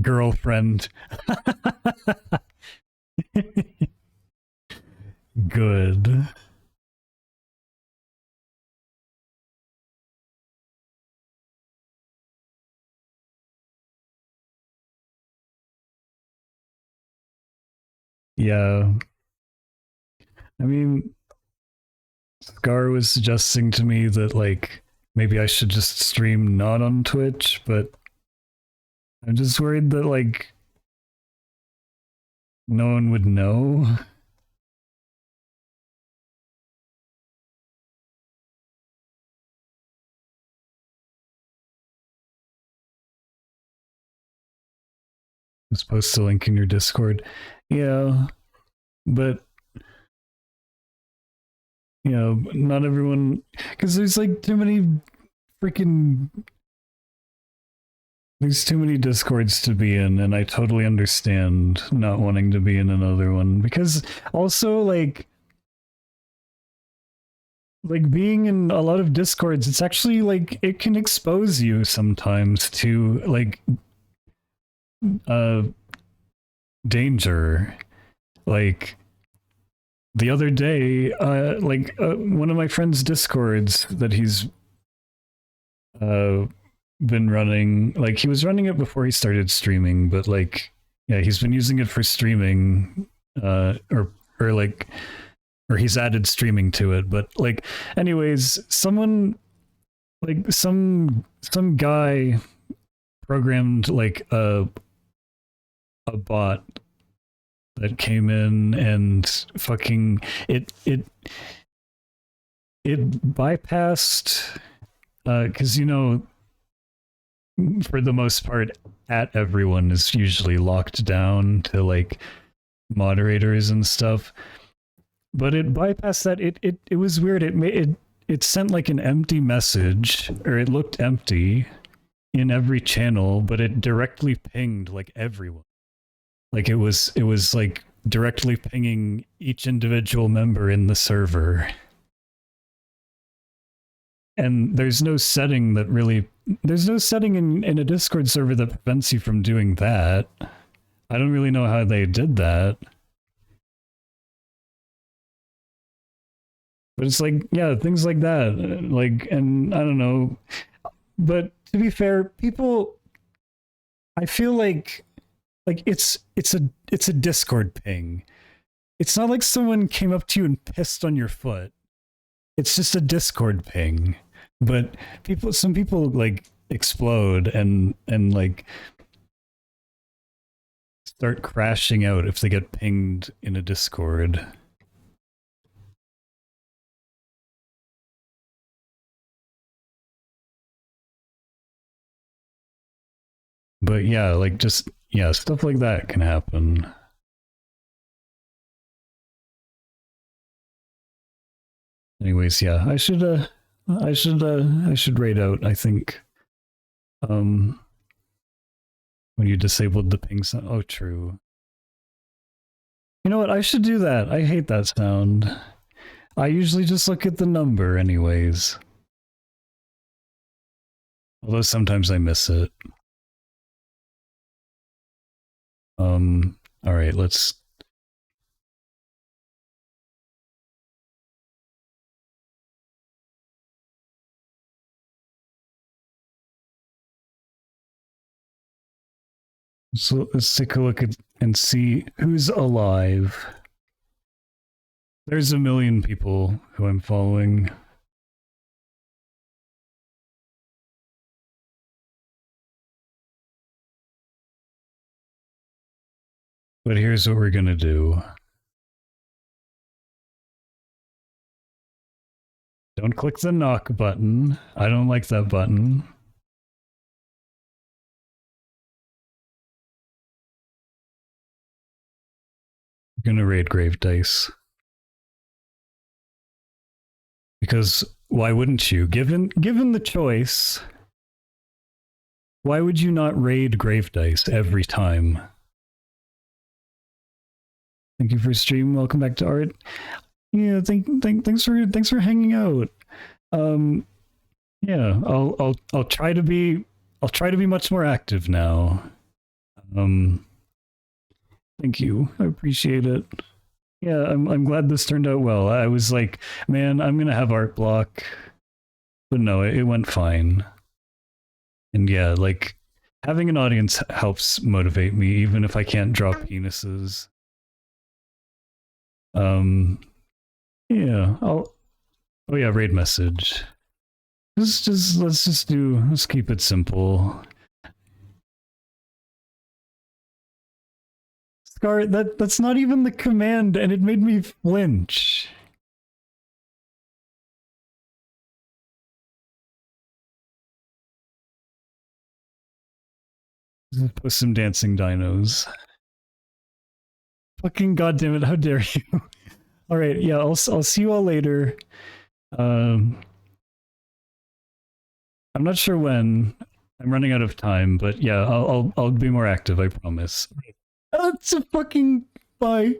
Girlfriend. Good. Yeah. I mean, Scar was suggesting to me that, like, maybe I should just stream not on Twitch, but I'm just worried that, like, no one would know. I'm supposed to link in your Discord. Yeah, but you know, not everyone, because there's like too many freaking, there's too many Discords to be in, and I totally understand not wanting to be in another one, because also like being in a lot of Discords, it's actually like it can expose you sometimes to like danger. Like the other day, one of my friend's Discords that he's been running, like he was running it before he started streaming, but like yeah, he's been using it for streaming, or he's added streaming to it. But like anyways, someone like some guy programmed like a bot that came in and fucking it bypassed, because you know, for the most part, at everyone is usually locked down to like moderators and stuff, but it bypassed that. It was weird. It sent like an empty message, or it looked empty in every channel, but it directly pinged like everyone. Like it was like directly pinging each individual member in the server. And there's no setting in a Discord server that prevents you from doing that. I don't really know how they did that. But it's like, yeah, things like that. Like, and I don't know. But to be fair, people, I feel like like it's a Discord ping. It's not like someone came up to you and pissed on your foot. It's just a Discord ping. But some people like explode and like start crashing out if they get pinged in a Discord. But yeah, like just yeah, stuff like that can happen. Anyways, yeah, I should raid out, I think. When you disabled the ping sound. Oh, true. You know what? I should do that. I hate that sound. I usually just look at the number anyways. Although sometimes I miss it. All right, let's So let's take a look at and see who's alive. There's a million people who I'm following. But here's what we're gonna do. Don't click the knock button. I don't like that button. I'm gonna raid Grave Dice. Because why wouldn't you? Given the choice, why would you not raid Grave Dice every time? Thank you for stream. Welcome back to Art. Yeah, thanks for hanging out. Yeah, I'll try to be much more active now. Thank you. I appreciate it. Yeah, I'm glad this turned out well. I was like, man, I'm gonna have art block, but no, it went fine. And yeah, like having an audience helps motivate me, even if I can't draw penises. Yeah, oh yeah, raid message. Let's keep it simple. Scar, that's not even the command, and it made me flinch. Put some dancing dinos. Fucking goddamn it! How dare you? All right, yeah, I'll see you all later. I'm not sure when. I'm running out of time, but yeah, I'll be more active. I promise. That's a fucking bye.